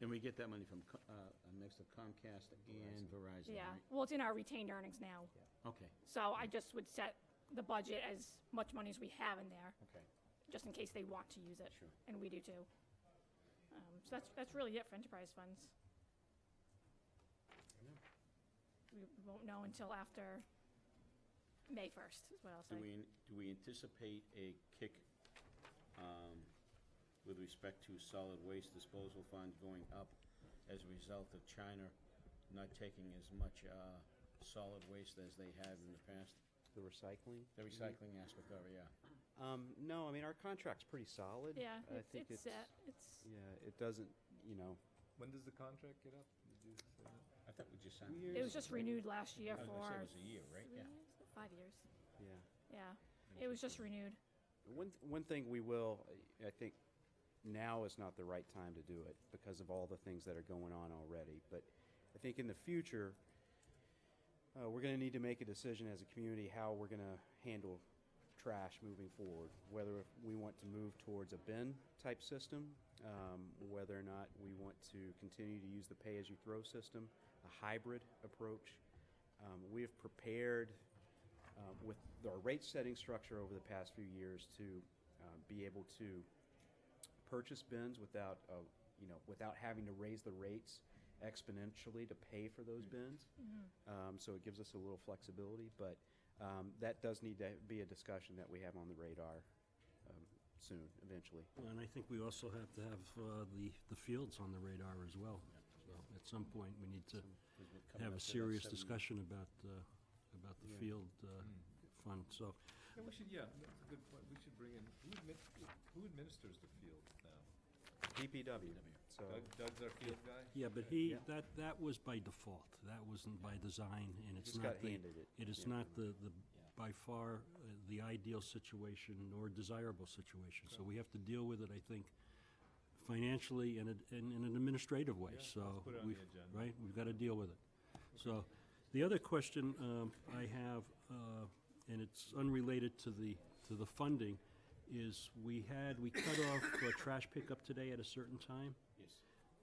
And we get that money from a mix of Comcast and Verizon, yeah, right? well, it's in our retained earnings now. Okay, So I just would set the budget as much money as we have in there, okay. just in case they want to use it. Sure. And we do too. So that's really it for enterprise funds. We won't know until after May 1st, is what I'll say. Do we anticipate a kick with respect to solid waste disposal funds going up as a result of China not taking as much solid waste as they have in the past? The recycling? The recycling aspect of it, yeah. No, I mean, our contract's pretty solid. Yeah, I think it's set. It's Yeah, it doesn't, you know. When does the contract get up? Did you say that? I thought we just signed. It was just renewed last year I was for gonna say it was a year, right? 3 Yeah. years, 5 years. Yeah. Yeah, it was just renewed. One thing we will, I think now is not the right time to do it because of all the things that are going on already. But I think in the future, we're going to need to make a decision as a community how we're going to handle trash moving forward, whether we want to move towards a bin type system, whether or not we want to continue to use the pay-as-you-throw system, a hybrid approach. We have prepared with our rate setting structure over the past few years to be able to purchase bins without having to raise the rates exponentially to pay for those bins. So it gives us a little flexibility, but that does need to be a discussion that we have on the radar soon, eventually. Well, and I think we also have to have the fields on the radar as well. So at some point, we need to have a serious discussion about the field fund. So Yeah, that's a good point. We should bring in, who administers the field now? DPW. So Doug's our field guy? yeah, but that was by default. That wasn't by design, and it's Just not got the, handed it. it is not the by far the ideal situation nor desirable situation. So we have to deal with it, I think, financially and in an administrative way. Yeah, So let's put it on the we've agenda. right, we've got to deal with it. So the other question I have, and it's unrelated to the funding, is we cut off trash pickup today at a certain time. Yes.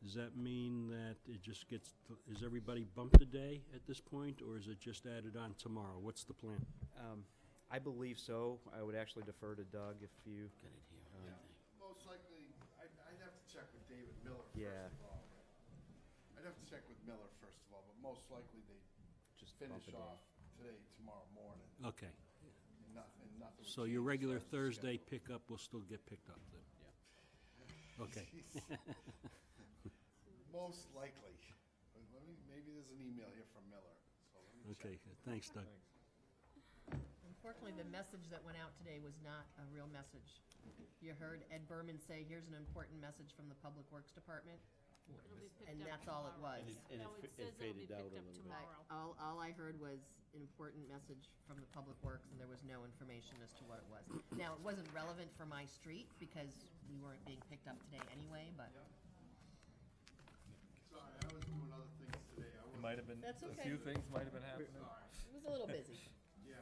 Does that mean that it just gets, is everybody bumped a day at this point, or is it just added on tomorrow? What's the plan? I believe so. I would actually defer to Doug if you. Got it here. Yeah. Most likely, I'd have to check with David Miller Yeah. first of all. I'd have to check with Miller first of all, but most likely they Just finish bump a day. off today, tomorrow morning. Okay. And nothing So your regular Thursday pickup will still get picked up then? Yeah. Okay. Most likely. But maybe there's an email here from Miller, so let me check. Okay, thanks, Doug. Unfortunately, the message that went out today was not a real message. You heard Ed Berman say, here's an important message from the Public Works Department, and that's all it was. And it faded out a little bit. All I heard was an important message from the Public Works, and there was no information as to what it was. Now, it wasn't relevant for my street, because we weren't being picked up today anyway, but Sorry, I was doing other things today. It might have been, That's a okay. few things might have been happening. it was a little busy. Yeah.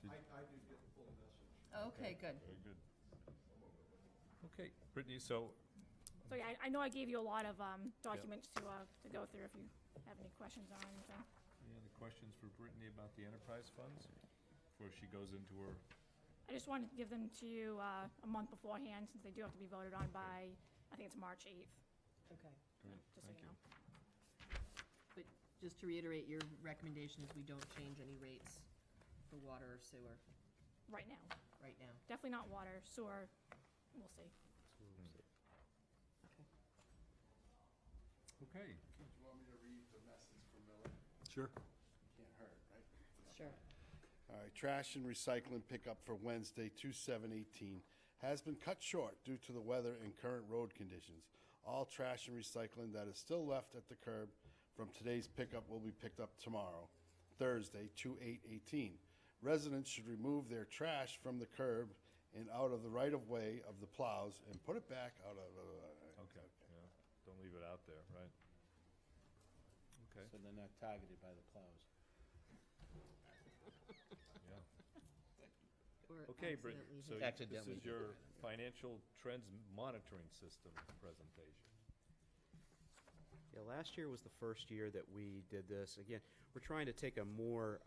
I did get the full message. Okay, good. Very good. Okay, Brittany, so So yeah, I know I gave you a lot of documents to go through if you have any questions on anything. any other questions for Brittany about the enterprise funds before she goes into her? I just wanted to give them to you a month beforehand, since they do have to be voted on by, I think it's March 8th, Okay. Great, just so thank you know. But just to reiterate, your recommendation is we don't change any rates for water or sewer Right now. right now. Definitely not water, sewer, we'll see. Okay. Okay, Do you want me to read the message from Miller? Sure. Can't hurt, right? Sure. All right, trash and recycling pickup for Wednesday, 2/7/18, has been cut short due to the weather and current road conditions. All trash and recycling that is still left at the curb from today's pickup will be picked up tomorrow, Thursday, 2/8/18. Residents should remove their trash from the curb and out of the right-of-way of the plows and put it back out of, okay, yeah, don't leave it out there, right? Okay, So they're not targeted by the plows. yeah. Or Okay, Brittany, accidentally so hit. this Accidentally is hit your it. financial trends monitoring system presentation. Yeah, last year was the first year that we did this. Again, we're trying to take a more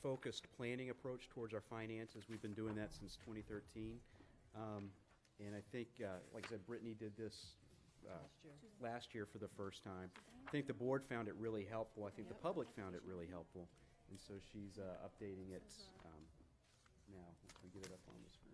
focused planning approach towards our finances. We've been doing that since 2013. And I think, like I said, Brittany did this last year for the first time. I think the board found it really helpful. I think the public found it really helpful. And so she's updating it now. If we get it up on the screen.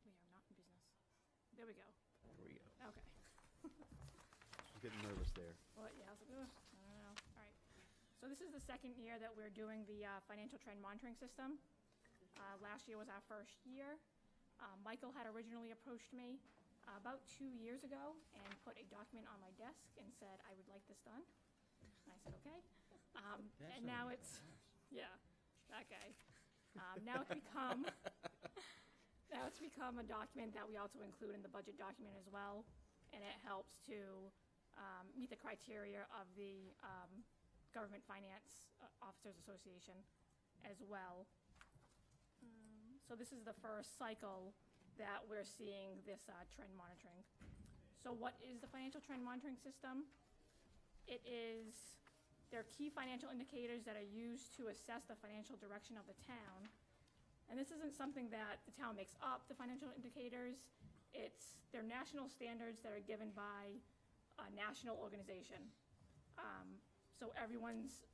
We are not in business. There we go. There we go. Okay. She's getting nervous there. Well, yeah, I was like, ugh, I don't know. All right. So this is the second year that we're doing the financial trend monitoring system. Last year was our first year. Michael had originally approached me about 2 years ago and put a document on my desk and said, I would like this done. And I said, okay. And now it's, yeah, that guy. Now it's become, now it's become a document that we also include in the budget document as well. And it helps to meet the criteria of the Government Finance Officers Association as well. So this is the first cycle that we're seeing this trend monitoring. So what is the financial trend monitoring system? It is, there are key financial indicators that are used to assess the financial direction of the town. And this isn't something that the town makes up, the financial indicators. They're national standards that are given by a national organization. So everyone's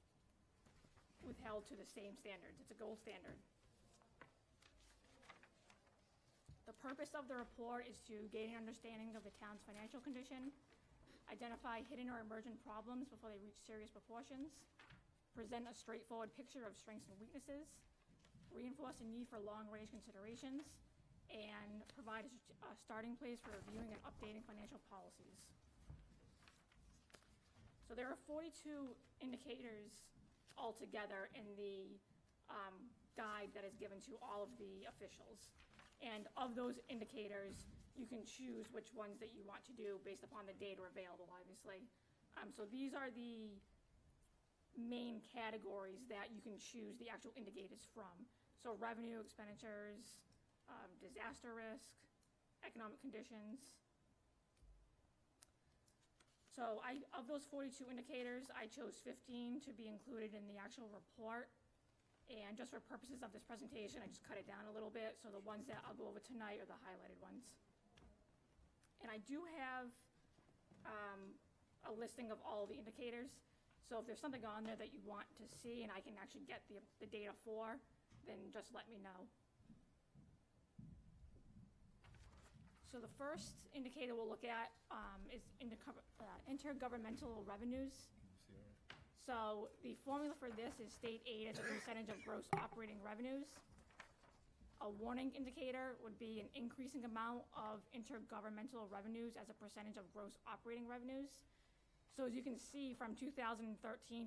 withheld to the same standards. It's a gold standard. The purpose of the report is to gain an understanding of the town's financial condition, identify hidden or emergent problems before they reach serious proportions, present a straightforward picture of strengths and weaknesses, reinforce the need for long-range considerations, and provide a starting place for reviewing and updating financial policies. So there are 42 indicators altogether in the guide that is given to all of the officials. And of those indicators, you can choose which ones that you want to do based upon the data available, obviously. So these are the main categories that you can choose the actual indicators from. So revenue, expenditures, disaster risk, economic conditions. So of those 42 indicators, I chose 15 to be included in the actual report. And just for purposes of this presentation, I just cut it down a little bit. So the ones that I'll go over tonight are the highlighted ones. And I do have a listing of all the indicators. So if there's something on there that you want to see and I can actually get the data for, then just let me know. So the first indicator we'll look at is intergovernmental revenues. So the formula for this is state aid as a percentage of gross operating revenues. A warning indicator would be an increasing amount of intergovernmental revenues as a percentage of gross operating revenues. So as you can see, from 2013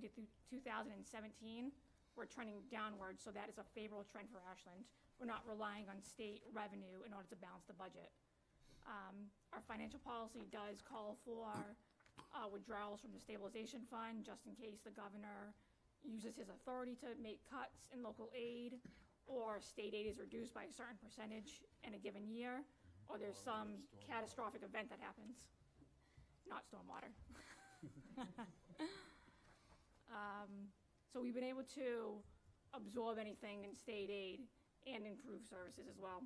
to 2017, we're trending downward, so that is a favorable trend for Ashland. We're not relying on state revenue in order to balance the budget. Our financial policy does call for withdrawals from the stabilization fund, just in case the governor uses his authority to make cuts in local aid, or state aid is reduced by a certain percentage in a given year, or there's some catastrophic event that happens. Not stormwater. So we've been able to absorb anything in state aid and improve services as well.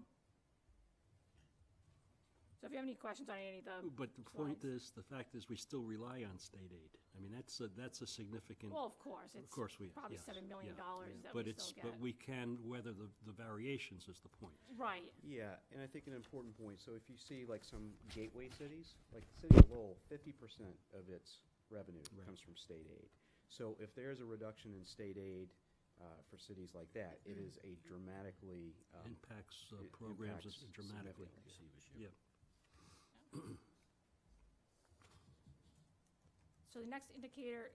So if you have any questions on any of the But the point is, the fact is, we still rely on state aid. I mean, that's a significant. Well, of course, it's probably yes, $7 million yeah. that But we it's, still get. but we can weather the variations is the point. Right. Yeah, and I think an important point, so if you see like some gateway cities, like the city of Lowell, 50% of its revenue comes from state aid. So if there's a reduction in state aid for cities like that, it is a dramatically. Impacts programs dramatically. Significantly. Yeah. So the next indicator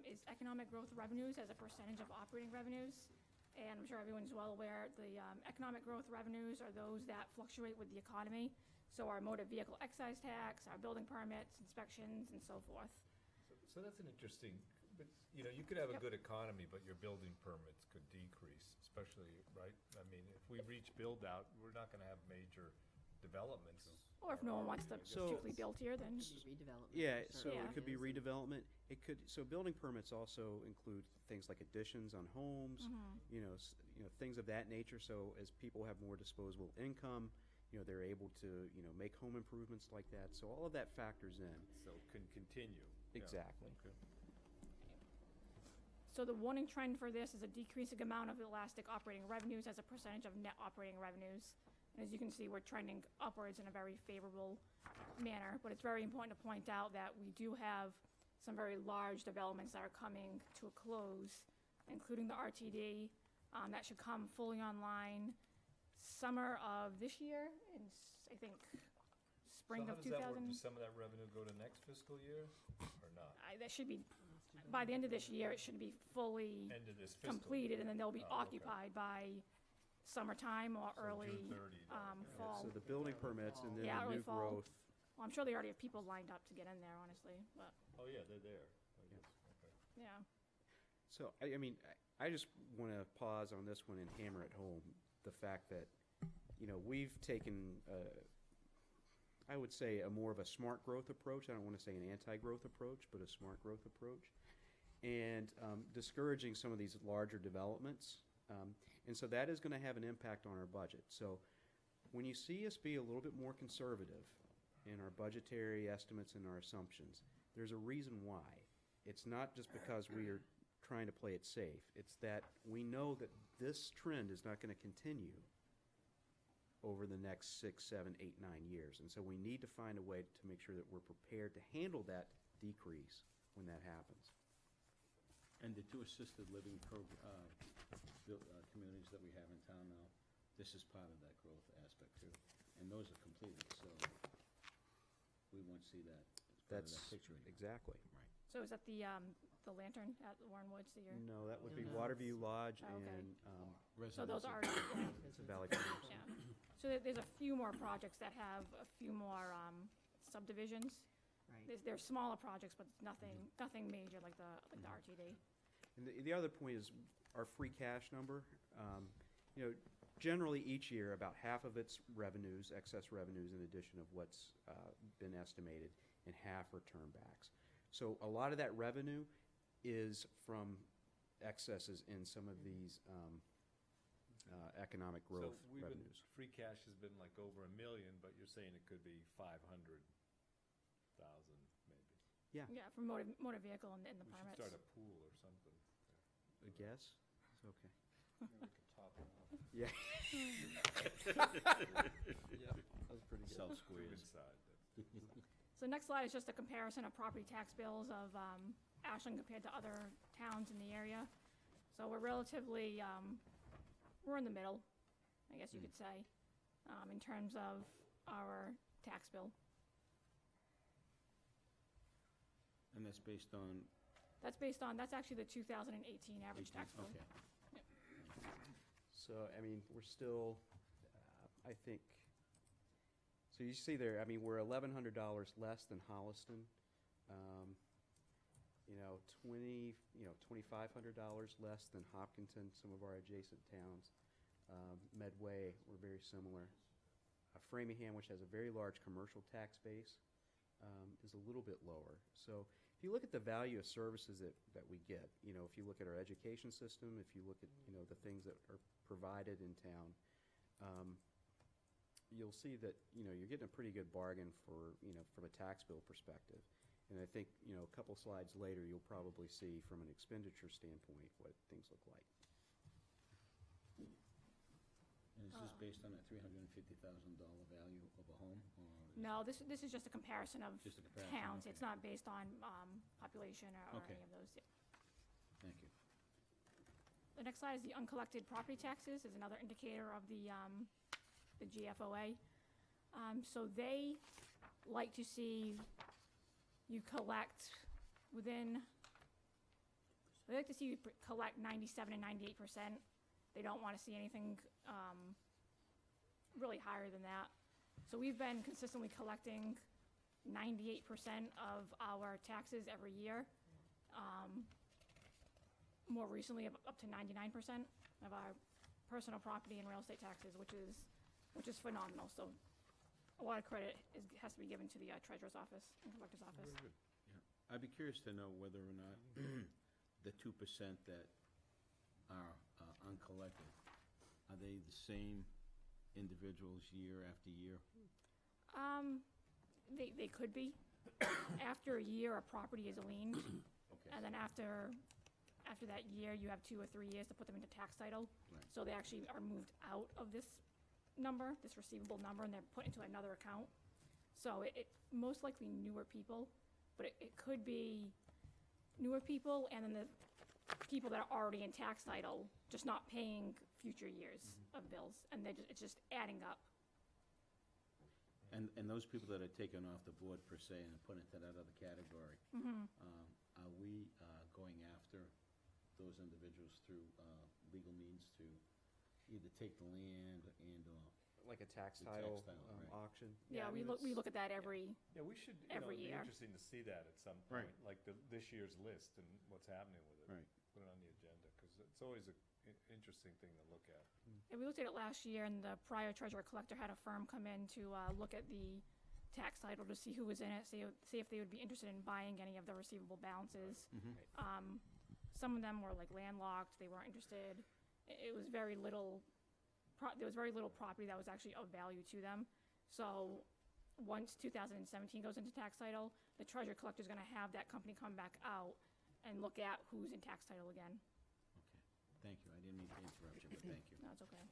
is economic growth revenues as a percentage of operating revenues. And I'm sure everyone's well aware, the economic growth revenues are those that fluctuate with the economy. So our motor vehicle excise tax, our building permits, inspections, and so forth. So that's an interesting, but, you know, you could have a good economy, but your building permits could decrease, especially, right? I mean, if we reach build out, we're not gonna have major developments. Or if no one wants to strictly build here, then. Redevelopment. Yeah, so Yeah. it could be redevelopment. It could, so building permits also include things like additions on homes, you know, things of that nature. So as people have more disposable income, you know, they're able to, you know, make home improvements like that. So all of that factors in. So can continue. Exactly. Yeah. Okay. So the warning trend for this is a decreasing amount of elastic operating revenues as a percentage of net operating revenues. And as you can see, we're trending upwards in a very favorable manner. But it's very important to point out that we do have some very large developments that are coming to a close, including the RTD. That should come fully online summer of this year, and I think spring of 2000. So how does that work? Does some of that revenue go to next fiscal year or not? That should be, by the end of this year, it should be fully End of this fiscal completed, and then they'll be Oh, okay. occupied by summertime or So early June 30, okay. fall. So the building permits and then Yeah, the early new fall. growth. Well, I'm sure they already have people lined up to get in there, honestly, but, Oh, yeah, they're there, I guess, okay. yeah. So, I mean, I just want to pause on this one and hammer it home, the fact that, you know, we've taken, I would say, a more of a smart growth approach. I don't want to say an anti-growth approach, but a smart growth approach. And discouraging some of these larger developments. And so that is going to have an impact on our budget. So when you see us be a little bit more conservative in our budgetary estimates and our assumptions, there's a reason why. It's not just because we are trying to play it safe. It's that we know that this trend is not going to continue over the next 6, 7, 8, 9 years. And so we need to find a way to make sure that we're prepared to handle that decrease when that happens. And the two assisted living communities that we have in town now, this is part of that growth aspect too. And those are completed, so we won't see that. As part of that picture anymore. Exactly. Right. So is that the the Lantern at Warren Woods that you're? No, that would be No. Waterview Lodge Oh, okay. and So those are, it's a Valley Farms. yeah. So there's a few more projects that have a few more subdivisions. Right. They're smaller projects, but nothing major like the RTD. And the other point is our free cash number. You know, generally each year, about half of its revenues, excess revenues, in addition of what's been estimated, and half are turnbacks. So a lot of that revenue is from excesses in some of these economic growth So revenues. free cash has been like over $1 million, but you're saying it could be 500,000 maybe. Yeah. Yeah, for motor vehicle and the We should permits. start a pool or something. A guess? It's okay. We could top it off. Yeah. Yeah, that was pretty good. Good side. So next slide is just a comparison of property tax bills of Ashland compared to other towns in the area. So we're relatively, we're in the middle, I guess you could say, in terms of our tax bill. And that's based on, That's actually the 2018 average tax bill. okay. So, I mean, we're still, I think, so you see there, I mean, we're $1,100 less than Holliston. You know, $2,500 less than Hopkinton, some of our adjacent towns. Medway, we're very similar. Framingham, which has a very large commercial tax base, is a little bit lower. So if you look at the value of services that we get, you know, if you look at our education system, if you look at, you know, the things that are provided in town, you'll see that, you know, you're getting a pretty good bargain for, you know, from a tax bill perspective. And I think, you know, a couple slides later, you'll probably see from an expenditure standpoint what things look like. And is this based on a $350,000 value of a home? Or is No, this is just a comparison of Just a comparison, towns. okay. It's not based on population or Okay. any of those. Yeah. Thank you. The next slide is the uncollected property taxes, is another indicator of the GFOA. So they like to see you collect they like to see you collect 97 and 98%. They don't want to see anything really higher than that. So we've been consistently collecting 98% of our taxes every year. More recently, up to 99% of our personal property and real estate taxes, which is phenomenal. So a lot of credit has to be given to the treasurer's office and collector's office. Very good. Yeah. I'd be curious to know whether or not the 2% that are uncollected, are they the same individuals year after year? They could be. After a year, a property is liened, Okay. and then after that year, you have 2 or 3 years to put them into tax title. Right. So they actually are moved out of this number, this receivable number, and they're put into another account. So it most likely newer people, but it could be newer people and then the people that are already in tax title, just not paying future years of bills, and it's just adding up. And those people that are taken off the board per se and put into that other category, are we going after those individuals through legal means to either take the land and/or Like a tax The title tax title, right. auction? Yeah, I we mean, look at that every. Yeah, we should, every it'd be year. interesting to see that at some Right. point, like this year's list and what's happening with it. Right. Put it on the agenda, because it's always an interesting thing to look at. And we looked at it last year, and the prior treasurer collector had a firm come in to look at the tax title to see who was in it, see if they would be interested in buying any of the receivable balances. Some of them were like landlocked; they weren't interested. It was very little. There was very little property that was actually of value to them. So once 2017 goes into tax title, the treasurer collector is going to have that company come back out and look at who's in tax title again. Okay, thank you. I didn't mean to interrupt you, but thank you. No, it's okay.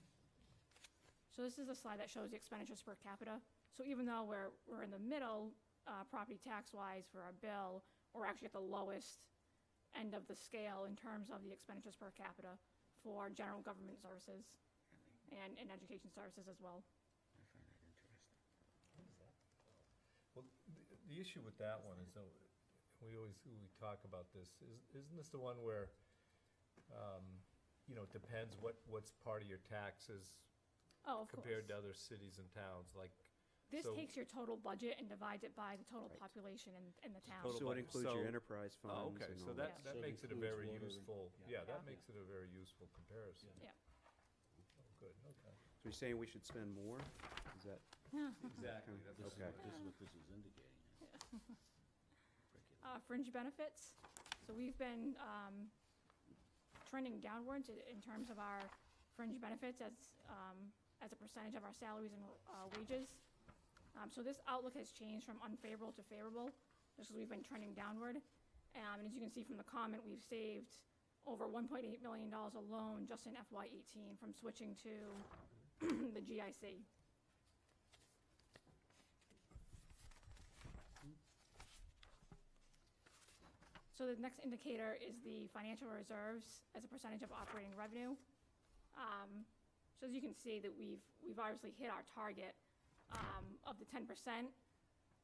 So this is a slide that shows the expenditures per capita. So even though we're in the middle, property tax-wise for our bill, we're actually at the lowest end of the scale in terms of the expenditures per capita for general government services and education services as well. I find that interesting. Well, the issue with that one is, though, we talk about this, isn't this the one where, you know, it depends what's part of your taxes Oh, of course. compared to other cities and towns, like, This so- takes your total budget and divides it by the total population in the town. Total So it budget. includes your So- enterprise funds Oh, okay, and so all that So it makes it a includes very water and- useful, yeah. yeah, that Yeah. makes it a very useful comparison. Yeah. Oh, good, okay. So you're saying we should spend more? Is that? Exactly, This Okay. is what this is indicating. Fringe benefits. So we've been trending downwards in terms of our fringe benefits as a percentage of our salaries and wages. So this outlook has changed from unfavorable to favorable, just because we've been trending downward. And as you can see from the comment, we've saved over $1.8 million alone just in FY18 from switching to the GIC. So the next indicator is the financial reserves as a percentage of operating revenue. So as you can see that we've obviously hit our target of the 10%.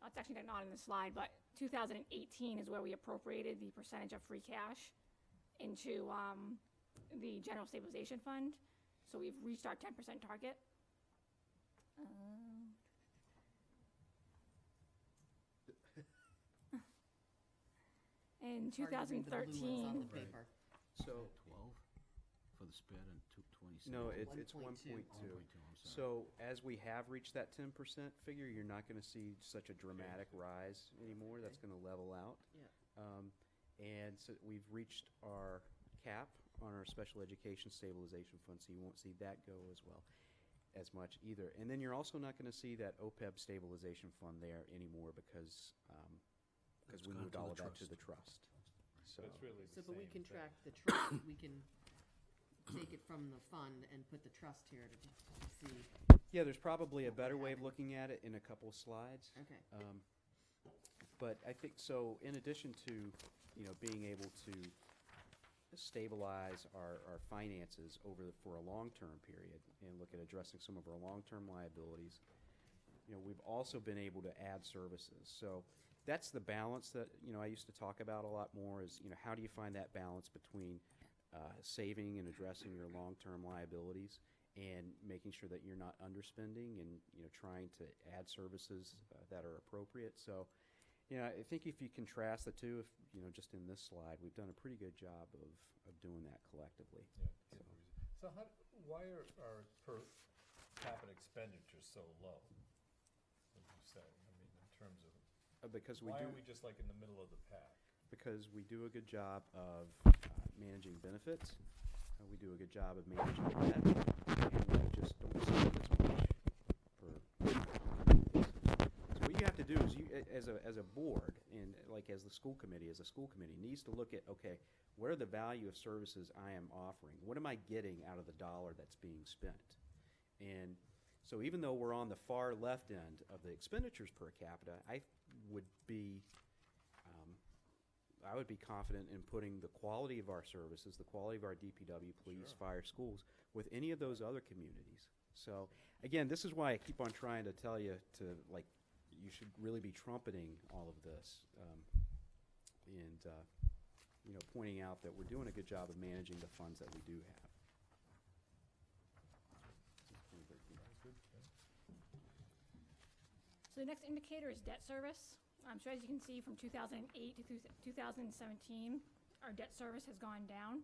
It's actually not in the slide, but 2018 is where we appropriated the percentage of free cash into the general stabilization fund. So we've reached our 10% target. In Hard to read the bloomers on 2013, the paper. So, 12 for the sped and 227. no, it's 1.2. 1.2. 1.2, I'm sorry. So as we have reached that 10% figure, you're not gonna see such a dramatic rise anymore. That's gonna level out. Yeah. And so we've reached our cap on our special education stabilization fund, so you won't see that go as well, as much either. And then you're also not gonna see that OPEB stabilization fund there anymore because It's we gone moved to all the of that to trust. the trust. So, That's really the So, but we same can thing. track the trust, we can take it from the fund and put the trust here to see. yeah, there's probably a better way of looking at it in a couple of slides. Okay. But I think, so in addition to, you know, being able to stabilize our finances for a long-term period and look at addressing some of our long-term liabilities, you know, we've also been able to add services. So that's the balance that, you know, I used to talk about a lot more is, you know, how do you find that balance between saving and addressing your long-term liabilities and making sure that you're not underspending and, you know, trying to add services that are appropriate. So, you know, I think if you contrast the two, if, you know, just in this slide, we've done a pretty good job of doing that collectively. Yeah. So why are our per capita expenditures so low, would you say? I mean, in terms of, Because we why do, are we just like in the middle of the pack? because we do a good job of managing benefits, we do a good job of managing debt, and we just don't spend as much per. So what you have to do is you, as a board, and like as a school committee needs to look at, okay, what are the value of services I am offering? What am I getting out of the dollar that's being spent? And so even though we're on the far left end of the expenditures per capita, I would be confident in putting the quality of our services, the quality of our DPW, police, fire, schools, with any of those other communities. So, again, this is why I keep on trying to tell you to, like, you should really be trumpeting all of this, and you know, pointing out that we're doing a good job of managing the funds that we do have. so the next indicator is debt service. So as you can see, from 2008 to 2017, our debt service has gone down.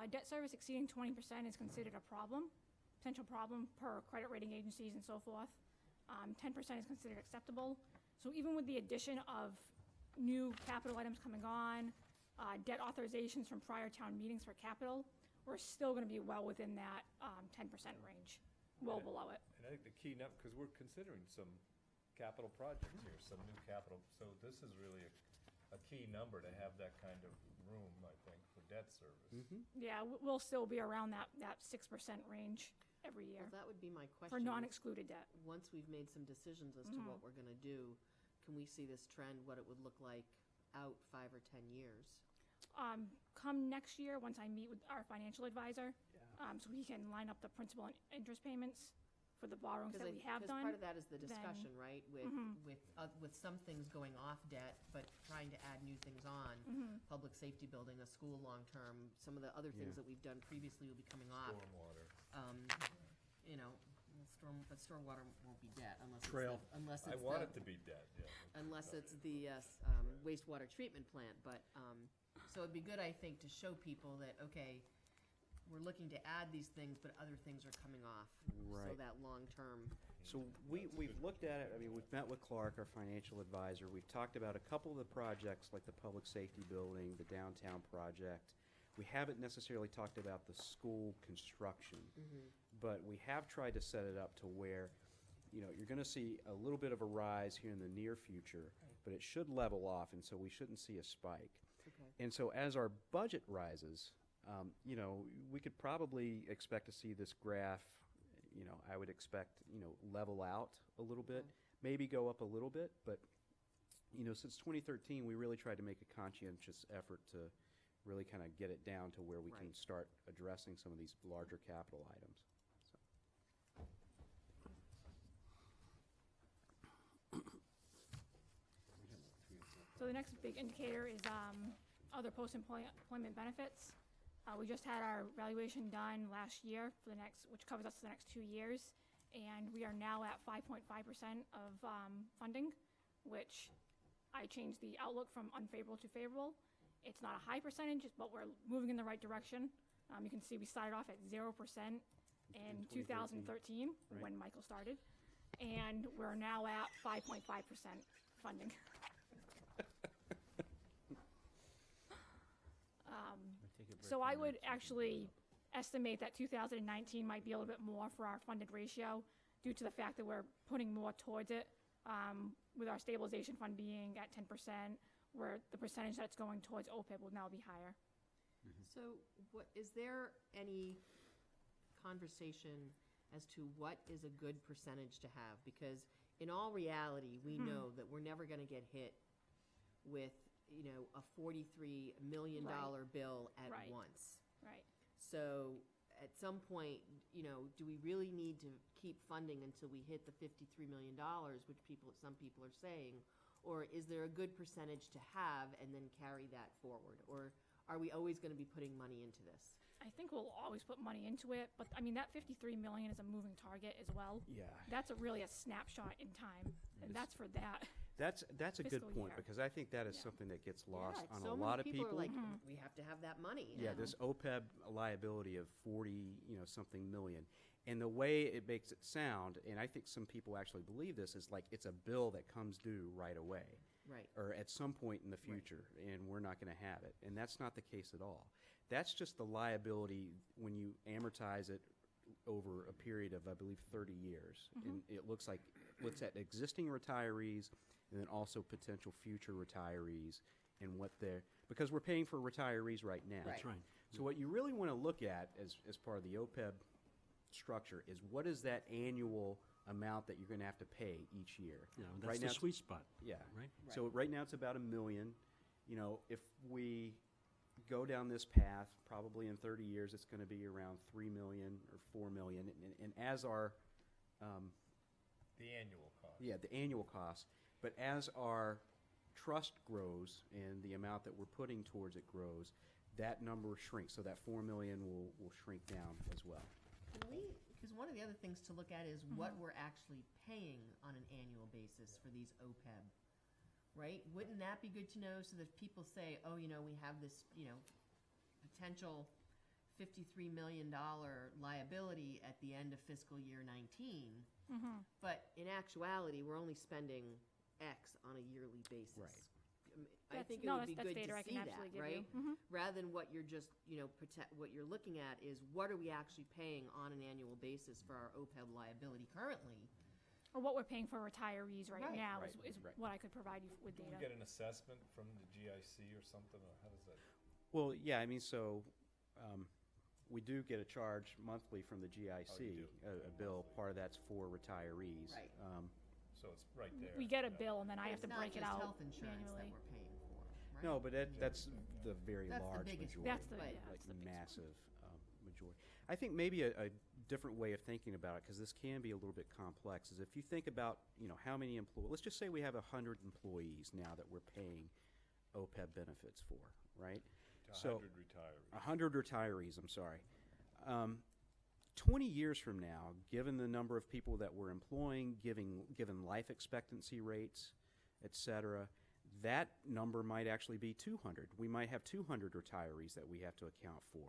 Debt service exceeding 20% is considered a problem, potential problem per credit rating agencies and so forth. 10% is considered acceptable. So even with the addition of new capital items coming on, debt authorizations from prior town meetings for capital, we're still going to be well within that 10% range, well below it. And I think the key number, because we're considering some capital projects here, some new capital, so this is really a key number to have that kind of room, I think, for debt service. Yeah, we'll still be around that 6% range every year Well, that would be my question. for non-excluded debt. Once we've made some decisions as to what we're gonna do, can we see this trend, what it would look like out 5 or 10 years? Come next year, once I meet with our financial advisor, so he can line up the principal and interest payments for the borrowings that we have done. Because part of that is the then- discussion, right? Mhm. With some things going off debt, but trying to add new things on. Mhm. Public safety building, a school long-term, some of the other things Yeah. that we've done previously will be coming off. Stormwater. You know, but stormwater won't be debt unless it's Trail. unless I it's want the- it to be dead, yeah. unless it's the wastewater treatment plant, but, so it'd be good, I think, to show people that, okay, we're looking to add these things, but other things are coming off. So Right. that long-term, So we've looked at it, I mean, we've met with Clark, our financial advisor, we've talked about a couple of the projects, like the public safety building, the downtown project. We haven't necessarily talked about the school construction, but we have tried to set it up to where, you know, you're gonna see a little bit of a rise here in the near future, but it should level off, and so we shouldn't see a spike. okay. And so as our budget rises, you know, we could probably expect to see this graph, you know, I would expect, you know, level out a little bit, maybe go up a little bit, but, you know, since 2013, we really tried to make a conscientious effort to really kind of get it down to where we can Right. start addressing some of these larger capital items. So the next big indicator is other post-employment benefits. We just had our valuation done last year for the next, which covers us for the next 2 years, and we are now at 5.5% of funding, which I changed the outlook from unfavorable to favorable. It's not a high percentage, but we're moving in the right direction. You can see we started off at 0% in 2013, right. when Michael started, and we're now at 5.5% funding. So I would actually estimate that 2019 might be a little bit more for our funded ratio due to the fact that we're putting more towards it, with our stabilization fund being at 10%, where the percentage that's going towards OPEB will now be higher. So is there any conversation as to what is a good percentage to have? Because in all reality, we know that we're never gonna get hit with, you know, a $43 million bill at Right. once. Right. So at some point, you know, do we really need to keep funding until we hit the $53 million, which some people are saying? Or is there a good percentage to have and then carry that forward? Or are we always gonna be putting money into this? I think we'll always put money into it, but I mean, that 53 million is a moving target as well. Yeah. That's really a snapshot in time, and that's for that. That's a good Fiscal point, year. because I think that is Yeah. something that gets lost Yeah, on so a lot of many people are like, Mhm. we have to have that money. Yeah, this OPEB liability of 40, you know, something million. And the way it makes it sound, and I think some people actually believe this, is like it's a bill that comes due right away. Right. Or at some point in the future, and we're not gonna have it. And that's not the case at all. That's just the liability when you amortize it over a period of, I believe, 30 years. And it looks at existing retirees and then also potential future retirees and what they're, because we're paying for retirees right now. That's right. So what you really want to look at as part of the OPEB structure is what is that annual amount that you're going to have to pay each year. Yeah, Right that's now the it's- sweet spot, Yeah. right? So right now it's about $1 million. You know, if we go down this path, probably in 30 years, it's going to be around 3 million or 4 million. And as our, The annual cost. yeah, the annual cost, but as our trust grows and the amount that we're putting towards it grows, that number shrinks. So that 4 million will shrink down as well. Because one of the other things to look at is what we're actually paying on an annual basis for these OPEB, right? Wouldn't that be good to know so that people say, oh, you know, we have this, you know, potential $53 million liability at the end of fiscal year 19, but in actuality, we're only spending X on a yearly basis. Right. I think it No, would be that's good data I to can see that, absolutely give right? you. Rather than what you're just, you know, what you're looking at is what are we actually paying on an annual basis for our OPEB liability currently? Or what we're paying for retirees right Right. now Right, is right. what I could provide you with Do we data. get an assessment from the GIC or something, or how does that? Well, yeah, I mean, so we do get a charge monthly from the GIC, a bill. Part of that's for retirees. Right. So it's right there. We get a bill, and then I have to break it out It's not just health insurance that manually. we're paying for, right? No, but that's the very That's the large biggest majority. That's the, But- yeah, Like that's the biggest one. massive majority. I think maybe a different way of thinking about it, because this can be a little bit complex, is if you think about, how many employees, let's just say we have 100 employees now that we're paying OPEB benefits for, right? So 100 retirees. 100 retirees, I'm sorry. 20 years from now, given the number of people that we're employing, given life expectancy rates, et cetera, that number might actually be 200. We might have 200 retirees that we have to account for.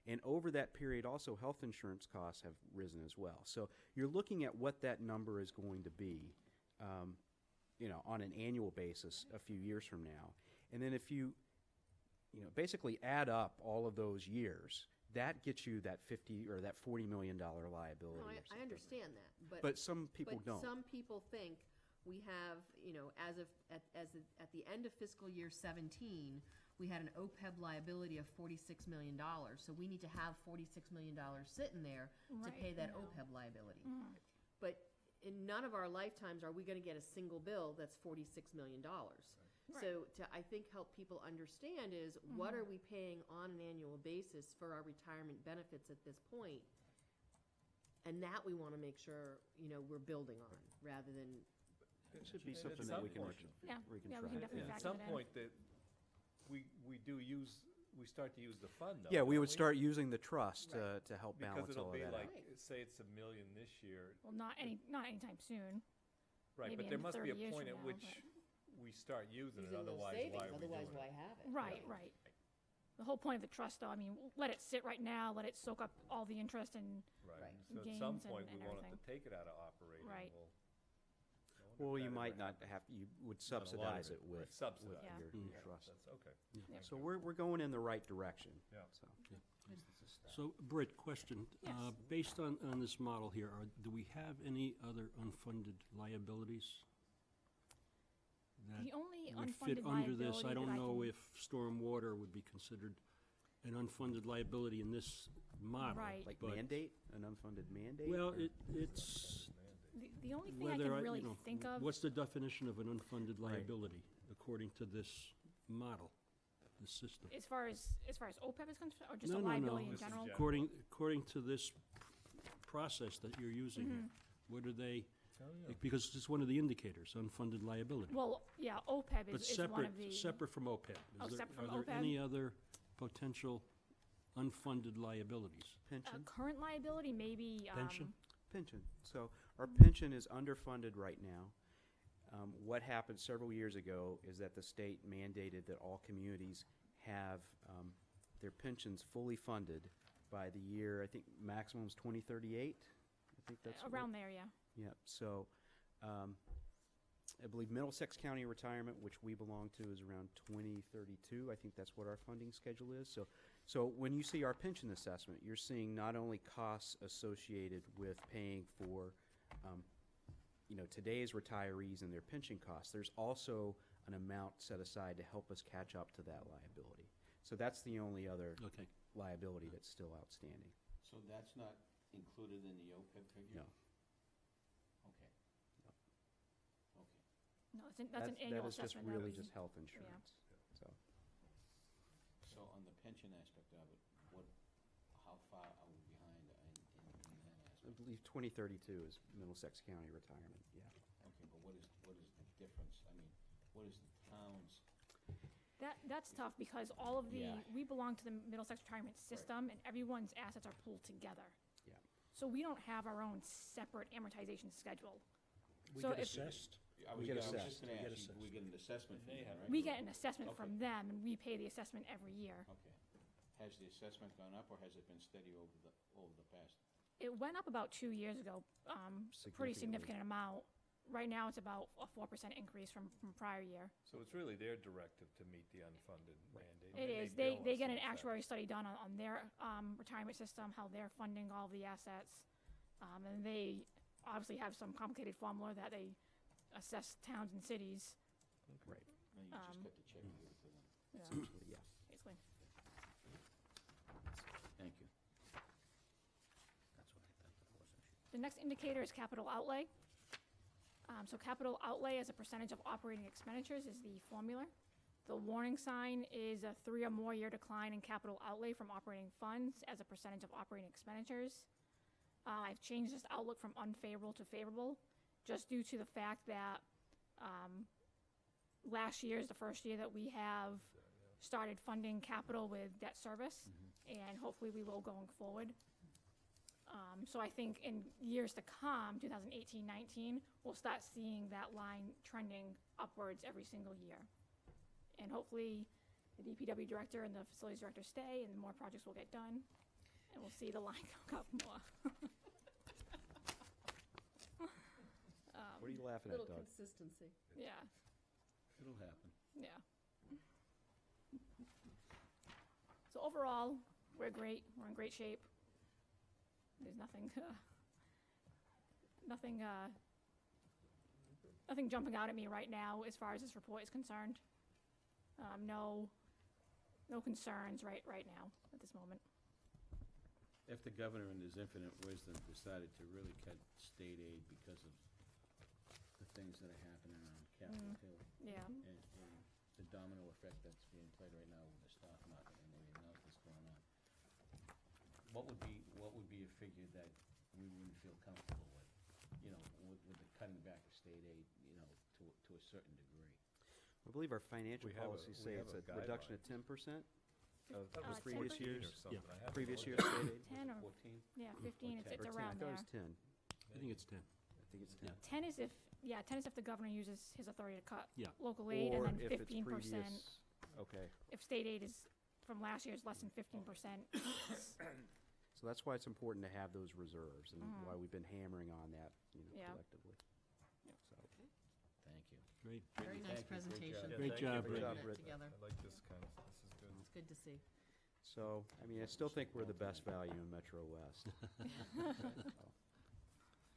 And over that period, also, health insurance costs have risen as well. So you're looking at what that number is going to be, on an annual basis a few years from now. And then if you, basically add up all of those years, that gets you that $40 million liability. No, or I something. understand that, But some people don't. Some people think we have, at the end of fiscal year 17, we had an OPEB liability of $46 million. So we need to have $46 million sitting there to pay that OPEB liability. But in none of our lifetimes are we going to get a single bill that's $46 million. So to, I think, help people understand is what are we paying on an annual basis for our retirement benefits at this point? And that we want to make sure, we're building on, rather than. It should be At something some that we can, point- we can we track. can definitely At factor some that in. point, that we start to use the fund, though. Yeah, we don't would start using the trust to help balance Because it'll all of be that like, out. say it's $1 million this year, Well, not anytime soon. right, Maybe but there in must be 30 a years point from at now, which but- we start using it, Using those otherwise savings, why are we doing otherwise it? why have it? Right. The whole point of the trust, though, let it sit right now, let it soak up all the interest and, Right, Right. so at some gains and- point, we and want it to everything. take it out of operating, Right. we'll. Well, you might not have, you would Not a lot of subsidize it, it with right, subsidize Yeah. your Yeah, trust. That's okay. Yeah. So we're going in the right direction. Yeah. So. So, Britt, question. Yes. Based on this model here, do we have any other unfunded liabilities that the only would fit unfunded under this? liability I don't that know can- if stormwater would be considered an unfunded liability in this model. Right. Like but- mandate, an unfunded mandate? Well, or- it's The only thing I whether, can really you know, think of. what's the definition of an unfunded liability according to this model, this system? As far as OPEB is concerned, or just No, a no, liability no. in general? According to this process that you're using here, what are they, because it's one of the indicators, unfunded liability. Well, yeah, OPEB But is one of the. separate from OPEB. Oh, Is there- separate from Are there OPEB? any other potential unfunded liabilities? Pension? Current liability, maybe. Pension? Pension. So our pension is underfunded right now. What happened several years ago is that the state mandated that all communities have their pensions fully funded by the year, I think maximum is 2038. I think that's Around there, yeah. Yep. So I believe Middlesex County Retirement, which we belong to, is around 2032. I think that's what our funding schedule is. So when you see our pension assessment, you're seeing not only costs associated with paying for, today's retirees and their pension costs, there's also an amount set aside to help us catch up to that liability. So that's the only other liability that's still outstanding. So that's not included in the OPEB figure? No. Okay. Okay. No, that's an annual That is just assessment. that really we- just health insurance. So. So on the pension aspect of it, how far are we behind in that aspect? I believe 2032 is Middlesex County Retirement, yeah. Okay, but what is the difference? I mean, what is the town's? That's tough because all of the, Yeah. we belong to the Middlesex retirement system and everyone's assets are pooled together. Yeah. So we don't have our own separate amortization schedule. We So get if- assessed? I We was get just assessed. gonna We get ask you, assessed. we get an assessment from them, right? We get an assessment Okay. from them and we pay the assessment every year. Okay. Has the assessment gone up, or has it been steady over the past? It went up about 2 years ago, pretty significant amount. Right now, it's about a 4% increase from prior year. So it's really their directive to meet the unfunded mandate. It and is. bill They us get an in effect. actuary study done on their retirement system, how they're funding all the assets. And they obviously have some complicated formula that they assess towns and cities. Right. No, you just got the check and give it to them. Yeah, Essentially, yeah. basically. Thank you. That's what I thought that was, actually. The next indicator is capital outlay. So capital outlay as a percentage of operating expenditures is the formula. The warning sign is a 3 or more year decline in capital outlay from operating funds as a percentage of operating expenditures. I've changed this outlook from unfavorable to favorable, just due to the fact that last year is the first year that we have started funding capital with debt service, and hopefully we will going forward. So I think in years to come, 2018-19, we'll start seeing that line trending upwards every single year. And hopefully the DPW director and the facilities director stay, and more projects will get done, and we'll see the line go up more. What are you laughing at, Little Doug? consistency. Yeah, It'll happen. yeah. So overall, we're great. We're in great shape. There's nothing jumping out at me right now as far as this report is concerned. No concerns right now at this moment. If the governor in his infinite wisdom decided to really cut state aid because of the things that are happening on Capitol Hill. Yeah. And the domino effect that's being played right now with the stock market and everything else that's going on. What would be a figure that we wouldn't feel comfortable with, you know, with the cutting back of state aid, you know, to a certain degree? I believe our financial We have a- policies we say have it's a a reduction of guideline. 10% of That was previous 14 years. or something. I have it Previous on year's there. state aid. 10 or 14? yeah, 15. Or It's 10. around I thought there. it was 10. I think it's 10. I think it's 10. 10 is if 10 is if the governor uses his authority to cut Yeah. local aid, Or and then if it's 15% previous, okay. if state aid is from last year is less than 15%. So that's why it's important to have those reserves, and why we've been hammering on that, you know, Yeah. collectively. So, Thank you. Great. Very nice presentation. Great job, Putting Brittany. it Brittany. together. I like this kind of, this is good. It's good to see. so, I mean, I still think we're the best value in Metro West.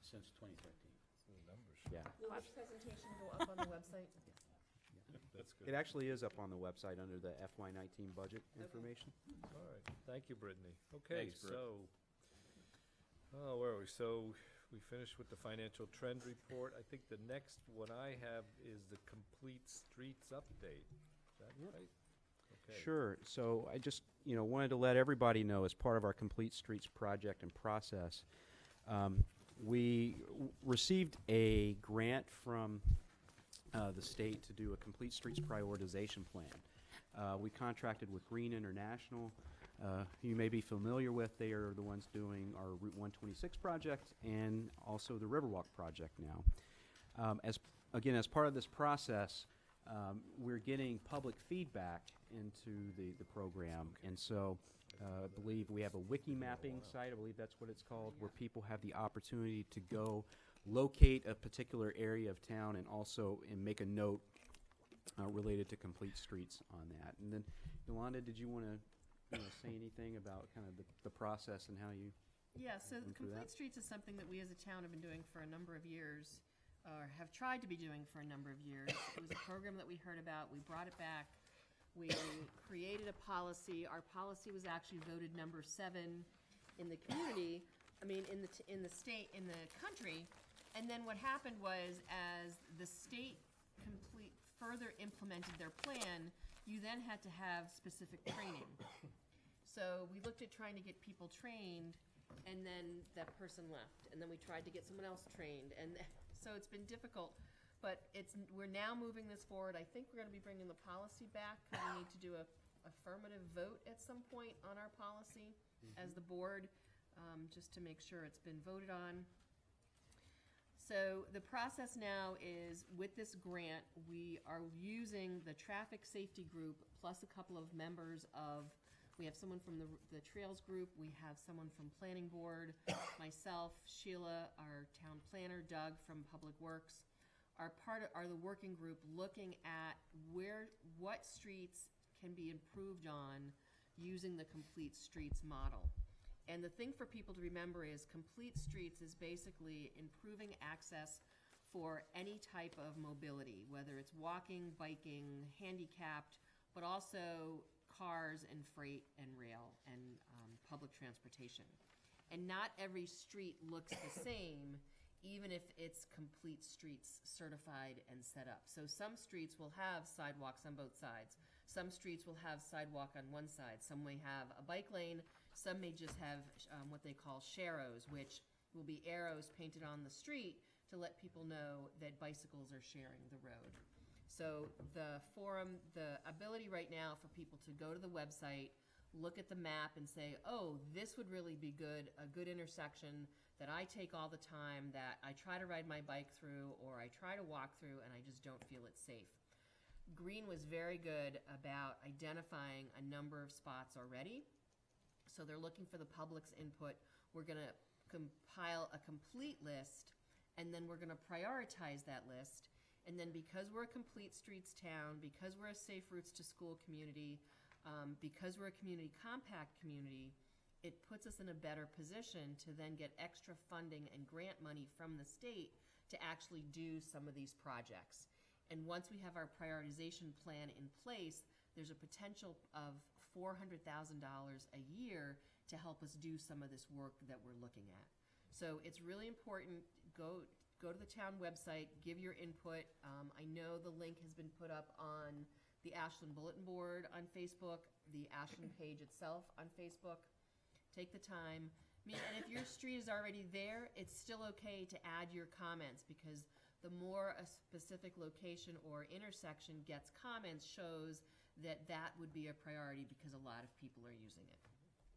Since 2013. The numbers. Yeah. Will this presentation go up on the website? That's good. It actually is up on the website under the FY19 budget information. All right, thank you, Brittany. Okay, Thanks, Britt. so, where are we? So, we finished with the financial trend report. I think the next one I have is the complete streets update. Is that right? Okay. Sure. So I just, wanted to let everybody know, as part of our Complete Streets project and process, we received a grant from the state to do a Complete Streets prioritization plan. We contracted with Green International, who you may be familiar with. They are the ones doing our Route 126 project and also the Riverwalk project now. As part of this process, we're getting public feedback into the program, and so I believe we have a wiki mapping site, I believe that's what it's called, where people have the opportunity to go locate a particular area of town and also make a note related to Complete Streets on that. And then, Yolanda, did you want to say anything about kind of the process and how you Yeah, so the went through Complete that? Streets is something that we as a town have been doing for a number of years, or have tried to be doing for a number of years. It was a program that we heard about, we brought it back, we created a policy. Our policy was actually voted number 7 in the community, in the state, in the country. And then what happened was, as the state further implemented their plan, you then had to have specific training. So we looked at trying to get people trained, and then that person left, and then we tried to get someone else trained, and so it's been difficult. But we're now moving this forward. I think we're going to be bringing the policy back, because we need to do a affirmative vote at some point on our policy as the board, just to make sure it's been voted on. So the process now is, with this grant, we are using the traffic safety group plus a couple of members of, we have someone from the Trails group, we have someone from Planning Board, myself, Sheila, our town planner, Doug from Public Works, are the working group looking at what streets can be improved on using the Complete Streets model. And the thing for people to remember is Complete Streets is basically improving access for any type of mobility, whether it's walking, biking, handicapped, but also cars and freight and rail and public transportation. And not every street looks the same, even if it's Complete Streets certified and set up. So some streets will have sidewalks on both sides. Some streets will have sidewalk on one side. Some may have a bike lane. Some may just have what they call sharrows, which will be arrows painted on the street to let people know that bicycles are sharing the road. So the forum, the ability right now for people to go to the website, look at the map and say, oh, this would really be good, a good intersection that I take all the time, that I try to ride my bike through or I try to walk through and I just don't feel it's safe. Green was very good about identifying a number of spots already. So they're looking for the public's input. We're going to compile a complete list, and then we're going to prioritize that list. And then because we're a complete streets town, because we're a safe routes to school community, because we're a community compact community, it puts us in a better position to then get extra funding and grant money from the state to actually do some of these projects. And once we have our prioritization plan in place, there's a potential of $400,000 a year to help us do some of this work that we're looking at. So it's really important, go to the town website, give your input. I know the link has been put up on the Ashland Bulletin Board on Facebook, the Ashland page itself on Facebook. Take the time. I mean, and if your street is already there, it's still okay to add your comments, because the more a specific location or intersection gets comments shows that that would be a priority because a lot of people are using it.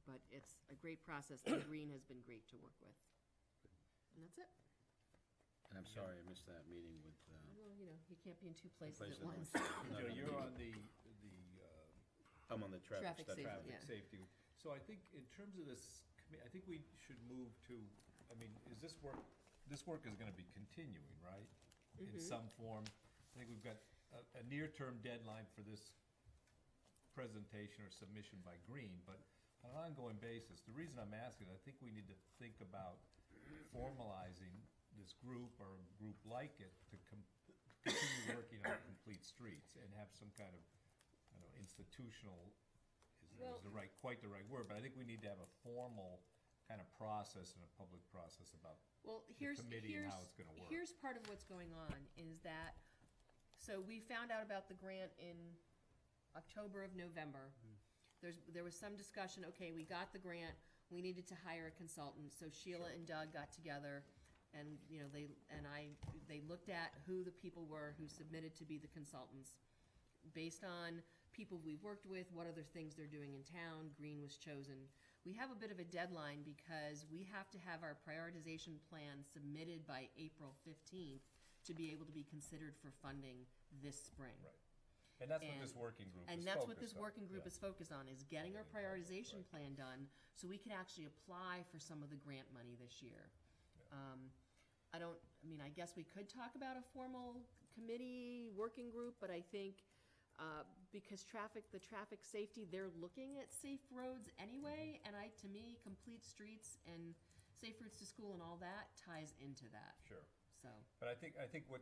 But it's a great process, and Green has been great to work with. And that's it. And I'm sorry I missed that meeting with, Well, you know, you can't be in two places at places at once. once. Joe, you're on the I'm on the traffic Traffic study. safety, yeah. safety. So I think in terms of this, I think we should move to, I mean, is this work is gonna be continuing, right? In some form. I think we've got a near-term deadline for this presentation or submission by Green, but on an ongoing basis, the reason I'm asking, I think we need to think about formalizing this group or a group like it to continue working on complete streets and have some kind of, I don't know, institutional is quite the right word, but I think we need to have a formal kind of process and a public process about the committee and how it's gonna work. Here's part of what's going on, is that, so we found out about the grant in October of November. There was some discussion, okay, we got the grant, we needed to hire a consultant, so Sheila and Doug got together, and, you know, they looked at who the people were who submitted to be the consultants. Based on people we've worked with, what other things they're doing in town, Green was chosen. We have a bit of a deadline because we have to have our prioritization plan submitted by April 15th to be able to be considered for funding this spring. Right. And that's what this working group is focused on. And that's what this working group is focused on, is getting our prioritization plan done so we can actually apply for some of the grant money this year. I guess we could talk about a formal committee, working group, but I think because the traffic safety, they're looking at safe roads anyway, and to me, complete streets and safe routes to school and all that ties into that. Sure. So. But I think what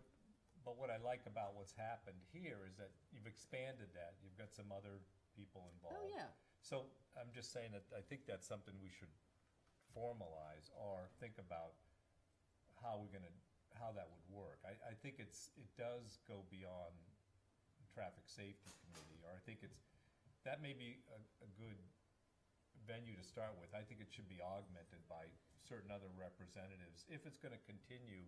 I like about what's happened here is that you've expanded that. You've got some other people involved. Oh, yeah. So I'm just saying that I think that's something we should formalize or think about how that would work. I think it does go beyond traffic safety committee, or I think that may be a good venue to start with. I think it should be augmented by certain other representatives if it's gonna continue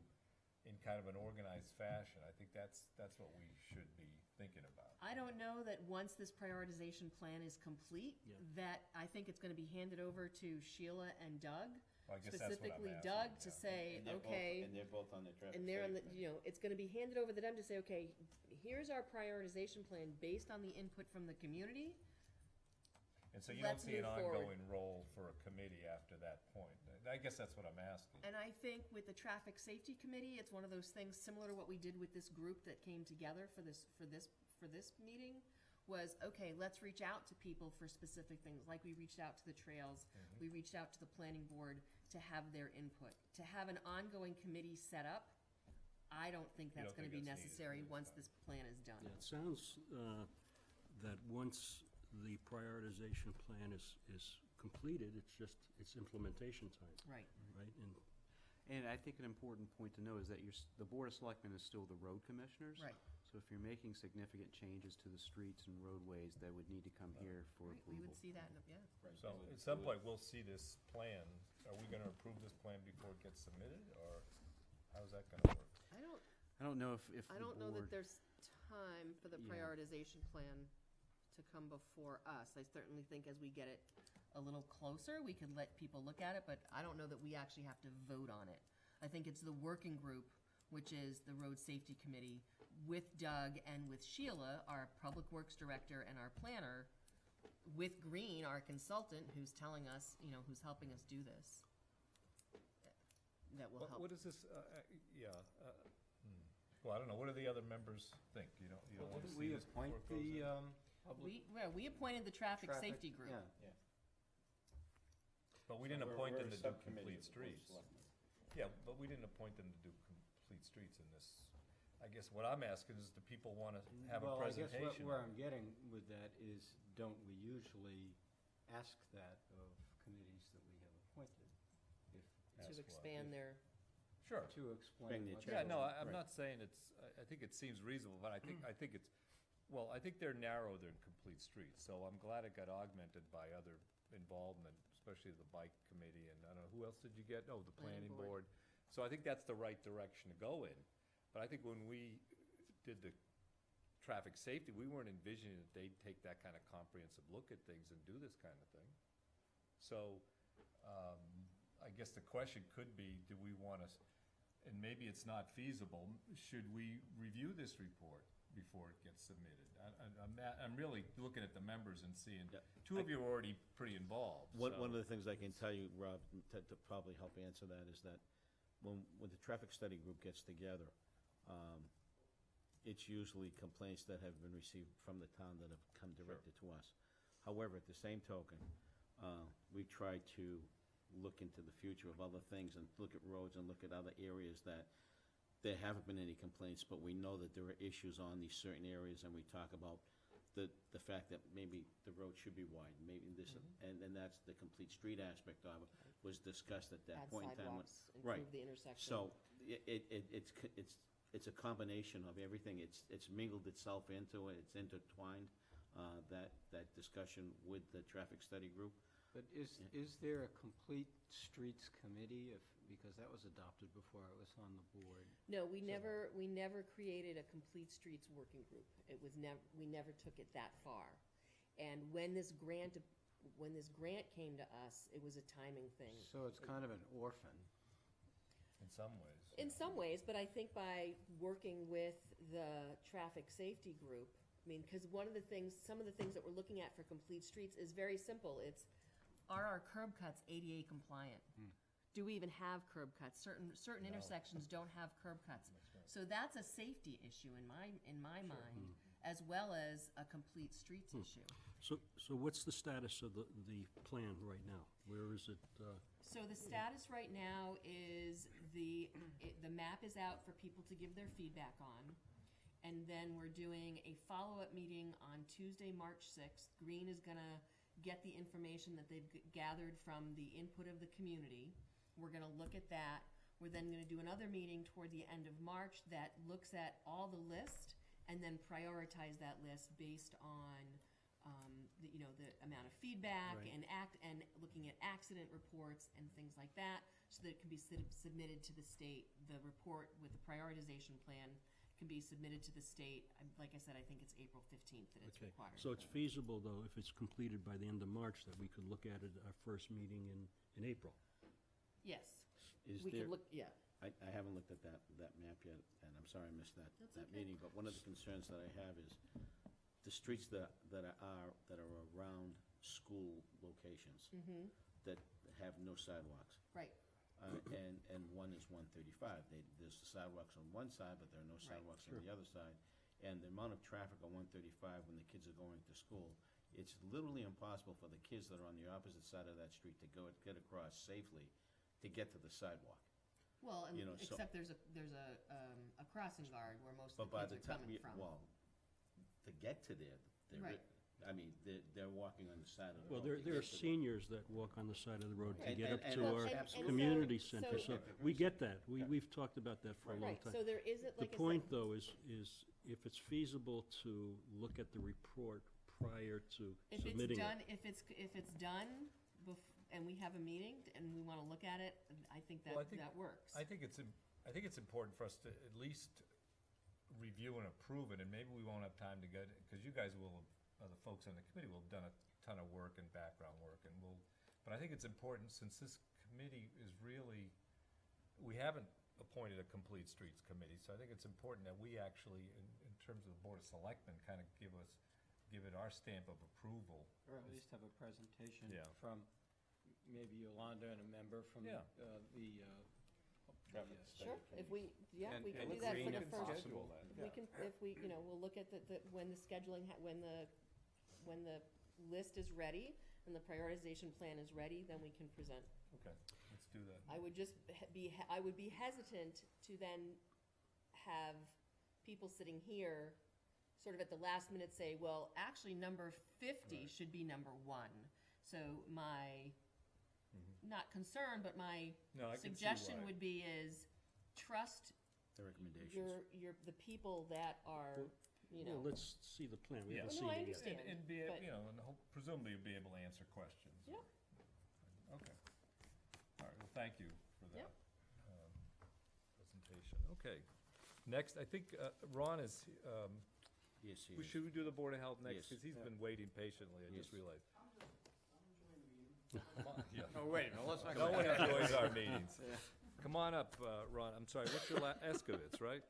in kind of an organized fashion. I think that's what we should be thinking about. I don't know that once this prioritization plan is complete, that I think it's gonna be handed over to Sheila and Doug. Well, I guess that's what I'm specifically asking, Doug, to yeah. say, okay. And they're both on the traffic And they're on the, safety. it's gonna be handed over to them to say, okay, here's our prioritization plan based on the input from the community. And so you don't Let's see an move forward. ongoing role for a committee after that point. I guess that's what I'm asking. And I think with the traffic safety committee, it's one of those things similar to what we did with this group that came together for this meeting, was, okay, let's reach out to people for specific things, like we reached out to the trails, we reached out to the planning board to have their input. To have an ongoing committee set up, I don't think that's gonna be necessary once this plan is done. Yeah, it sounds that once the prioritization plan is completed, it's implementation time. Right. Right, And I think an important point to know is that the Board of Selectmen is still the road commissioners. Right. So if you're making significant changes to the streets and roadways, that would need to come here for Right, we approval. would see that, yeah. So at some point, we'll see this plan are we gonna approve this plan before it gets submitted, or how's that gonna work? I don't know if I the don't know that board- there's time for the Yeah. prioritization plan to come before us. I certainly think as we get it a little closer, we could let people look at it, but I don't know that we actually have to vote on it. I think it's the working group, which is the Road Safety Committee, with Doug and with Sheila, our Public Works Director and our planner, with Green, our consultant, who's telling us, who's helping us do this. That will help. What is this, well, I don't know, what do the other members think? You don't want to Didn't see we this appoint before it goes the, in? We appointed the traffic safety group. Yeah. But we didn't So appoint we're them a to do subcommittee complete of the Board of streets. Selectmen. Yeah, but we didn't appoint them to do complete streets in this. I guess what I'm asking is, do people want to have a Well, I guess presentation? where I'm getting with that is, don't we usually ask that of committees that we have appointed? To expand their. Sure. To explain what. Yeah, no, I'm Right. not saying it's, I think it seems reasonable, but I think it's, well, I think they're narrower than complete streets, so I'm glad it got augmented by other involvement, especially the bike committee, and I don't know, who else did you get? Oh, the planning board. So I think that's the right direction to go in. But I think when we did the traffic safety, we weren't envisioning that they'd take that kind of comprehensive look at things and do this kind of thing. So, I guess the question could be, do we want to, and maybe it's not feasible, should we review this report before it gets submitted? I'm really looking at the members and seeing, two of you are already pretty involved. One so- of the things I can tell you, Rob, to probably help answer that, is that when the traffic study group gets together, it's usually complaints that have been received from the town that have come directed to us. However, at the same token, we try to look into the future of other things and look at roads and look at other areas that there haven't been any complaints, but we know that there are issues on these certain areas, and we talk about the fact that maybe the road should be widened, maybe this, and that's the complete street aspect of it, was discussed at that Add point in time. sidewalks, Right. improve the intersection. So, it's a combination of everything, it's mingled itself into it, it's intertwined, that discussion with the traffic study group. But is there a complete streets committee, because that was adopted before I was on the board? No, we never created a complete streets working group. It was we never took it that far. And when this grant came to us, it was a timing thing. So it's kind of an orphan. In some ways. In some ways, but I think by working with the traffic safety group, because some of the things that we're looking at for complete streets is very simple. Are our curb cuts ADA compliant? Do we even have curb cuts? Certain intersections don't have curb cuts. So that's a safety issue in my mind, as well as a complete streets issue. So what's the status of the plan right now? Where is it? So the status right now is the map is out for people to give their feedback on. And then we're doing a follow-up meeting on Tuesday, March 6th. Green is gonna get the information that they've gathered from the input of the community. We're gonna look at that. We're then gonna do another meeting toward the end of March that looks at all the list and then prioritize that list based on, the amount of feedback Right. and looking at accident reports and things like that, so that it can be submitted to the state. The report with the prioritization plan can be submitted to the state. Like I said, I think it's April 15th that it's Okay, required. so it's feasible, though, if it's completed by the end of March, that we could look at it at our first meeting in April? Yes. Is We there- could look, yeah. I haven't looked at that map yet, and I'm sorry I missed that That's okay. meeting, but one of the concerns that I have is the streets that are around school locations that have no sidewalks. Right. And one is 135. There's the sidewalks on one side, but there are no sidewalks on the other side. And the amount of traffic on 135 when the kids are going to school, it's literally impossible for the kids that are on the opposite side of that street to get across safely to get to the sidewalk. Well, and So- except there's a crossing guard where most of But by the the kids are time, coming from. well, to get to there, Right. they're walking on the side of the Well, road. to there are get to seniors that walk on the side of the road to And- get up and- to and our absolutely. community so- center, so we get that. We've talked about that for a long Right, time. so there isn't, like I The point, said, though, is if it's feasible to look at the report prior to if it's submitting it. done, if it's done and we have a meeting, and we want to look at it, I think that, Well, I think- that works. I think it's important for us to at least review and approve it, and maybe we won't have time to get, because you guys will, the folks on the committee will have done a ton of work and background work, and but I think it's important, since this committee is really, we haven't appointed a complete streets committee, so I think it's important that we actually, in terms of the Board of Selectmen, kind of give it our stamp of approval. Or at least have a presentation Yeah. from maybe Yolanda and a member from Yeah. Sure, if we, yeah, And- we can and do that green for the if first. possible. We can, if we, we'll look at when the scheduling, when the list is ready and the prioritization plan is ready, then we can present. Okay, let's do that. I would just I would be hesitant to then have people sitting here sort of at the last minute say, well, actually, number 50 should be number 1. So my, not concern, but my No, I can see suggestion why. would be is trust The recommendations. the people that are, Well, let's see the plan. We Yeah. haven't No, seen I it yet. understand. And be, but- and presumably you'll be able to answer questions. Yeah. Okay. All right, well, thank you for that Yep. presentation. Okay. Next, I think Ron is, Yes, he is. should we do the Board of Health next? Yes. Because he's been waiting patiently, I just Yes. realized. Come on, yeah. Oh, wait a minute, let's not No go one back. enjoys our meetings. Come on up, Ron, I'm sorry, what's your Escovitz, right?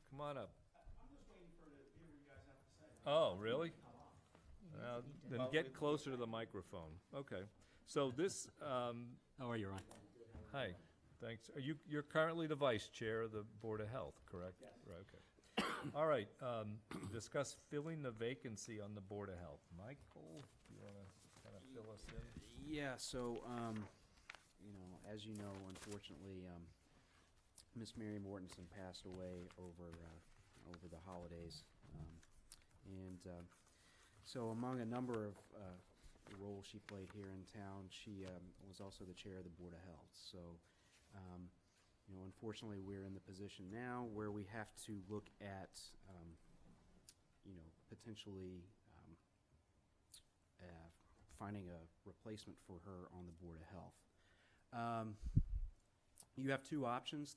Come on up. I'm just waiting for to hear what you guys have to say. Oh, really? Then get closer to the microphone. Okay. So this, How are you, Ron? hi, thanks. You're currently the vice chair of the Board of Health, correct? Yes. Right, okay. All right, discuss filling the vacancy on the Board of Health. Michael, you want to kind of fill us in? Yeah, so, as you know, unfortunately, Miss Mary Mortensen passed away over the holidays. So among a number of roles she played here in town, she was also the chair of the Board of Health. So, unfortunately, we're in the position now where we have to look at, potentially finding a replacement for her on the Board of Health. You have two options.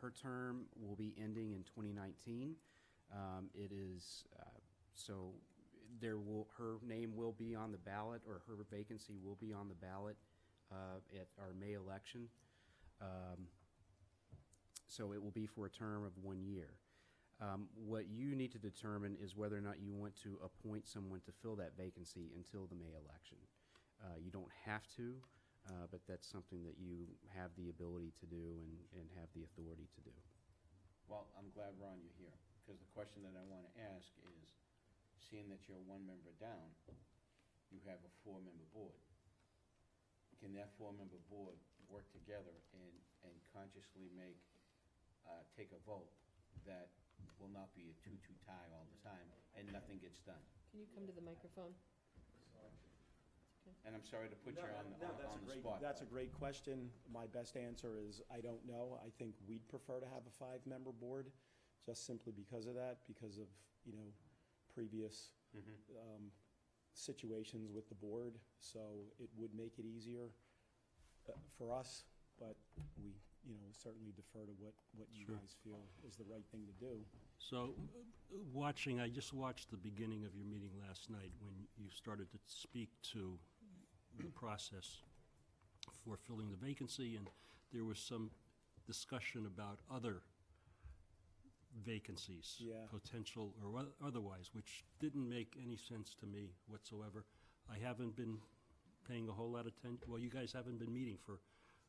Her term will be ending in 2019. It is, so her name will be on the ballot, or her vacancy will be on the ballot at our May election. So it will be for a term of 1 year. What you need to determine is whether or not you want to appoint someone to fill that vacancy until the May election. You don't have to, but that's something that you have the ability to do and have the authority to do. Well, I'm glad, Ron, you're here, because the question that I want to ask is, seeing that you're 1 member down, you have a 4-member board. Can that 4-member board work together and consciously take a vote that will not be a 2-2 tie all the time, and nothing gets done? Can you come to the microphone? And I'm sorry to put you on the spot. That's a great question. My best answer is, I don't know. I think we'd prefer to have a 5-member board, just simply because of that, because of, previous situations with the board. So it would make it easier for us, but we, certainly defer to what you Sure. guys feel is the right thing to do. So, I just watched the beginning of your meeting last night when you started to speak to the process for filling the vacancy, and there was some discussion about other vacancies, Yeah. potential or otherwise, which didn't make any sense to me whatsoever. I haven't been paying a whole lot of attention. Well, you guys haven't been meeting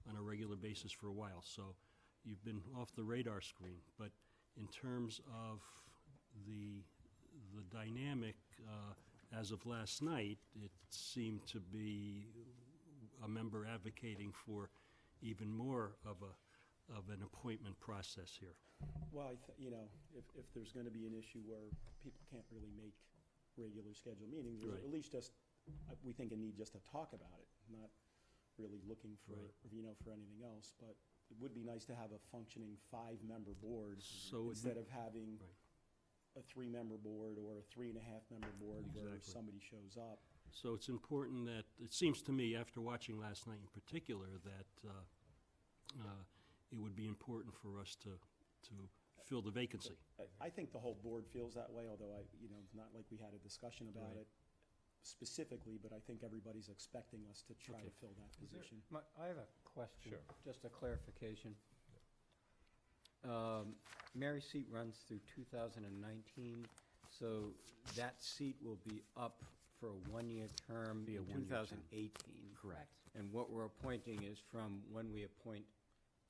on a regular basis for a while, so you've been off the radar screen. But in terms of the dynamic, as of last night, it seemed to be a member advocating for even more of an appointment process here. Well, if there's going to be an issue where people can't really make regular scheduled meetings, there's Right. at least we think a need just to talk about it, not really looking for, Right. for anything else. But it would be nice to have a functioning 5-member board So instead of having Right. a 3-member board or a 3.5-member board where Exactly. somebody shows up. So it's important that, it seems to me, after watching last night in particular, that it would be important for us to fill the vacancy. I think the whole board feels that way, although not like we had a discussion about Right. it specifically, but I think everybody's expecting us to try to fill that position. I have a question, Sure. just a clarification. Mary's seat runs through 2019, so that seat will be up for a one-year term Be a in one-year term. 2018. Correct. And what we're appointing is from when we appoint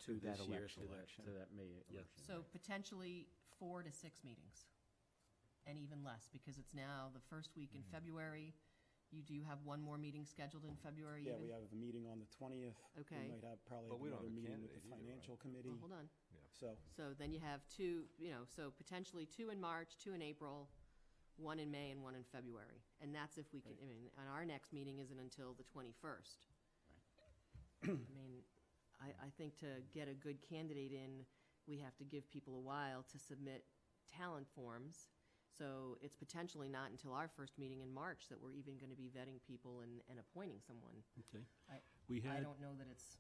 to that this year's election, election. to that May election. So potentially 4 to 6 meetings, and even less, because it's now the first week in February. Do you have one more meeting scheduled in February Yeah, even? we have a meeting on the 20th. Okay. We might have probably But we don't another have a meeting with the candidate either, right? financial committee. Well, hold on. So, Then you have 2, so potentially 2 in March, 2 in April, 1 in May, and 1 in February. And that's if we can, and our next meeting isn't until the 21st. I think to get a good candidate in, we have to give people a while to submit talent forms. So it's potentially not until our first meeting in March that we're even going to be vetting people and appointing someone. Okay. I had- don't know that it's.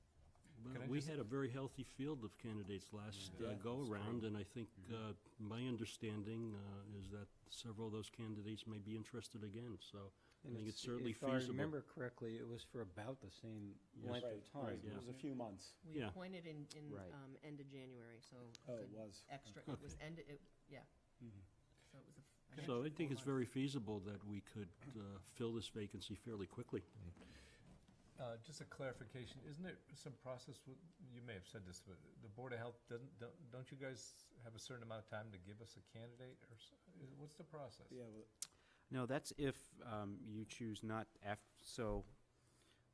Well, Can I we just- had a very healthy field of candidates last go-around, and I think my understanding is that several of those candidates may be interested again, so I think it's certainly If I feasible. remember correctly, it was for about the same length right, of time. right, it was a few months. We Yeah. appointed in Right. End of January, so. Oh, it good was. Extra, it was yeah. So it was an So I extra think 4 it's very feasible that we could fill this vacancy fairly quickly. Just a clarification, isn't there some process, you may have said this, but the Board of Health, don't you guys have a certain amount of time to give us a candidate, or what's the process? Yeah, well, No, that's if you choose not so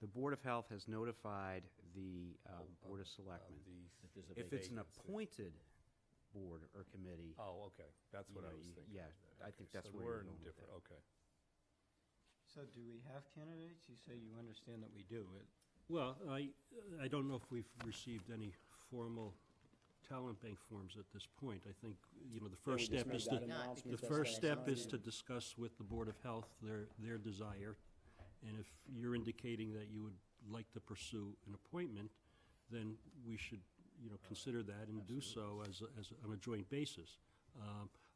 the Board of Health has notified the Board of Selectmen. If it's an appointed board or committee. Oh, okay, that's what I was thinking. Yeah, I think that's so where we're you're going with different, that. okay. So do we have candidates? You say you understand that we do. Well, I don't know if we've received any formal talent bank forms at this point. I think, the first we just step made is that to, announcement the just first last step night. is to discuss with the Board of Health their desire. And if you're indicating that you would like to pursue an appointment, then we should, consider that and do so on a joint basis.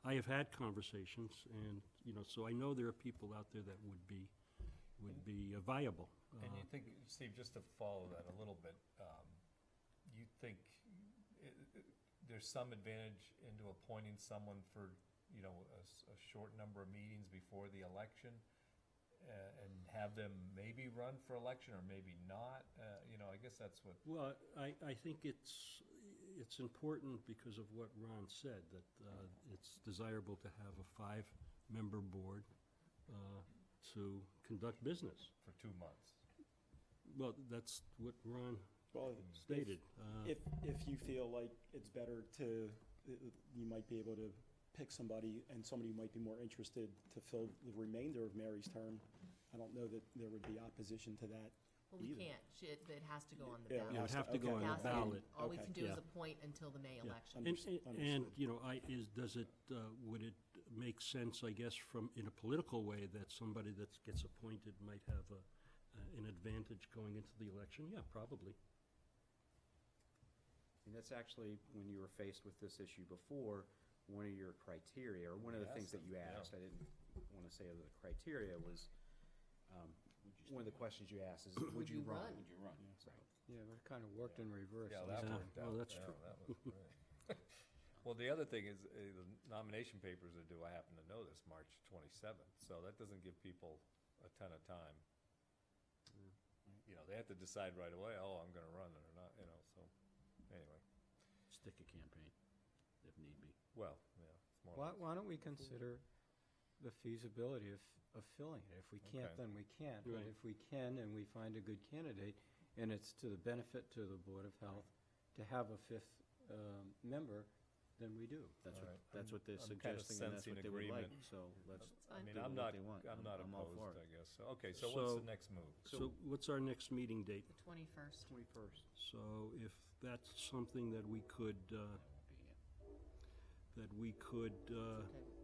I have had conversations, and, so I know there are people out there that would be viable. And you think, Steve, just to follow that a little bit, you think there's some advantage into appointing someone for, a short number of meetings before the election, and have them maybe run for election or maybe not? I guess that's what. Well, I think it's important because of what Ron said, that it's desirable to have a 5-member board to conduct business. For 2 months. Well, that's what Ron Well, stated. if you feel like it's better to, you might be able to pick somebody, and somebody might be more interested to fill the remainder of Mary's term, I don't know that there would be opposition to that Well, we either. can't. It has to go on the Yeah, ballot. It would have to go okay. on Has the to- ballot. All we Okay. can do is Yeah. appoint until the May Yeah. election. And, would it make sense, I guess, in a political way, that somebody that gets appointed might have an advantage going into the election? Yeah, probably. And that's actually, when you were faced with this issue before, one of your criteria, or one of the things that you asked, I didn't want to say the criteria was, one of the questions you asked is, would you run? Would you run? So, yeah, it kind of worked in reverse. Yeah, that Yeah, worked out. well, that's Yeah, true. that was great. Well, the other thing is, the nomination papers are due, I happen to know this, March 27th, so that doesn't give people a ton of time. They have to decide right away, I'm gonna run it or not, so, anyway. Stick a campaign, if need be. Well, yeah, it's more. Why don't we consider the feasibility of filling it? If we can't, Okay. then we can't. But Right. if we can and we find a good candidate, and it's to the benefit to the Board of Health to have a 5th member, then we do. That's what they're I'm kinda suggesting, and that's sensing what they would like, agreement. so let's fine. do I'm what not, they want. I'm not I'm all for opposed, it. I guess. Okay, so what's the next move? So what's our next meeting date? The 21st. 21st. So if that's something that we could,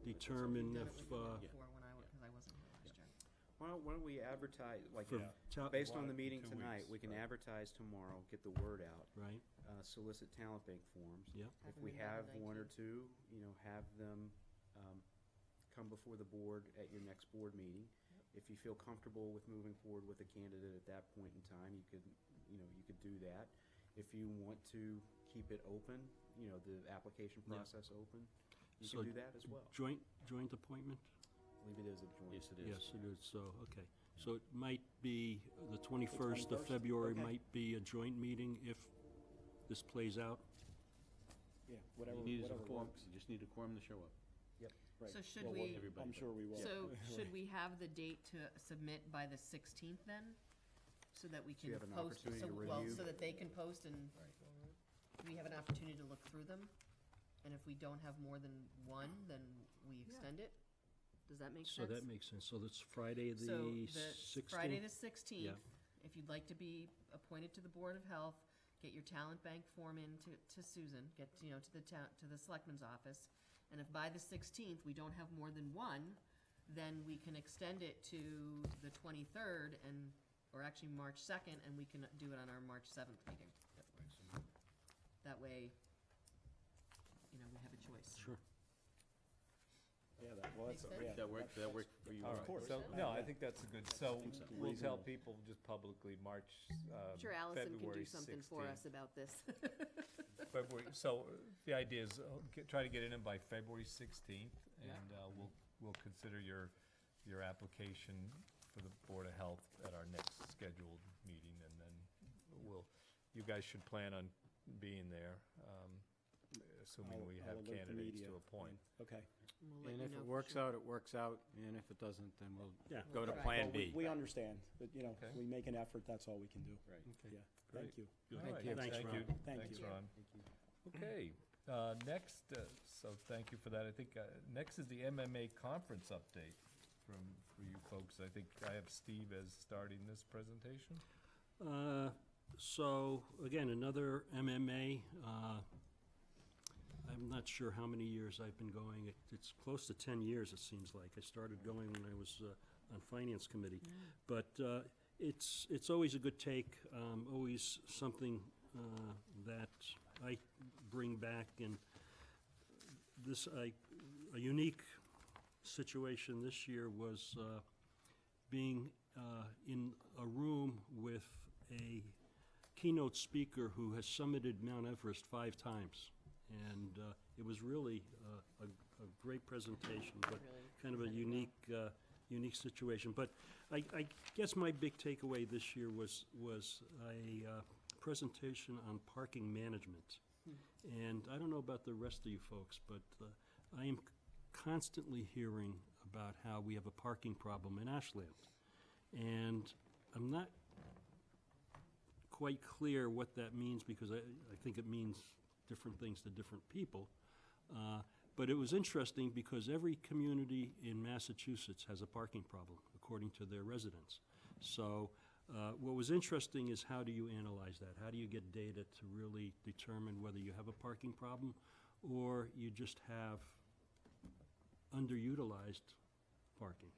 determine We've done it if, with you before when I wasn't here last year. Why don't we advertise, like, For based on the meeting 2 tonight, weeks, we can right. advertise tomorrow, get the word out. Right. Solicit talent bank forms. Yep. Have If them we in by the have one or 19th. two, have them come before the board at your next board meeting. If you feel comfortable with moving forward with a candidate at that point in time, you could do that. If you want to keep it open, the application Yeah. process open, you So can do that as well. Joint appointment? I believe it is a joint. Yes, it is. Yes, it is, so, okay. So it might be, the 21st of February Okay. might be a joint meeting if this plays out? Yeah, whatever, You need is a whatever quorum, works. you just need a quorum to show up. Right. So should Well, we- I'm sure we will. So Right. should we have the date to submit by the 16th then? So that we So can you have an post, opportunity to well, review. so that they can post and we have an opportunity to look through them? And if we don't have more than one, then we extend it? Does that make So sense? that makes sense. So that's Friday, the So 16th? Friday the 16th, Yeah. if you'd like to be appointed to the Board of Health, get your talent bank form in to Susan, get, to the selectman's office. And if by the 16th, we don't have more than one, then we can extend it to the 23rd or actually March 2nd, and we can do it on our March 7th meeting. That way, we have a choice. Sure. Yeah, that's, Makes sense? yeah. That work for you? All Of right, course. so, no, I think that's a good, so think so. we'll tell Reasonable. people just publicly, March, I'm sure Allison can do February something for 16th. us about this. February, so the idea is try to get it in by February 16th, Yeah. and we'll consider your application for the Board of Health at our next scheduled meeting, and then you guys should plan on being there, assuming we I'll have alert the candidates media. to appoint. Okay. We'll let And you if know it for works sure. out, it works out, and if it doesn't, then we'll Yeah. go to Right. Plan Well, B. we understand, but, Okay. we make an effort, that's all we can do. Right. Yeah, Great. thank you. All Thank right, you. Thanks, thank Ron. you. Thank Thanks, you. Ron. Okay, next, so thank you for that. I think, next is the MMA conference update for you folks. I think I have Steve as starting this presentation. So, again, another MMA. I'm not sure how many years I've been going. It's close to 10 years, it seems like. I started going when I was on Finance Committee. But it's always a good take, always something that I bring back. And a unique situation this year was being in a room with a keynote speaker who has summited Mount Everest 5 times. And it was really a great presentation, but kind of a unique situation. But I guess my big takeaway this year was a presentation on parking management. And I don't know about the rest of you folks, but I am constantly hearing about how we have a parking problem in Ashland. And I'm not quite clear what that means, because I think it means different things to different people. But it was interesting because every community in Massachusetts has a parking problem, according to their residents. So what was interesting is, how do you analyze that? How do you get data to really determine whether you have a parking problem or you just have underutilized parking?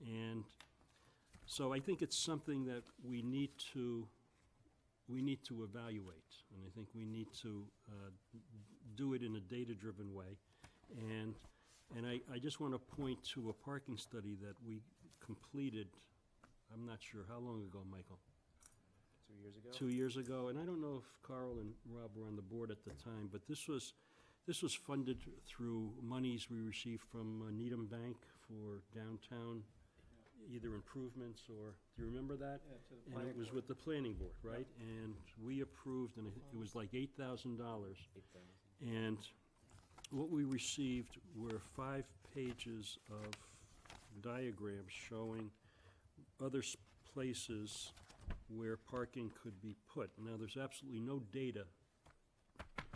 And so I think it's something that we need to evaluate, and I think we need to do it in a data-driven way. And I just want to point to a parking study that we completed, I'm not sure, how long ago, Michael? 2 years ago? 2 years ago, and I don't know if Carl and Rob were on the board at the time, but this was funded through monies we received from Needham Bank for downtown, either improvements or, do you remember that? Yeah, to the And planning it was board. with the planning board, right? And we approved, and it was like $8,000. And what we received were 5 pages of diagrams showing other places where parking could be put. Now, there's absolutely no data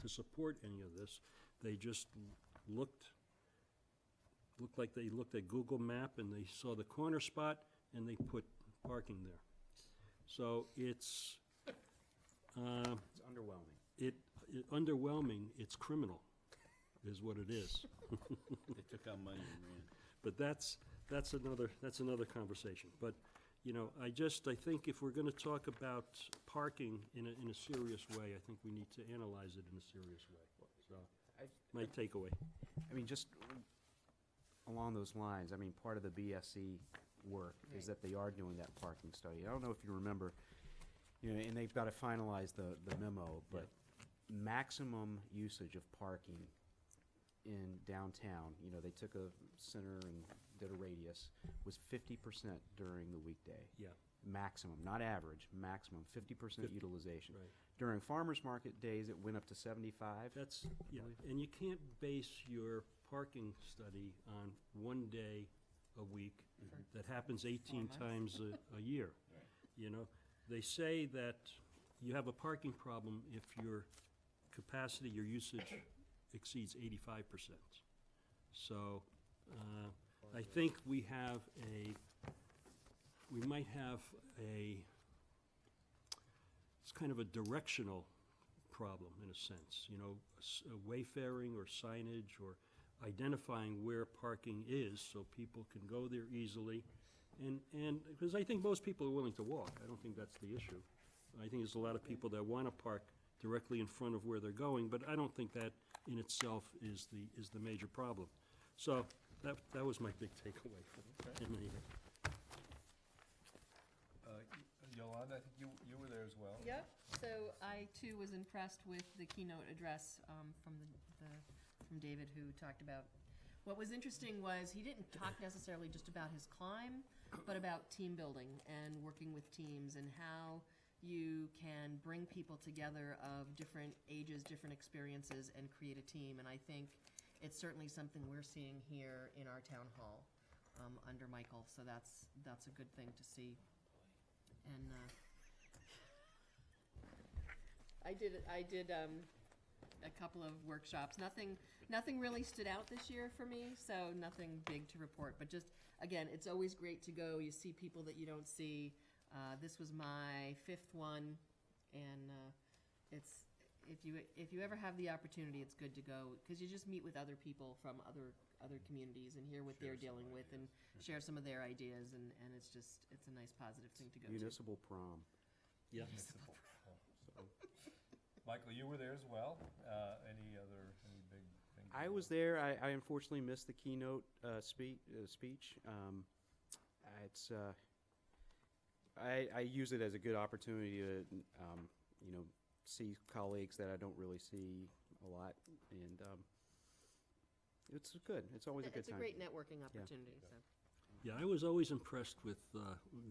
to support any of this. They just looked like they looked at Google Map and they saw the corner spot and they put parking there. So it's underwhelming. Underwhelming, it's criminal, is what it is. They took our money and ran. But that's that's another conversation. But, you know, I think if we're gonna talk about parking in a serious way, I think we need to analyze it in a serious way. So, my takeaway. I mean, just along those lines, I mean, part of the BSC work is that they are doing that parking study. I don't know if you remember, you know, and they've got to finalize the memo, but maximum usage of parking in downtown, you know, they took a center and did a radius, was 50% during the weekday. Yeah. Maximum, not average, maximum, 50% utilization. Right. During farmers market days, it went up to 75. That's, yeah, and you can't base your parking study on one day a week that happens 18 times a year. You know, they say that you have a parking problem if your capacity, your usage exceeds 85%. So, I think we might have it's kind of a directional problem in a sense, you know, wayfaring or signage or identifying where parking is so people can go there easily. And because I think most people are willing to walk. I don't think that's the issue. I think there's a lot of people that want to park directly in front of where they're going, but I don't think that in itself is the major problem. So that was my big takeaway from the meeting. Yolanda, I think you were there as well. Yep, so I too was impressed with the keynote address from David, who talked about, what was interesting was he didn't talk necessarily just about his climb, but about team building and working with teams and how you can bring people together of different ages, different experiences, and create a team. And I think it's certainly something we're seeing here in our town hall under Michael, so that's a good thing to see. And I did a couple of workshops. Nothing really stood out this year for me, so nothing big to report. But just, again, it's always great to go. You see people that you don't see. This was my 5th one, and it's if you ever have the opportunity, it's good to go because you just meet with other people from other communities and hear what they're dealing with and share some of their ideas, and it's a nice positive thing to go Municipal prom. Yeah. Municipal prom. So, Michael, you were there as well. Any big things? I was there. I unfortunately missed the keynote speech. I use it as a good opportunity to, you know, see colleagues that I don't really see a lot, and it's good. It's always a good time. It's a great networking opportunity. Yeah. So. Yeah, I was always impressed with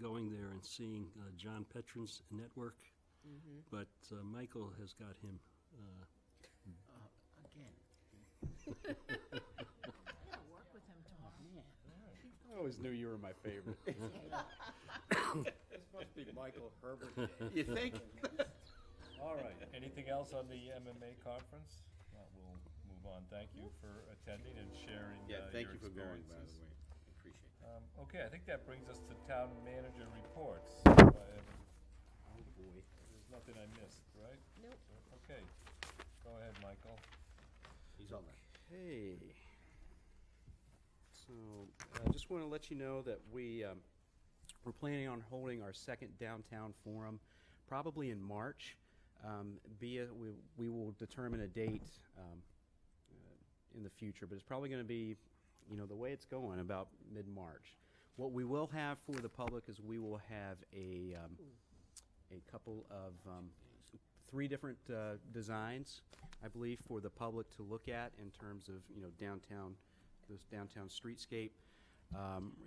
going there and seeing John Petron's network, but Michael has got him. Again. Work with him tomorrow. I always knew you were my favorite. This must be Michael Herbert. You think? All right. Anything else on the MMA conference? We'll move on. Thank you for attending and sharing thank your you for going, by experiences. the way. I appreciate that. Okay, I think that brings us to town manager reports. Oh, boy. There's nothing I missed, right? Nope. Okay. Go ahead, Michael. He's all right. Okay. So, I just want to let you know that we're planning on holding our second downtown forum probably in March. We will determine a date in the future, but it's probably going to be, you know, the way it's going, about mid-March. What we will have for the public is we will have a couple of 3 different designs, I believe, for the public to look at in terms of, you know, this downtown streetscape.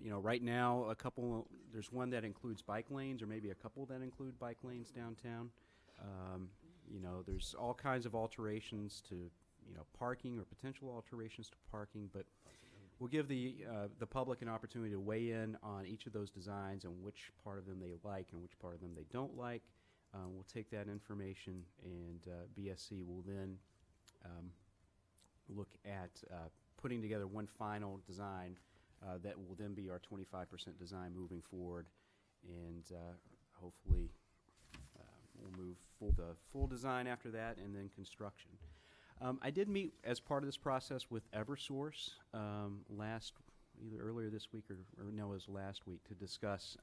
You know, right now, there's one that includes bike lanes, or maybe a couple that include bike lanes downtown. You know, there's all kinds of alterations to, you know, parking or potential alterations to parking, but we'll give the public an opportunity to weigh in on each of those designs and which part of them they like and which part of them they don't like. We'll take that information, and BSC will then look at putting together one final design that will then be our 25% design moving forward, and hopefully we'll move the full design after that, and then construction. I did meet as part of this process with Eversource either earlier this week or no, it was last week, to discuss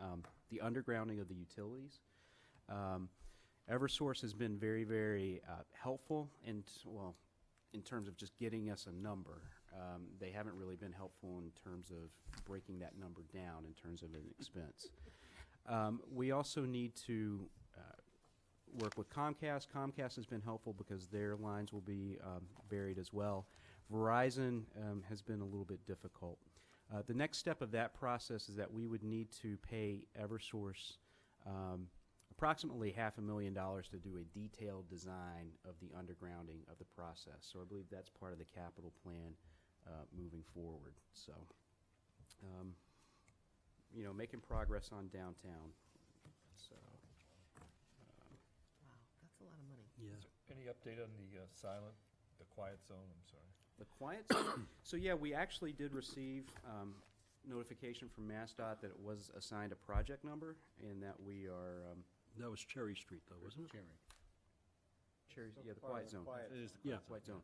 the undergrounding of the utilities. Eversource has been very, very helpful in terms of just getting us a number. They haven't really been helpful in terms of breaking that number down in terms of an expense. We also need to work with Comcast. Comcast has been helpful because their lines will be buried as well. Verizon has been a little bit difficult. The next step of that process is that we would need to pay Eversource approximately $500,000 to do a detailed design of the undergrounding of the process. So I believe that's part of the capital plan moving forward. So, making progress on downtown. So, Wow, that's a lot of money. Yeah. Is there any update on the quiet zone? I'm sorry. the quiet zone. So yeah, we actually did receive notification from MassDOT that it was assigned a project number and that we are. That was Cherry Street, though, wasn't it? Cherry, yeah, the quiet zone. It is the Quiet zone.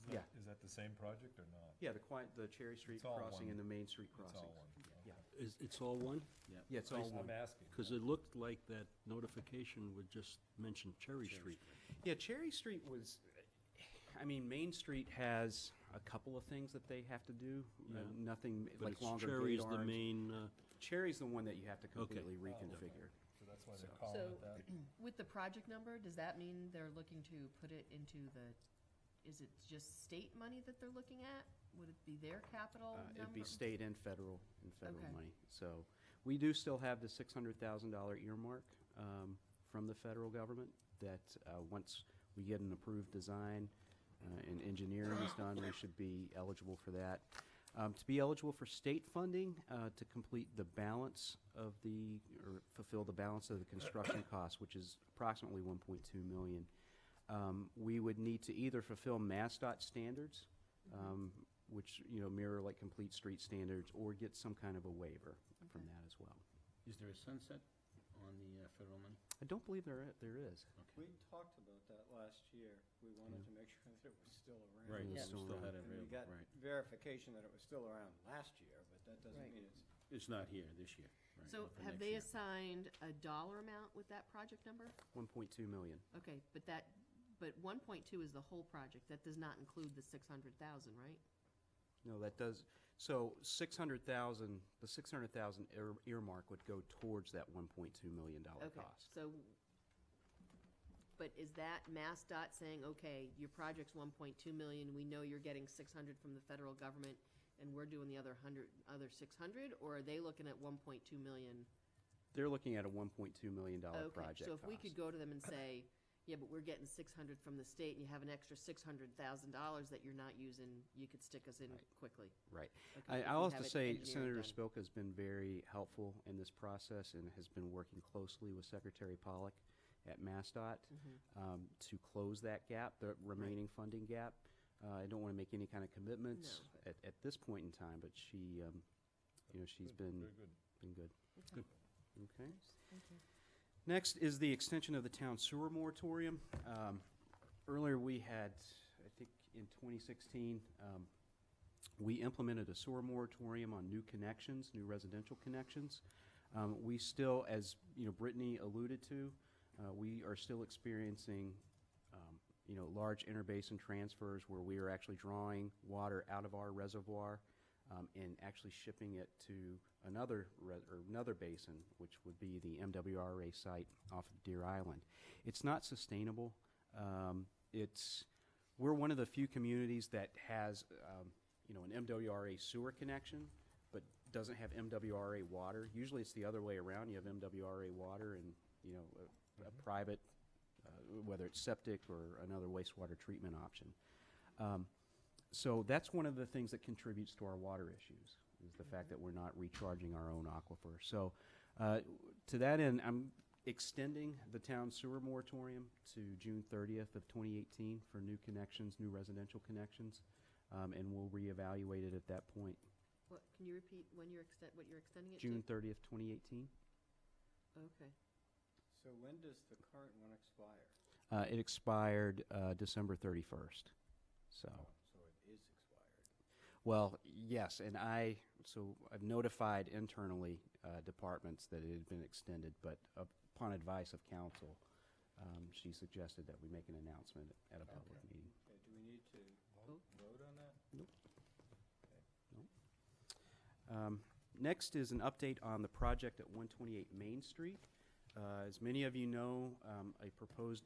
Is that the same project or not? Yeah, the Cherry Street It's all crossing one. and the Main Street It's crossing. all one. Yeah. It's all one? Yeah, it's all one. I'm asking. Because it looked like that notification would just mention Cherry Street. Yeah, Cherry Street was, Main Street has a couple of things that they have to do. Yeah. Nothing But like it's longer Cherry's gate the arms. main, Cherry's the one that you have to Okay. completely reconfigure. So that's why they're So- calling So, it that? with the project number, does that mean they're looking to put it into is it just state money that they're looking at? Would it be their capital number? It'd be state and federal Okay. money. So we do still have the $600,000 earmark from the federal government that once we get an approved design and engineering is done, we should be eligible for that. To be eligible for state funding, to complete the balance of or fulfill the balance of the construction costs, which is approximately $1.2 million, we would need to either fulfill MassDOT standards, which mirror like complete street standards, or get some kind of a waiver from that as well. Is there a sunset on the federal money? I don't believe there is. We talked about that last year. We wanted to make sure that it was still around. Right, Yeah. still had it And we available, got right. verification that it was still around last year, but that doesn't Right. mean it's. It's not here this year, right? So or for have next they year. assigned a dollar amount with that project number? 1.2 million. Okay, but 1.2 is the whole project. That does not include the 600,000, right? No, that does. So the 600,000 earmark would go towards that $1.2 million Okay, cost. so, but is that MassDOT saying, okay, your project's 1.2 million, we know you're getting 600 from the federal government, and we're doing the other 600, or are they looking at 1.2 million? They're looking at a $1.2 million Okay, project so if we cost. could go to them and say, yeah, but we're getting 600 from the state, and you have an extra $600,000 that you're not using, you could stick us in quickly. Right. Okay, if I'll we have to it say engineered Senator done. Spilka has been very helpful in this process and has been working closely with Secretary Pollack at MassDOT Mm-hmm. to close that gap, the remaining funding gap. I don't want to make any kind of commitments at this point in time, but she's been Very good. been good. Okay. Okay. Thank you. Next is the extension of the town sewer moratorium. Earlier we had, I think in 2016, we implemented a sewer moratorium on new connections, new residential connections. We still, as Brittany alluded to, we are still experiencing large interbasin transfers where we are actually drawing water out of our reservoir and actually shipping it to another basin, which would be the MWRA site off of Deer Island. It's not sustainable. We're one of the few communities that has an MWRA sewer connection, but doesn't have MWRA water. Usually it's the other way around. You have MWRA water and a private, whether it's septic or another wastewater treatment option. So that's one of the things that contributes to our water issues, is the fact that we're not recharging our own aquifer. So to that end, I'm extending the town sewer moratorium to June 30th of 2018 for new connections, new residential connections, and we'll reevaluate it at that point. What, can you repeat what you're extending it to? June 30th, 2018. Okay. So when does the current one expire? It expired December 31st. So. So it is expired. Well, yes, and so I've notified internally departments that it had been extended, but upon advice of counsel, she suggested that we make an announcement at a public meeting. Okay, do we need to vote on that? Nope. Next is an update on the project at 128 Main Street. As many of you know, a proposed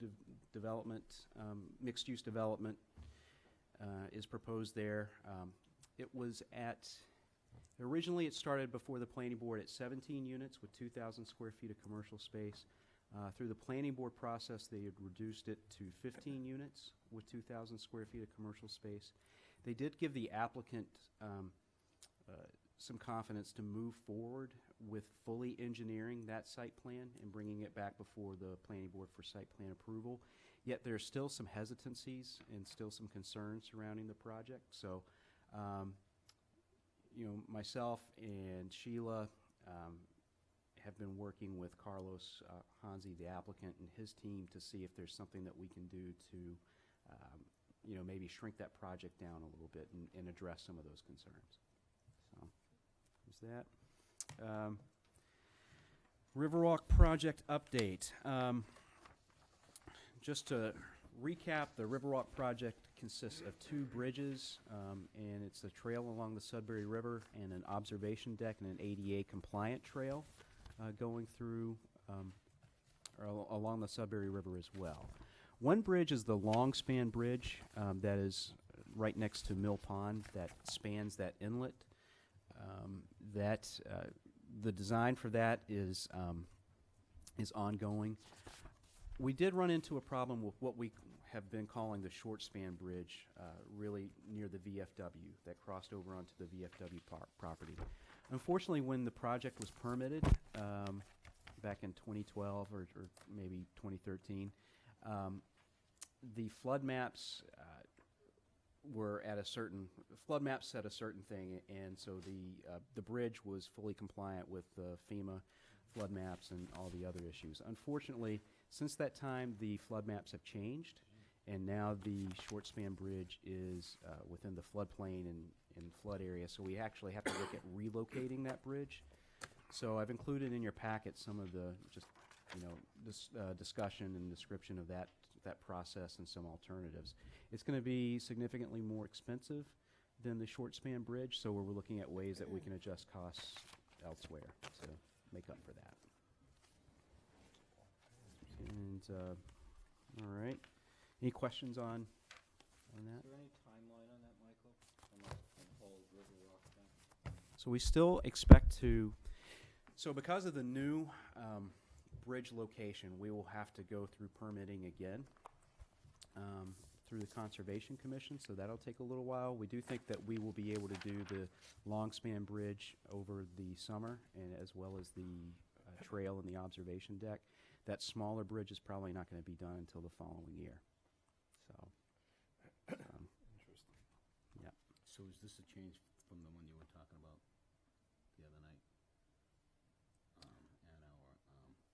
development, mixed-use development is proposed there. Originally it started before the planning board at 17 units with 2,000 square feet of commercial space. Through the planning board process, they had reduced it to 15 units with 2,000 square feet of commercial space. They did give the applicant some confidence to move forward with fully engineering that site plan and bringing it back before the planning board for site plan approval. Yet there's still some hesitancies and still some concerns surrounding the project. So, myself and Sheila have been working with Carlos Hansi, the applicant, and his team to see if there's something that we can do to, maybe shrink that project down a little bit and address some of those concerns. So, there's that. Riverwalk project update. Just to recap, the Riverwalk project consists of 2 bridges, and it's a trail along the Sudbury River and an observation deck and an ADA compliant trail going through along the Sudbury River as well. One bridge is the long span bridge that is right next to Mill Pond that spans that inlet. The design for that is ongoing. We did run into a problem with what we have been calling the short span bridge, really near the VFW that crossed over onto the VFW property. Unfortunately, when the project was permitted back in 2012 or maybe 2013, the flood maps were at a certain flood map said a certain thing, and so the bridge was fully compliant with the FEMA flood maps and all the other issues. Unfortunately, since that time, the flood maps have changed, and now the short span bridge is within the floodplain and flood area, so we actually have to look at relocating that bridge. So I've included in your packet some of the discussion and description of that process and some alternatives. It's going to be significantly more expensive than the short span bridge, so we're looking at ways that we can adjust costs elsewhere to make up for that. And all right, any questions on that? Is there any timeline on that, Michael, on the whole Riverwalk thing? So we still expect to, so because of the new bridge location, we will have to go through permitting again through the Conservation Commission, so that'll take a little while. We do think that we will be able to do the long span bridge over the summer, and as well as the trail and the observation deck. That smaller bridge is probably not going to be done until the following year. So, Interesting. Yeah. So is this a change from the one you were talking about the other night?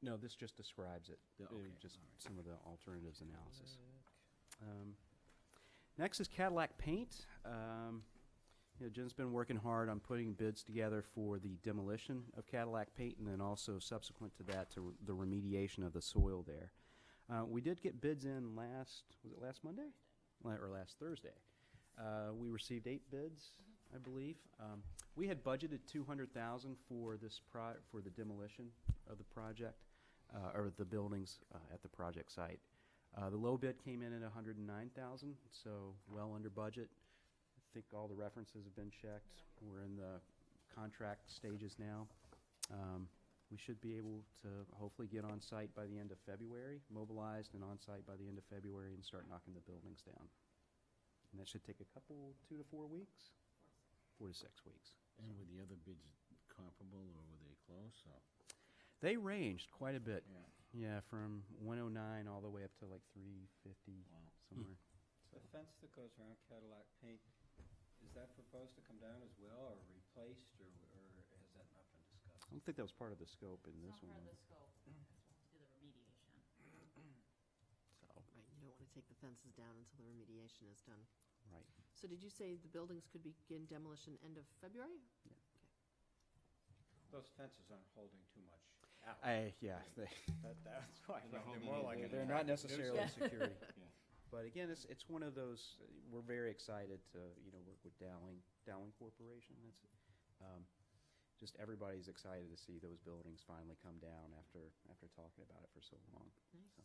No, this just describes it. Okay, Just all right. some of the alternatives analysis. Next is Cadillac Paint. Jen's been working hard on putting bids together for the demolition of Cadillac Paint, and then also subsequent to that to the remediation of the soil there. We did get bids in last Monday? Or last Thursday. We received 8 bids, I believe. We had budgeted $200,000 for this for the demolition of the project, or the buildings at the project site. The low bid came in at $109,000, so well under budget. I think all the references have been checked. We're in the contract stages now. We should be able to hopefully get on site by the end of February, mobilized and on site by the end of February, and start knocking the buildings down. And that should take a couple, 2 to 4 weeks, 4 to 6 weeks. And were the other bids comparable, or were they close? Or? They ranged quite a bit. Yeah. Yeah, from 109 all the way up to like 350 somewhere. The fence that goes around Cadillac Paint, is that proposed to come down as well, or replaced, or has that not been discussed? I don't think that was part of the scope in this one. It's not part of the scope, because we'll have to do the remediation. So, Right, you don't want to take the fences down until the remediation is done. right. So did you say the buildings could begin demolition end of February? Yeah. Okay. Those fences aren't holding too much out. Yeah, That's why. They're more like a they're not trap. necessarily security. Yeah. But again, it's one of those, we're very excited to, work with Dowling Corporation. That's, just everybody's excited to see those buildings finally come down after talking about it for so long. Nice. So,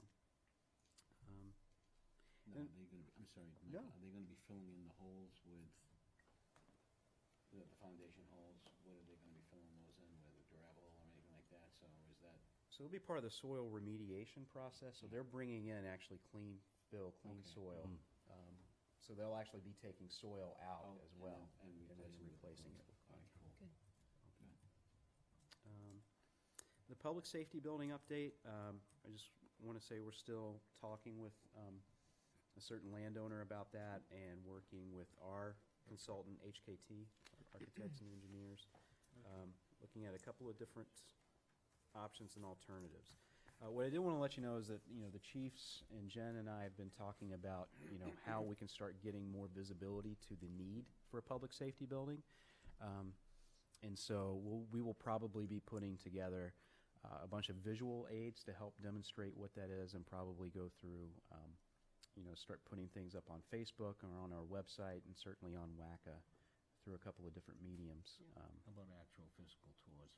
Now, And- are they gonna be, I'm sorry, Mike, No. are they gonna be filling in the holes with, the foundation holes? What are they gonna be filling those in with, gravel or anything like that? So is that, So it'll be part of the soil remediation process. So they're bringing in actually clean fill, clean Okay. soil. So they'll actually be taking soil out Oh, as and well then- and and then replacing replacing it it with with clean. clean. All right, cool. Good. Okay. The public safety building update, I just want to say we're still talking with a certain landowner about that and working with our consultant, HKT, Architects and Engineers, looking at a couple of different options and alternatives. What I did want to let you know is that, the chiefs and Jen and I have been talking about, how we can start getting more visibility to the need for a public safety building. And so we will probably be putting together a bunch of visual aids to help demonstrate what that is and probably go through, start putting things up on Facebook or on our website and certainly on WACA through a couple of different mediums. How about actual physical tours?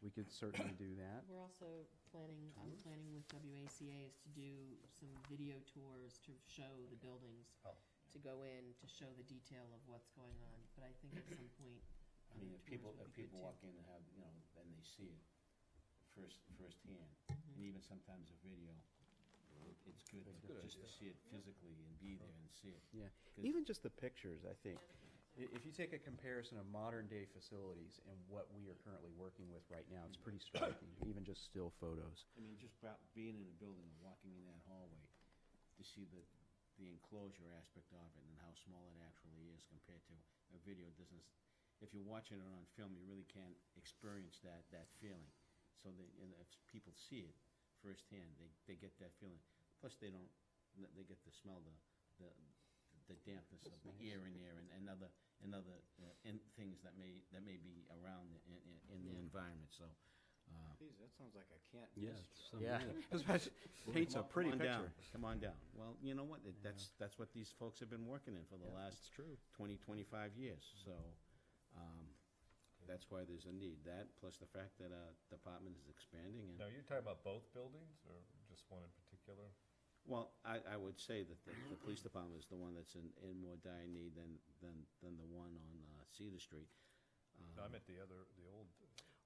We could certainly do that. We're also planning, I'm planning with WACA is to do some video tours to show the buildings, to go in, to show the detail of what's going on. But I think at some point, I mean, other if tours people, would be good too. walk in and have, and they see it firsthand, and even sometimes a video, it's good just to see it physically and be there and see it. Yeah, 'Cause- even just the pictures, I think. If you take a comparison of modern-day facilities and what we are currently working with right now, it's pretty striking, even just still photos. I mean, just about being in a building and walking in that hallway to see the enclosure aspect of it and how small it actually is compared to a video doesn't, if you're watching it on film, you really can't experience that feeling. So and if people see it firsthand, they get that feeling. Plus, they get to smell the dampness of the air in there and other things that may be around in the environment, so. Geez, that sounds like a can't Yeah, miss. some- Yeah, yeah. paints a pretty Come on down. picture. Come on down. Well, you know what? That's what these folks have been working in for the last 20, 25 years. So that's why there's a need. That plus the fact that department is expanding. And Now, you're talking about both buildings or just one in particular? well, I would say that the police department is the one that's in more dire need than the one on Cedar Street. No, I meant the old.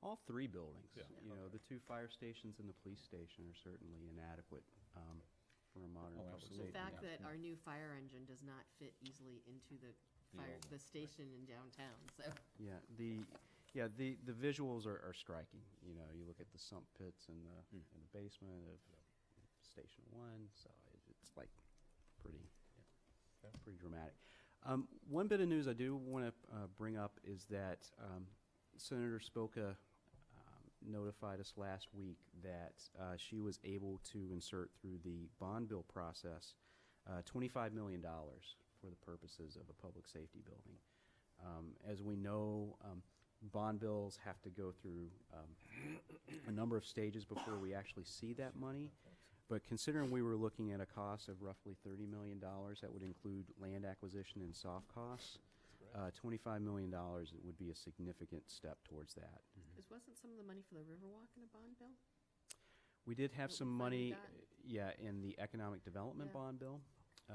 All three buildings. Yeah. The two fire stations and the police station are certainly inadequate for a modern Oh, public absolutely. safety. The fact Yeah. that our new fire engine does not fit easily into the old the station in downtown, so. Yeah, the visuals are striking. You look at the sump pits in the basement of Station 1, so it's like pretty dramatic. One bit of news I do want to bring up is that Senator Spoka notified us last week that she was able to insert through the bond bill process $25 million for the purposes of a public safety building. As we know, bond bills have to go through a number of stages before we actually see that money. But considering we were looking at a cost of roughly $30 million, that would include land acquisition and soft costs, $25 million would be a significant step towards that. Because wasn't some of the money for the Riverwalk in a bond bill? We did have That some we finally money, got? in the economic development Yeah. bond bill. That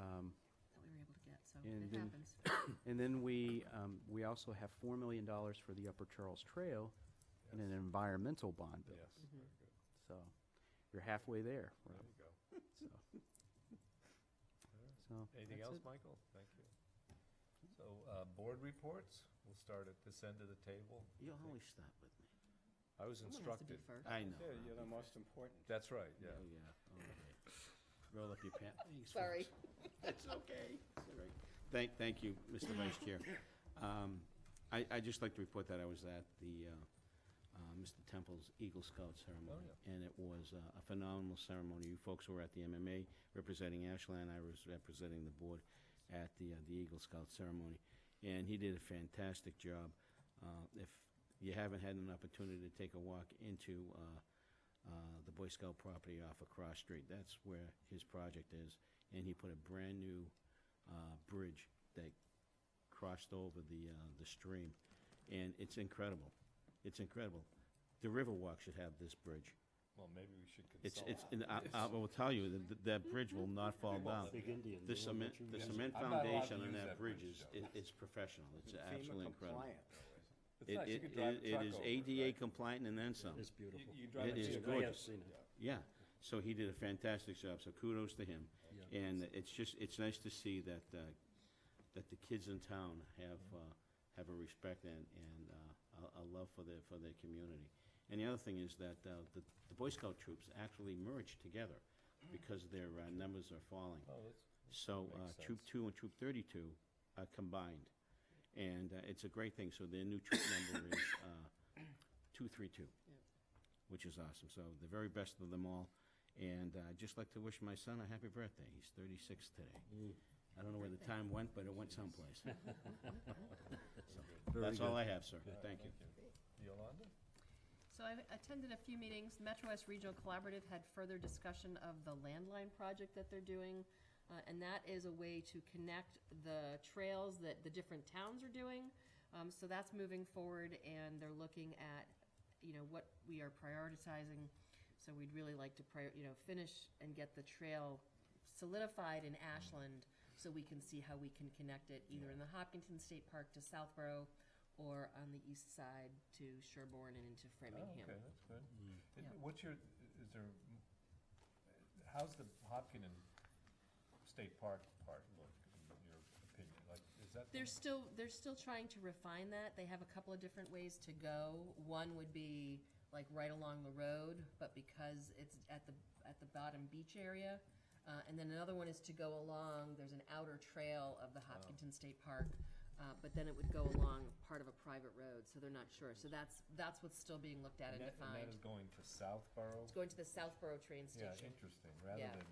we were able to get, so And it then- happens. And then we also have $4 million for the Upper Charles Trail in an environmental bond bill. Yes, Mhm. very good. So you're halfway there, There Rob. you go. So Anything that's else, it. Michael? Thank you. So, board reports, we'll start at this end of the table. You always start with me. I was Someone has to be instructed. first. I know. Yeah, you're the most important. That's right, yeah. Oh, yeah. Okay. Roll up your pants. Thanks, Sorry. folks. That's okay. It's all right. Thank you, Mr. Vice Chair. I'd just like to report that I was at the Mr. Temple's Eagle Scout ceremony. Oh, And it was a phenomenal ceremony. You folks were at the MMA representing Ashland. I was representing the board at the Eagle Scout ceremony. And he did a fantastic job. If you haven't had an opportunity to take a walk into the Boy Scout property off of Cross Street. That's where his project is. And he put a brand-new bridge that crossed over the stream. And it's incredible. It's incredible. The Riverwalk should have this bridge. Well, maybe we should It's, consult. I will tell you, that bridge will not fall down. Big Indian, The they won't cement, mention the that. cement I'm not allowed to foundation on use that that bridge bridge, is professional. It's FEMA absolutely incredible. compliant. It's nice, you It could drive a it truck is over ADA right? compliant and then some. It's beautiful. You drive It a is vehicle. I have gorgeous. seen it. Yeah, so he did a fantastic job, so kudos to him. Yeah. And it's nice to see that the kids in town have a respect and a love for their community. And the other thing is that the Boy Scout troops actually merged together because their numbers are falling. Oh, that's, So makes Troop sense. 2 and Troop 32 are combined. And it's a great thing. So their new troop number is 232, which is awesome. So the very best of them all. And I'd just like to wish my son a happy birthday. He's 36 today. I don't know where the time went, but it went someplace. So that's all I have, sir. Thank you. Yolanda? So I attended a few meetings. Metro West Regional Collaborative had further discussion of the landline project that they're doing. And that is a way to connect the trails that the different towns are doing. So that's moving forward, and they're looking at, what we are prioritizing. So we'd really like to finish and get the trail solidified in Ashland so we can see how we can connect it either in the Hopkinton State Park to Southborough or on the east side to Sherborne and into Oh, Framingham. okay, that's good. Yeah. How's the Hopkinton State Park part look, in your opinion? Like, is that? They're still trying to refine that. They have a couple of different ways to go. One would be like right along the road, but because it's at the bottom beach area. And then another one is to go along, there's an outer trail of the Hopkinton State Park, but then it would go along part of a private road, so they're not sure. So that's what's still being looked at and And defined. that is going to Southborough? It's going to the Southborough train Yeah, station. interesting, rather Yeah. than,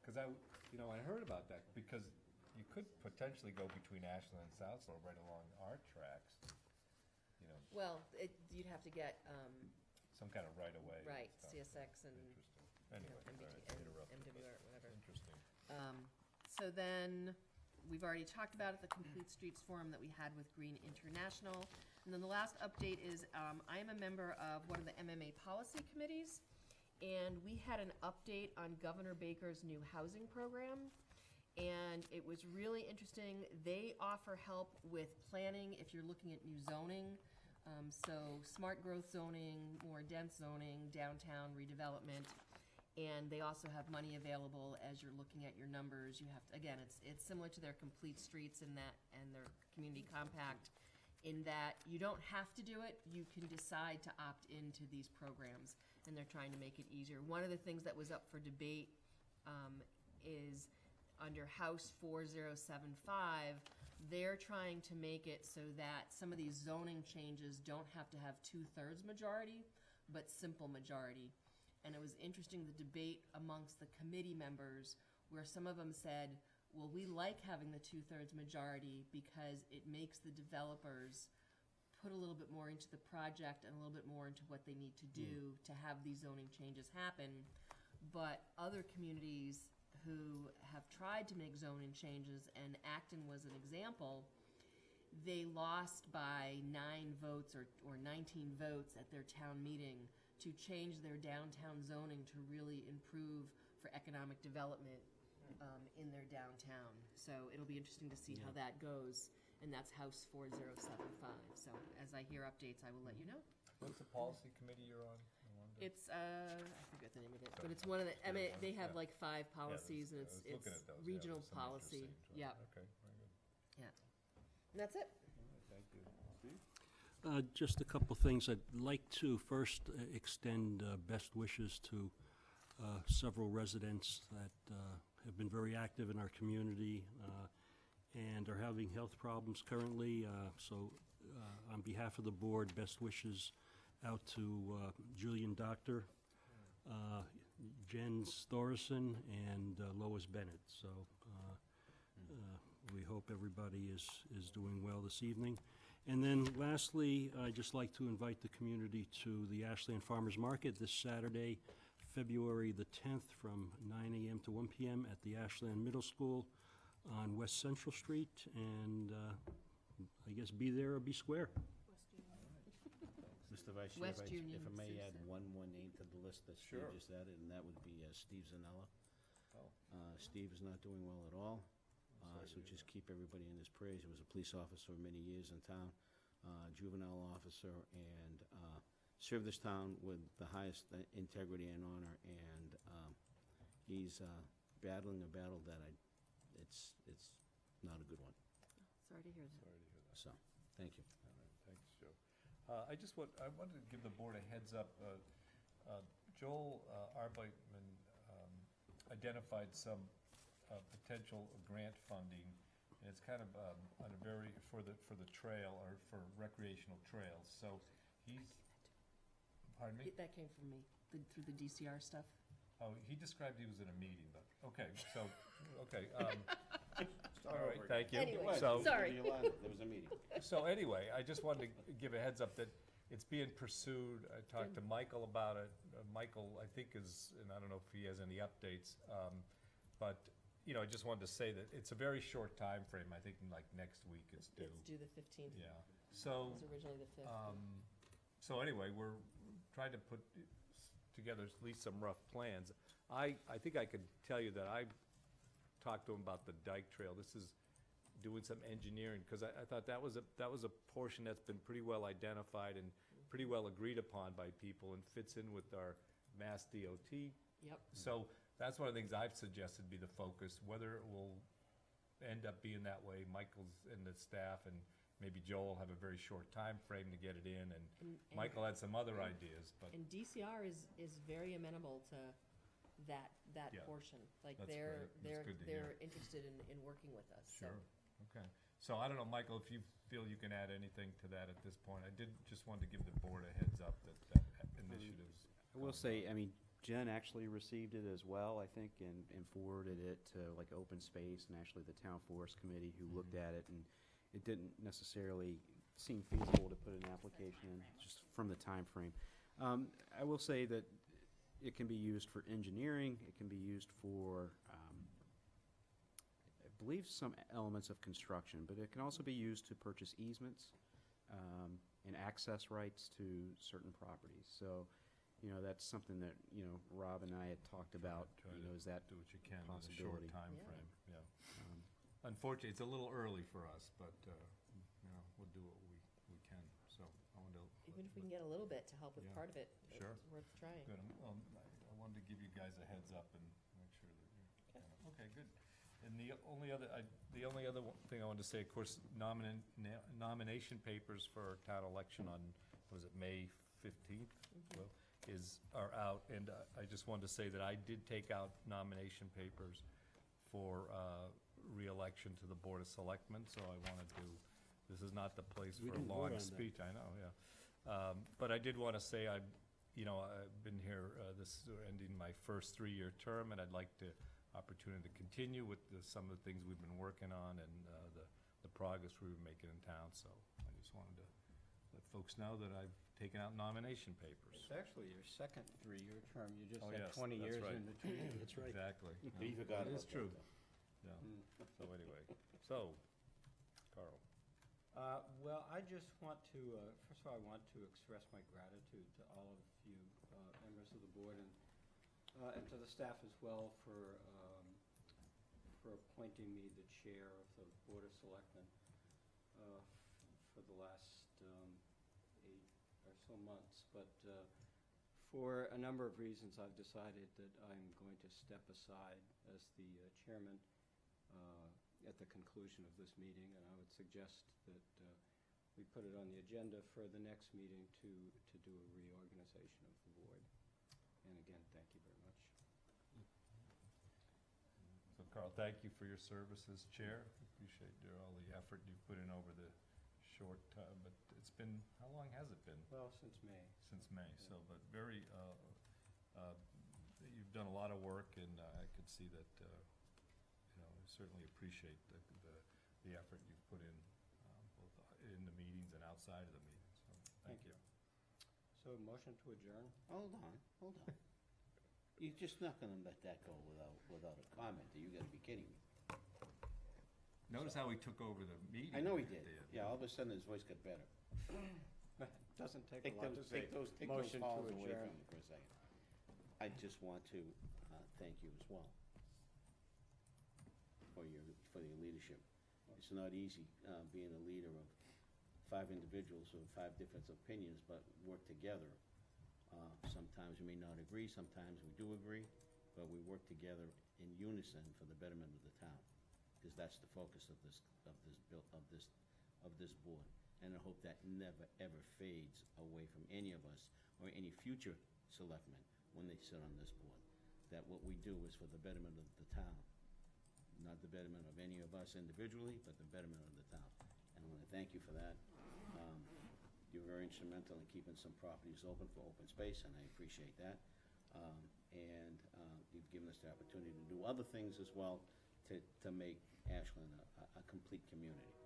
because I heard about that, because you could potentially go between Ashland and Southborough right along our tracks, Well, you'd have to get, some kind of right-of-way. right, stuff. CSX and, Interesting. Anyway, sorry, I interrupted, but MWR, whatever. interesting. So then, we've already talked about it, the Complete Streets Forum that we had with Green International. And then the last update is, I am a member of one of the MMA policy committees, and we had an update on Governor Baker's new housing program. And it was really interesting. They offer help with planning if you're looking at new zoning. So smart growth zoning, more dense zoning, downtown redevelopment. And they also have money available as you're looking at your numbers. You have to, again, it's similar to their Complete Streets and their community compact in that you don't have to do it. You can decide to opt into these programs, and they're trying to make it easier. One of the things that was up for debate is under House 4075, they're trying to make it so that some of these zoning changes don't have to have 2/3 majority, but simple majority. And it was interesting, the debate amongst the committee members, where some of them said, well, we like having the 2/3 majority because it makes the developers put a little bit more into the project and a little bit more into what they need to do to have these zoning changes happen. But other communities who have tried to make zoning changes, and Acton was an example, they lost by 9 votes or 19 votes at their town meeting to change their downtown zoning to really improve for economic development in their downtown. So it'll be interesting to see how that goes, and that's House 4075. So as I hear updates, I will let you know. What's the policy committee you're on? It's, I forget the name of it, but it's one of the, I mean, they have like 5 policies, and it's regional policy. Yeah. Okay, very good. Yeah. And that's it. Thank you. Steve? Just a couple things. I'd like to first extend best wishes to several residents that have been very active in our community and are having health problems currently. So on behalf of the board, best wishes out to Julian Doctor, Jens Thorson, and Lois Bennett. So we hope everybody is doing well this evening. And then lastly, I'd just like to invite the community to the Ashland Farmers Market this Saturday, February the 10th, from 9 a.m. to 1 p.m. at the Ashland Middle School on West Central Street. And I guess be there or be square. Mr. Vice Chair, West Union, if I may add Susan. one name to the list that Steve Sure. just added, and that would be Steve Zanella. Oh. Steve is not doing well at all, sorry so to hear just keep everybody in his praise. He was a police officer many years in town, juvenile officer, and served this town with the highest integrity and honor, and he's battling a battle that it's not a good one. Sorry to hear that. Sorry to hear that. So, thank you. All right, thanks, Joe. I wanted to give the board a heads up. Joel Arbeitman identified some potential grant funding, and it's kind of on a very, for the trail, or for recreational trails. So he's, pardon me? That came from me, through the DCR stuff. Oh, he described he was in a meeting, but, okay, so, okay. All right, thank you. Anyway, So- sorry. There was a meeting. So anyway, I just wanted to give a heads up that it's being pursued. I talked to Michael about it. Michael, I think, is, and I don't know if he has any updates, but, you know, I just wanted to say that it's a very short time frame. I think like next week it's due. It's due the 15th. Yeah. So, It was originally the 5th. so anyway, we're trying to put together at least some rough plans. I think I could tell you that I talked to him about the dike trail. This is doing some engineering, because I thought that was a portion that's been pretty well identified and pretty well agreed upon by people, and fits in with our Mass DOT. Yep. So that's one of the things I've suggested be the focus. Whether it will end up being that way, Michael's and the staff, and maybe Joel have a very short time frame to get it in, and Michael had some other ideas, but. And DCR is very amenable to that Yeah. portion. Like, That's they're great. That's good to they're hear. interested in working with us. so. Sure, okay. So I don't know, Michael, if you feel you can add anything to that at this point. I did just want to give the board a heads up that initiatives. I will say, I mean, Jen actually received it as well, I think, and forwarded it to like Open Space and actually the Town Forest Committee, who looked at it, and it didn't necessarily seem feasible to put an application in, just from the time frame. I will say that it can be used for engineering, it can be used for, I believe, some elements of construction, but it can also be used to purchase easements and access rights to certain properties. So, you know, that's something that, you know, Rob and I had talked about, Try you to know, is that do what you can in a short possibility? time Yeah. frame. Yeah. Unfortunately, it's a little early for us, but, you know, we'll do what we can, so I wanted to. Even if we can get a little bit to help with Yeah. part of it, Sure. it's worth trying. Good, I wanted to give you guys a heads up and make sure that you're, okay, good. And the only other thing I wanted to say, of course, nomination papers for our town election on, was it May 15th? Well, are out, and I just wanted to say that I did take out nomination papers for re-election to the Board of Selectmen, so I wanted to, this is not the place We for a didn't vote long on that. speech, I know, yeah. But I did want to say, I've been here, this is ending my first 3-year term, and I'd like the opportunity to continue with some of the things we've been working on, and the progress we were making in town, so I just wanted to let folks know that I've taken out nomination papers. It's actually your second 3-year term. You just Oh, had yes, 20 that's years right. in between. That's right. Exactly. You forgot It is about true. that, Yeah, so anyway, so, Carl. Well, I just want to, first of all, I want to express my gratitude to all of you members of the board, and to the staff as well, for appointing me the chair of the Board of Selectmen for the last 8 or so months. But for a number of reasons, I've decided that I'm going to step aside as the chairman at the conclusion of this meeting, and I would suggest that we put it on the agenda for the next meeting to do a reorganization of the board. And again, thank you very much. So Carl, thank you for your service as chair. Appreciate all the effort you've put in over the short time, but it's been, how long has it been? Well, since May. Since May, so, but very, you've done a lot of work, and I could see that, you know, I certainly appreciate the effort you've put in, both in the meetings and outside of the meeting, so, thank you. So motion to adjourn? Hold on. You're just not gonna let that go without a comment. You gotta be kidding me. Notice how he took over the meeting. I know he at did. the end. Yeah, all of a sudden his voice got better. Doesn't take a lot to say. Take those Motion to calls away adjourn. from me for a second. I just want to thank you as well for your leadership. It's not easy being a leader of 5 individuals with 5 different opinions, but work together. Sometimes we may not agree, sometimes we do agree, but we work together in unison for the betterment of the town, because that's the focus of this board. And I hope that never, ever fades away from any of us or any future selectmen when they sit on this board. That what we do is for the betterment of the town, not the betterment of any of us individually, but the betterment of the town. And I want to thank you for that. You're very instrumental in keeping some properties open for open space, and I appreciate that. And you've given us the opportunity to do other things as well to make Ashland a complete community.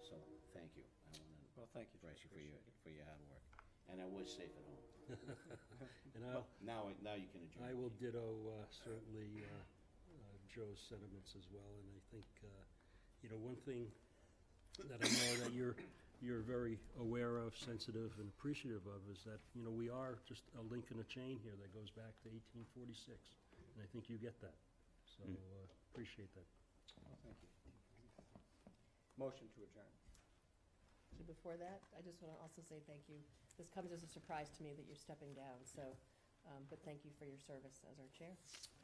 So, thank you. I want to Well, thank you. praise you for your hard work. And I was safe at home. And Now you can adjourn. I will ditto certainly Joe's sentiments as well, and I think, one thing that I know that you're very aware of, sensitive, and appreciative of is that, we are just a link in a chain here that goes back to 1846, and I think you get that. So, appreciate that. Well, thank you. Motion to adjourn. So before that, I just want to also say thank you. This comes as a surprise to me that you're stepping down, so, but thank you for your service as our chair.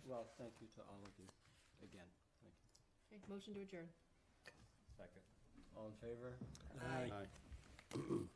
Well, thank you to all of you again. Thank you. Okay, motion to adjourn. Second. All in favor? Aye. Aye.